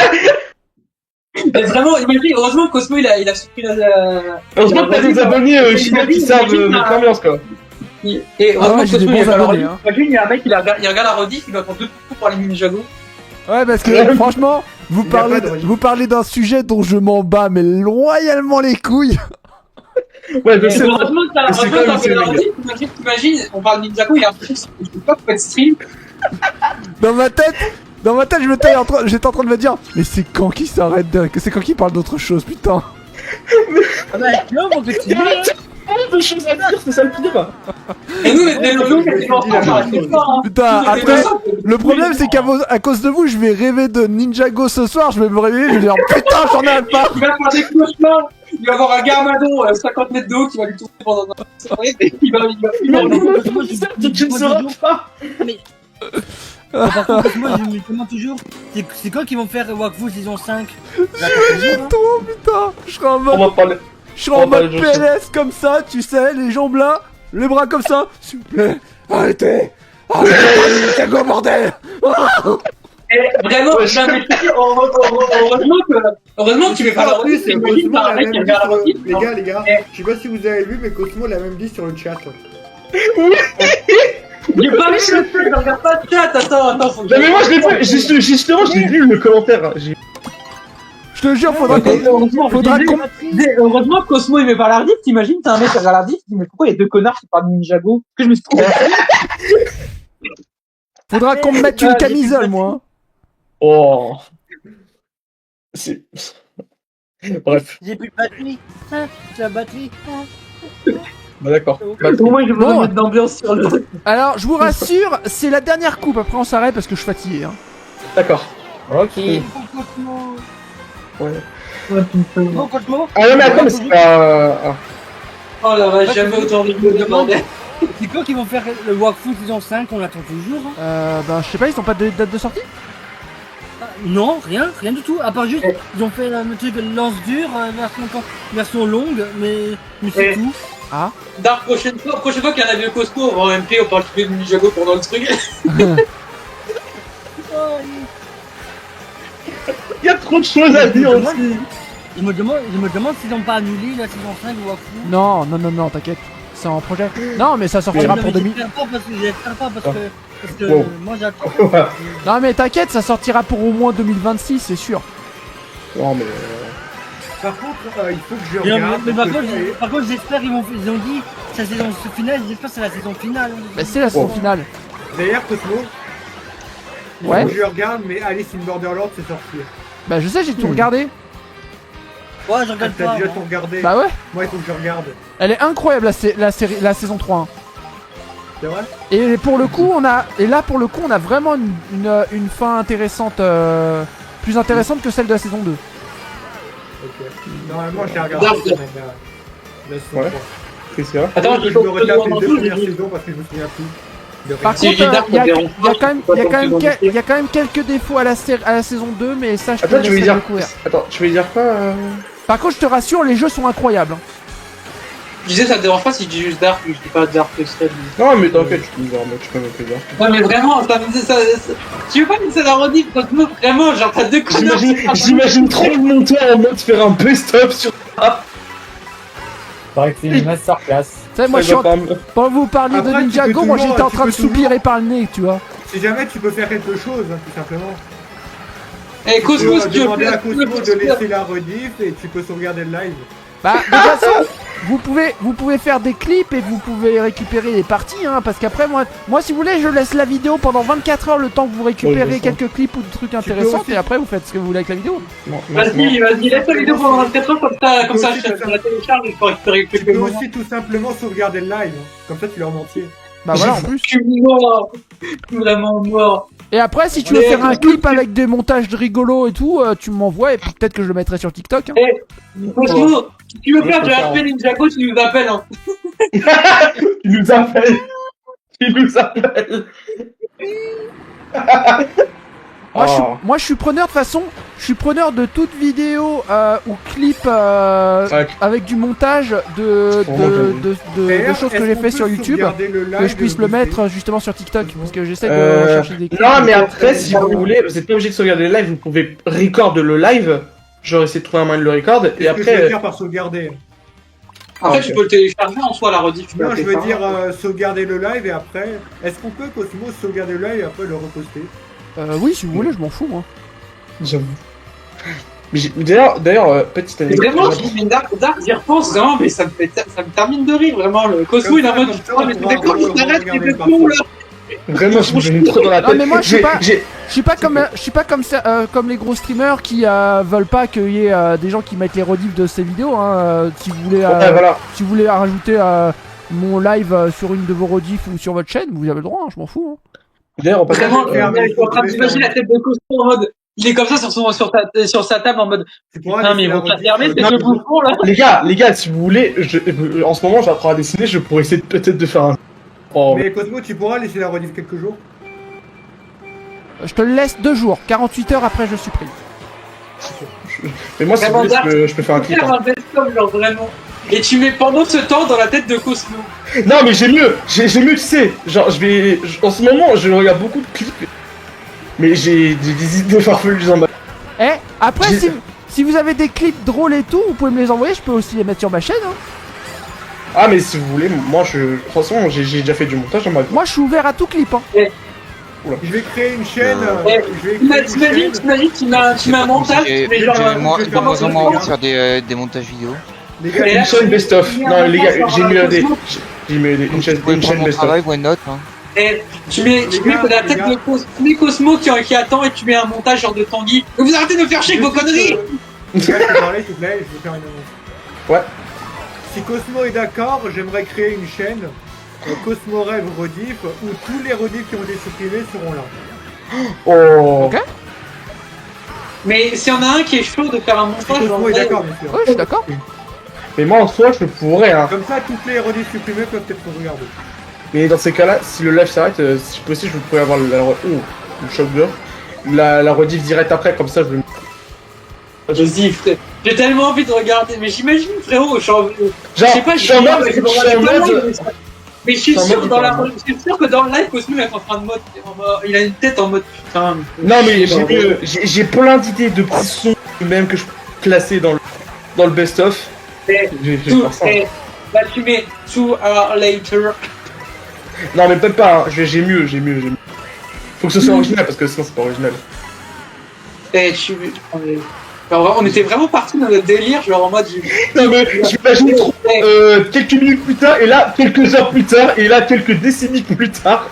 Mais vraiment, imagine, heureusement Cosmo il a suppris la. Heureusement que t'as des abonnés Chinois qui savent notre ambiance, quoi. Et Ah heureusement ouais, que j'ai des Cosmo il bons a pas la abonnés, rediff. hein. Imagine, il y a un mec, il regarde la rediff, il va prendre 2 coups pour les Ninjago. Ouais, parce que franchement, Il y a pas de vous parlez d'un sujet dont je m'en bats, mais loyalement les couilles. Ouais, je sais. Heureusement que t'as Mais c'est quand même fait la c'est rediff, t'imagines, on parle de Ninjago, il y a un truc, je peux pas faire de stream. Dans ma tête, j'étais en train de me dire, mais c'est quand qui s'arrête c'est quand qui parle d'autre chose, putain. Ah bah, non, on continue. de choses à dire, c'est ça le pire. Et nous, les lolos, on s'arrête pas, hein. Putain, après, le problème c'est qu'à cause de vous, je vais rêver de Ninjago ce soir, je vais me réveiller, je vais dire, putain, j'en ai un pas. Il va faire des cauchemars. Il va avoir un garmadon 50 mètres de haut qui va lui tourner pendant un soirée et il va Tu ne sauras pas. Par contre, moi, je me demande toujours, c'est quand qu'ils vont faire Wakfu saison 5? Trop, putain, je serai en On mode, va parler. je serai en on va mode parler de PLS comme ça, tu sais, les jambes là, les bras comme ça, s'il vous plaît, arrêtez, Ninjago, bordel. Vraiment, heureusement que tu fais pas la En plus, rediff, imagine, Cosmo t'as un l'a mec même qui dit regarde la sur... rediff. Les gars, je sais pas si vous avez vu, mais Cosmo l'a même dit sur le chat. J'ai pas vu le chat, je regarde pas le chat, attends, faut que Non mais moi je l'ai fait, justement je l'ai lu le commentaire. Je te jure, faudra qu'on... Heureusement que Cosmo il met pas la rediff, t'imagines, t'as un mec qui regarde la rediff, tu dis mais pourquoi il y a deux connards qui parlent de Ninjago? Que je me suis trouvé. Faudra qu'on me mette une camisole, moi. Oh. C'est... Bref. J'ai plus de batterie. Hein, j'ai la batterie. Bah d'accord. Au moins, je vais Bon. mettre d'ambiance sur le. Alors, je vous rassure, c'est la dernière coupe, après on s'arrête parce que je suis fatigué. Hein. D'accord. Ok. Ouais. Bon, Cosmo. Ah non mais attends mais c'est pas... Ah. Oh la vache, jamais autant de bordel. C'est quand qu'ils vont faire le Wakfu saison 5? On l'attend toujours. Hein. Ben, je sais pas, ils ont pas de date de sortie? Non, rien du tout. À part juste, ils ont fait le truc lance dur, version longue, mais c'est Ouais. tout. Ah. Dark, prochaine fois qu'il y en a de Cosmo, on va en MP, on parle plus de Ninjago pendant le truc. Il y a trop de choses à dire aussi. Je me demande s'ils n'ont pas annulé la saison 5 de Wakfu. Non, t'inquiète. C'est en projet. Non, mais ça sortira Non, pour mais 2000. j'espère pas parce que Wow. moi j'attends. Non, mais t'inquiète, ça sortira pour au moins 2026, c'est sûr. Non mais... Par contre, il faut que je Mais regarde. par contre, j'espère ils ont dit c'est la saison finale, j'espère que c'est la saison finale. Bah, c'est la saison Oh. finale. D'ailleurs, Cosmo, il Ouais. faut que je regarde, mais Alice in Borderland, c'est sorti. Bah, je sais, j'ai tout regardé. Ouais, je Ah, regarde t'as pas. déjà moi. tout regardé. Bah, ouais. Moi, il faut que je regarde. Elle est incroyable, la saison 3. Hein. C'est vrai? Et pour le coup, on a vraiment une fin intéressante, plus intéressante que celle de la saison 2. Ok. Normalement, j'ai regardé Dark. la semaine, la saison Ouais. 3. Qu'est-ce qu'il y a? Attends, Je il faut me que retape les je deux te premières demande. saisons parce que je me souviens plus. De rien. Par Si contre, j'ai Dark, il y a on dérange pas, quand même quelques défauts à la saison 2, mais ça, je peux Attends, tu veux laisser dire... découvrir. Attends, tu veux dire quoi Par contre, je te rassure, les jeux sont incroyables. Hein. Je disais, ça te dérange pas si je dis juste Dark, je dis pas Dark Extreme. Non mais t'inquiète, tu peux me dire, moi tu peux me dire. Ouais, mais vraiment, tu veux pas laisser la rediff, Cosmo, vraiment, genre, t'as deux connards. J'imagine trop le monteur en mode faire un best-of sur... Paraît que c'est une masterclass. Tu sais, moi, je suis pendant que vous parliez de Après, tu Ninjago, peux moi toujours- j'étais en tu train de peux toujours- soupirer par le nez, tu vois. Si jamais tu peux faire quelque chose, hein, tout simplement. Eh, Cosmo, Tu si peux tu veux demander à faire Cosmo de laisser la rediff et tu peux sauvegarder le live. Bah, de toute façon, vous pouvez faire des clips et vous pouvez récupérer les parties, hein, parce qu'après, moi, si vous voulez, je laisse la vidéo pendant 24 heures le temps que vous récupérez Ouais, je sais. quelques clips ou des trucs intéressants, aussi- et après, vous faites ce que vous voulez avec la vidéo. Vas-y, laisse la vidéo pendant 24 heures, comme ça, je la télécharge et je peux récupérer Tu quelques peux moments. aussi tout simplement sauvegarder le live. Comme ça, tu l'as en entier. Bah voilà, en plus. Je suis mort, je suis vraiment mort. Et après, si tu veux faire un clip avec des montages de rigolos et tout, tu m'envoies et puis peut-être que je le mettrai sur TikTok. Hein. Cosmo, si tu veux faire du RP Ninjago, tu nous appelles, hein. Il nous appelle. Il nous appelle. Moi, je suis preneur de toute façon. Je suis preneur de toute vidéo ou clip avec du montage de choses que j'ai fait sur YouTube, que je puisse le mettre justement sur TikTok, parce que j'essaie de chercher des clips. Non, mais après, si vous voulez, vous êtes pas obligé de sauvegarder le live, vous pouvez record le live. J'aurais essayé de trouver un moyen de le record, et Qu'est-ce que je après. veux dire par sauvegarder? Après, tu peux le télécharger en soi, la rediff. tu peux Non, la je veux télécharger. dire sauvegarder le live et après. Est-ce qu'on peut, Cosmo, sauvegarder le live et après le reposter? Oui, si vous voulez, je m'en fous, moi. J'avoue. Mais d'ailleurs, petite anecdote. Vraiment, Dark, j'y repense vraiment, mais ça me termine de rire, vraiment. Le Cosmo, Comme il est en ça, mode, comme ça, oh, on mais pourra c'est d'accord, il s'arrête, regarder c'est le con, là. Vraiment, je me mets trop dans la tête. Non, mais moi, je J'ai- suis pas comme les gros streamers qui veulent pas qu'il y ait des gens qui mettent les rediffs de ces vidéos. Hein, si vous voulez, Ouais, voilà. si vous voulez rajouter mon live sur une de vos rediffs ou sur votre chaîne, vous avez le droit. Hein, je m'en fous. Hein. D'ailleurs, on passe. Vraiment, je vais faire, je suis en train je vais d'imaginer faire. la tête de Cosmo en mode, il est comme ça sur sa table en mode, Tu pourras putain, mais laisser ils la vont te la rediff, fermer, c'est non, ce bouffon, là. Les gars, si vous voulez, en ce moment, j'apprends à dessiner, je pourrais essayer peut-être de faire un. Oh, Mais Cosmo, tu pourras laisser la rediff quelques jours? Je te le laisse 2 jours, 48 heures après je supprime. mais moi, si vous voulez, je peux faire un clip. Faire Hein. un best-of, genre vraiment. Et tu mets pendant ce temps dans la tête de Cosmo. Non, mais j'ai mieux, tu sais. Genre, en ce moment, je regarde beaucoup de clips. Mais j'ai des idées farfelues en bas. Après, J'ai- si vous avez des clips drôles et tout, vous pouvez me les envoyer, je peux aussi les mettre sur ma chaîne. Hein. Ah, mais si vous voulez, moi, de toute façon, j'ai déjà fait du montage dans ma vie. Moi, je suis ouvert à tout clip. Hein. Je vais créer une chaîne. Je vais créer une chaîne. T'imagines, tu mets un montage, tu mets genre. j'ai moins- tu j'ai fais moins un envie envie de montage. faire des montages vidéo. Les gars, Et Une là, chaîne best-of. Non, les gars, j'ai mieux idée. Cosmo. J'ai mieux idée. Une chaîne Mon best-of. travail, why not hein. Et tu mets la tête de Cosmo qui attend et tu mets un montage genre de Tanguy. Mais vous arrêtez de me faire chier avec vos conneries! Les gars, je peux parler, s'il vous plaît, je vais faire une annonce. Ouais. Si Cosmo est d'accord, j'aimerais créer une chaîne Cosmo Rêve Rediff où tous les rediffs qui ont été supprimés seront là. Oh. Ok. Mais s'il y en a un qui est chaud de faire un Si montage, genre. Cosmo est d'accord, bien sûr. Ouais, je suis d'accord. Mais moi, en soi, je pourrais, hein. Comme ça, toutes les rediffs supprimés peuvent être regardées. Mais dans ces cas-là, si le live s'arrête, si possible, je pourrais avoir le choc d'heure. La rediff direct après, comme ça, je le. Vas-y, frère. J'ai tellement envie de regarder, mais j'imagine, frérot, Genre, je sais pas, je suis en mode. mais je suis je suis en sûr, mode je suis sûr que dans le live, Cosmo il est en train de mode. Il a une tête en mode putain. Non, mais j'ai plein d'idées de petits sons, même que je peux classer dans le best-of. Eh, Je vais Tout, faire ça. bah tu mets 2 hours later. Non, mais peut-être pas, hein. J'ai mieux. Faut que ce soit original, parce que sinon, c'est pas original. Eh, on était vraiment partis dans notre délire, genre en mode. Non, mais j'imagine trop. Quelques minutes plus tard, et là, quelques heures plus tard, et là, quelques décennies plus tard.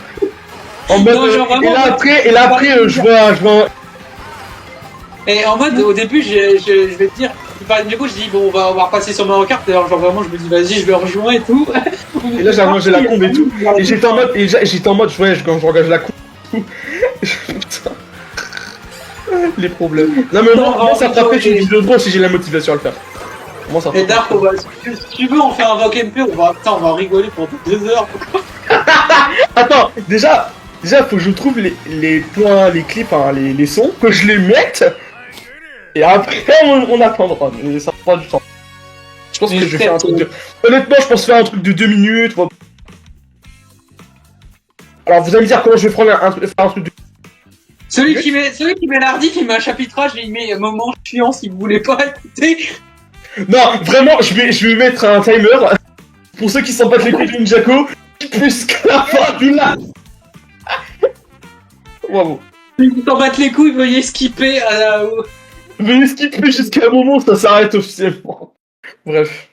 En mode. Non, genre vraiment, et là après, je vois. Et en mode, au début, je vais te dire, du coup, je dis, bon, on va repasser sur Mario Kart, d'ailleurs, genre vraiment, je me dis, vas-y, je le rejoins et tout. Et là, j'ai mangé la combe et tout. Et j'étais en mode, ouais, quand je engage la combe. Putain. Les problèmes. Non, mais moi, ça fera peut-être une vidéo de gros si j'ai la motivation à le faire. Moi, ça Et Dark, si tu veux, on fait un Vogue MP, on va rigoler pendant 2 heures. Attends, déjà, faut que je trouve les points, les clips, hein, les sons, que je les mette. Et après, on attendra. Mais ça prendra du temps. Je pense que je vais faire un truc de. Honnêtement, je pense faire un truc de 2 minutes. Alors, vous allez me dire comment je vais faire un truc de. Celui qui met l'ardif, il met un chapitrage, il met un moment chiant si vous voulez pas écouter. Non, vraiment, je vais mettre un timer. Pour ceux qui s'en battent les couilles de Ninjago, jusqu'à la fin du live. Bravo. Si vous s'en battent les couilles, veuillez skipper à la. Veuillez skipper jusqu'à un moment où ça s'arrête officiellement. Bref.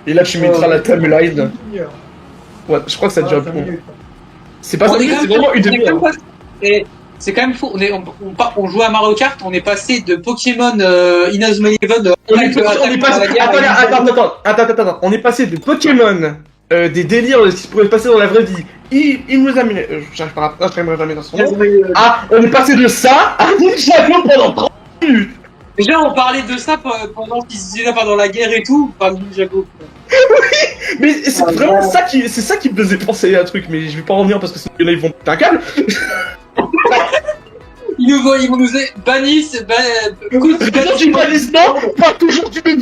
Et là, tu mettras la timeline. Ouais, je crois que ça dure bon. C'est pas ça, c'est vraiment une demi-heure. Et c'est quand même faux. On jouait à Mario Kart, on est passé de Pokémon Inazuma Eleven. On est passé. Attends. On est passé de Pokémon, des délires de ce qui pourrait se passer dans la vraie vie. Il nous a mis. J'arrive pas à jamais dans son nom. Ah, on est passé de ça à Ninjago pendant 30 minutes. Déjà, on parlait de ça pendant qu'ils se disaient pendant la guerre et tout, par Ninjago. Mais c'est vraiment ça qui me faisait penser à un truc, mais je vais pas en revenir parce que sinon ils vont péter un câble. ils vont nous bannissent, Toujours du bannissement, pas toujours du même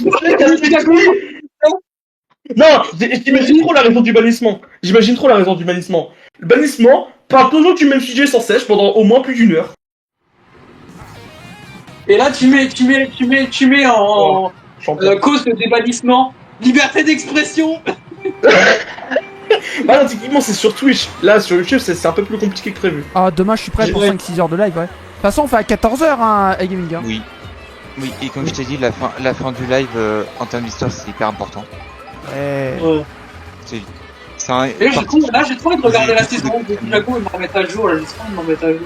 Non, j'imagine trop la raison du bannissement. Le bannissement parle toujours du même sujet sans cesse pendant au moins plus d'1 heure. Et là, tu mets en Champion. cause de débannissement, liberté d'expression. Bah, non, techniquement, c'est sur Twitch. Là, sur YouTube, c'est un peu plus compliqué que prévu. Ah, demain je suis prêt pour Ouais. 5-6 heures de live, ouais. De toute façon, on fait à 14h, hein, iGaming. Hein. Oui. Oui, et comme je t'ai dit, la fin du live en termes d'histoire, c'est hyper important. Ouais. C'est un. Et là, j'ai trop envie de regarder la saison de Ninjago et me remettre à jour. Là, j'ai trop envie de me remettre à jour.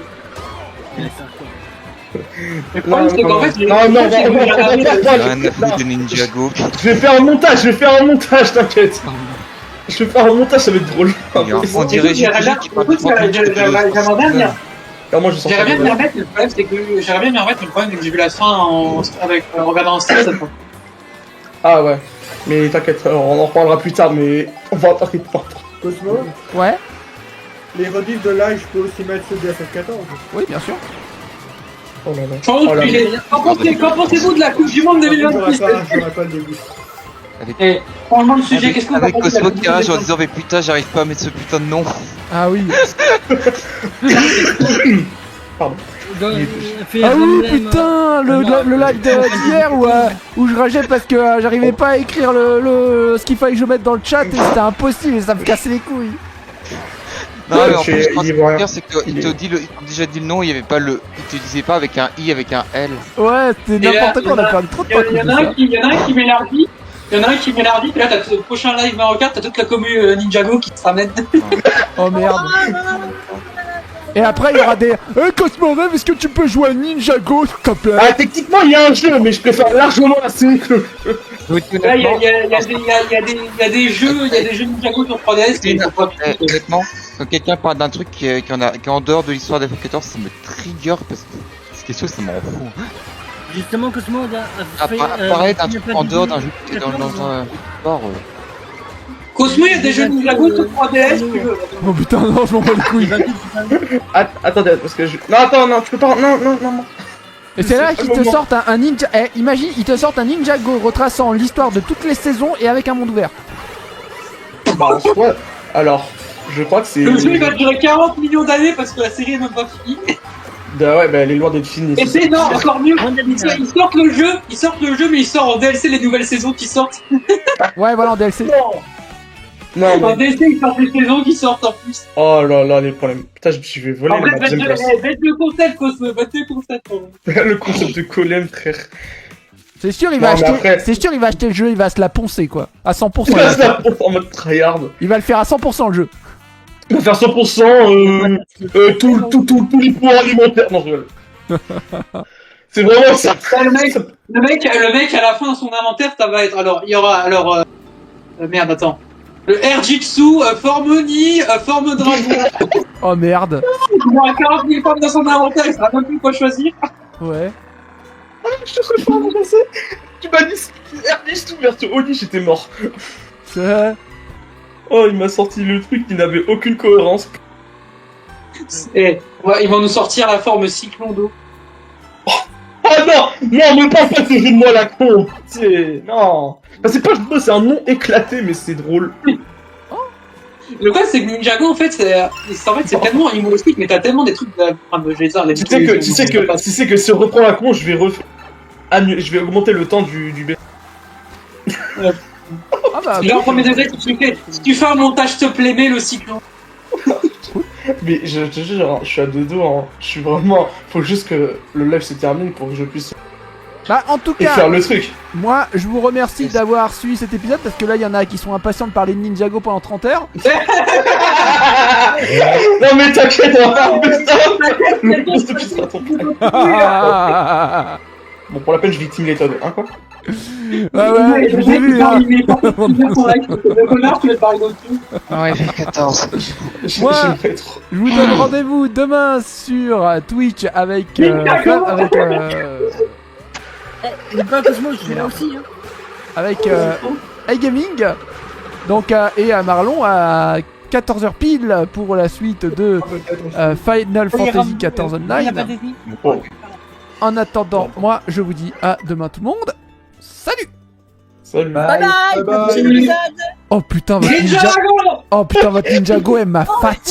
Le problème, c'est qu'en fait, non, j'ai regardé Rien à foutre de Ninjago. Je vais faire un montage, t'inquiète. Je vais faire un montage, ça va être drôle. On dirait J'aimerais qui parle de bien Alors, moi, je sens J'aimerais bien m'y remettre, le problème c'est que j'ai vu la fin en regardant en stream cette fois. Ah ouais. Mais t'inquiète, on en reparlera plus tard, mais on va en parler pas. Cosmo, Ouais, les rediffs de live, je peux aussi mettre ceux de FF14. oui, bien sûr. Oh là là. Qu'en pensez-vous de la Coupe du Monde 2026? J'aurais pas le début. Et franchement, le sujet, qu'est-ce que vous Avec pensez de la Cosmo Coupe qui du rage en Monde? disant mais putain j'arrive pas à mettre ce putain de nom. Ah oui. Pardon. Ah oui, putain, le live d'hier où je rageais parce que j'arrivais pas à écrire ce qu'il fallait que je mette dans le chat et c'était impossible et ça me cassait les couilles. Non mais en Tu plus es- quand il est vrai. pire c'est qu'ils te dit ils t'ont déjà dit le nom, il y avait pas le. Ils te disaient pas avec un I avec un L. Ouais, c'était Et là, n'importe quoi, on a perdu trop de temps. Il y en a un qui m'élargit. Il y en a un qui m'élargit, puis là, t'as le prochain live Mario Kart, t'as toute la commu Ninjago qui se ramène. Oh merde. Et après il y aura des Cosmo Rêve, est-ce que tu peux jouer à Ninjago s'il te plaît? Ah, techniquement, il y a un jeu, mais je préfère largement la série que le jeu. Là, il y a des jeux Ninjago sur 3DS qui sont pas Honnêtement, quand quelqu'un parle d'un truc qui est en dehors de l'histoire d'FF14, ça me trigger parce que c'est quelque chose, ça m'en fout. Justement, Cosmo a fait. Apparaître un truc en dehors d'un jeu qui est dans un sport. Cosmo, il y a des jeux Ninjago sur 3DS, tu veux. Oh putain, non, je m'en bats les couilles. Attendez, parce que je. Non, attends, non, tu peux pas. Non. Et c'est là C'est qu'ils pas te le moment. sortent un ninja. Imagine, ils te sortent un Ninjago retraçant l'histoire de toutes les saisons et avec un monde ouvert. Bah, en soi. Alors, je crois que c'est. Le jeu, il va durer 40 millions d'années parce que la série est même pas finie. Bah ouais, bah elle est loin d'être finie. Et c'est non, encore mieux. Ils sortent le jeu, mais ils sortent en DLC les nouvelles saisons qui sortent. Ouais, voilà, en DLC. Non, En mais. DLC, ils sortent les saisons qui sortent en plus. Oh là là, les problèmes. Putain, je vais voler En vrai, ma deuxième place. bête le concept, Cosmo, bête le concept. Le concept de Colem, frère. C'est sûr, il Non, va mais acheter. après- C'est sûr, il va acheter le jeu, il va se la poncer quoi. À 100%. Il va se la prendre en mode tryhard. Il va le faire à 100% le jeu. Il va faire 100%, tous les points alimentaires. Non, je rigole. C'est vraiment ça. Là, le mec, à la fin de son inventaire, ça va être. Alors, il y aura. Alors. Merde, attends. Le Air Jitsu, forme Nid, forme dragon. Oh merde. Il aura 40 000 formes dans son inventaire, il saura même plus quoi choisir. Ouais. Je te serais pas avancé. Tu m'as dit Erdis tout version Oli, j'étais mort. C'est- Oh, il m'a sorti le truc qui n'avait aucune cohérence. Et ouais, ils vont nous sortir la forme cyclone d'eau. Oh non, me parle pas de ce jeu de moi la con. C'est non. Enfin, c'est pas jeu, c'est un nom éclaté, mais c'est drôle. Le problème, c'est que Ninjago, en fait, c'est tellement humoristique, mais t'as tellement des trucs de. Enfin, je vais dire, les Tu sais que si on reprend la con, je vais augmenter le temps du B. Ah bah. Là, en premier degré, si tu fais un montage, s'il te plaît, mets le cyclone. Mais je te jure, je suis à deux doigts. Hein. Je suis vraiment. Faut juste que le live se termine pour que je puisse Bah, en tout faire cas, le truc. moi, je vous remercie d'avoir suivi cet épisode parce que là, il y en a qui sont impatients de parler de Ninjago pendant 30 heures. Non mais t'inquiète, on va faire ça. Le poste qui sera ton frère. Ah, Bon, pour la peine, je victime les tonnes. Hein, quoi? ouais, je l'ai vu, hein. Le connard, tu veux parler d'autre chose. Ouais, 14. Moi- J'aimerais trop. Je vous donne rendez-vous demain sur Twitch avec Ninjago. Et pas Cosmo, je suis là aussi. Hein. avec iGaming. Donc et à Marlon 14h pile pour la suite de Final Fantasy XIV Online. En attendant, moi je vous dis à demain tout le monde. Salut. Salut. Bye bye. Bye bye. Prochain épisode. Oh putain, votre Ninjago, elle m'a fatigué.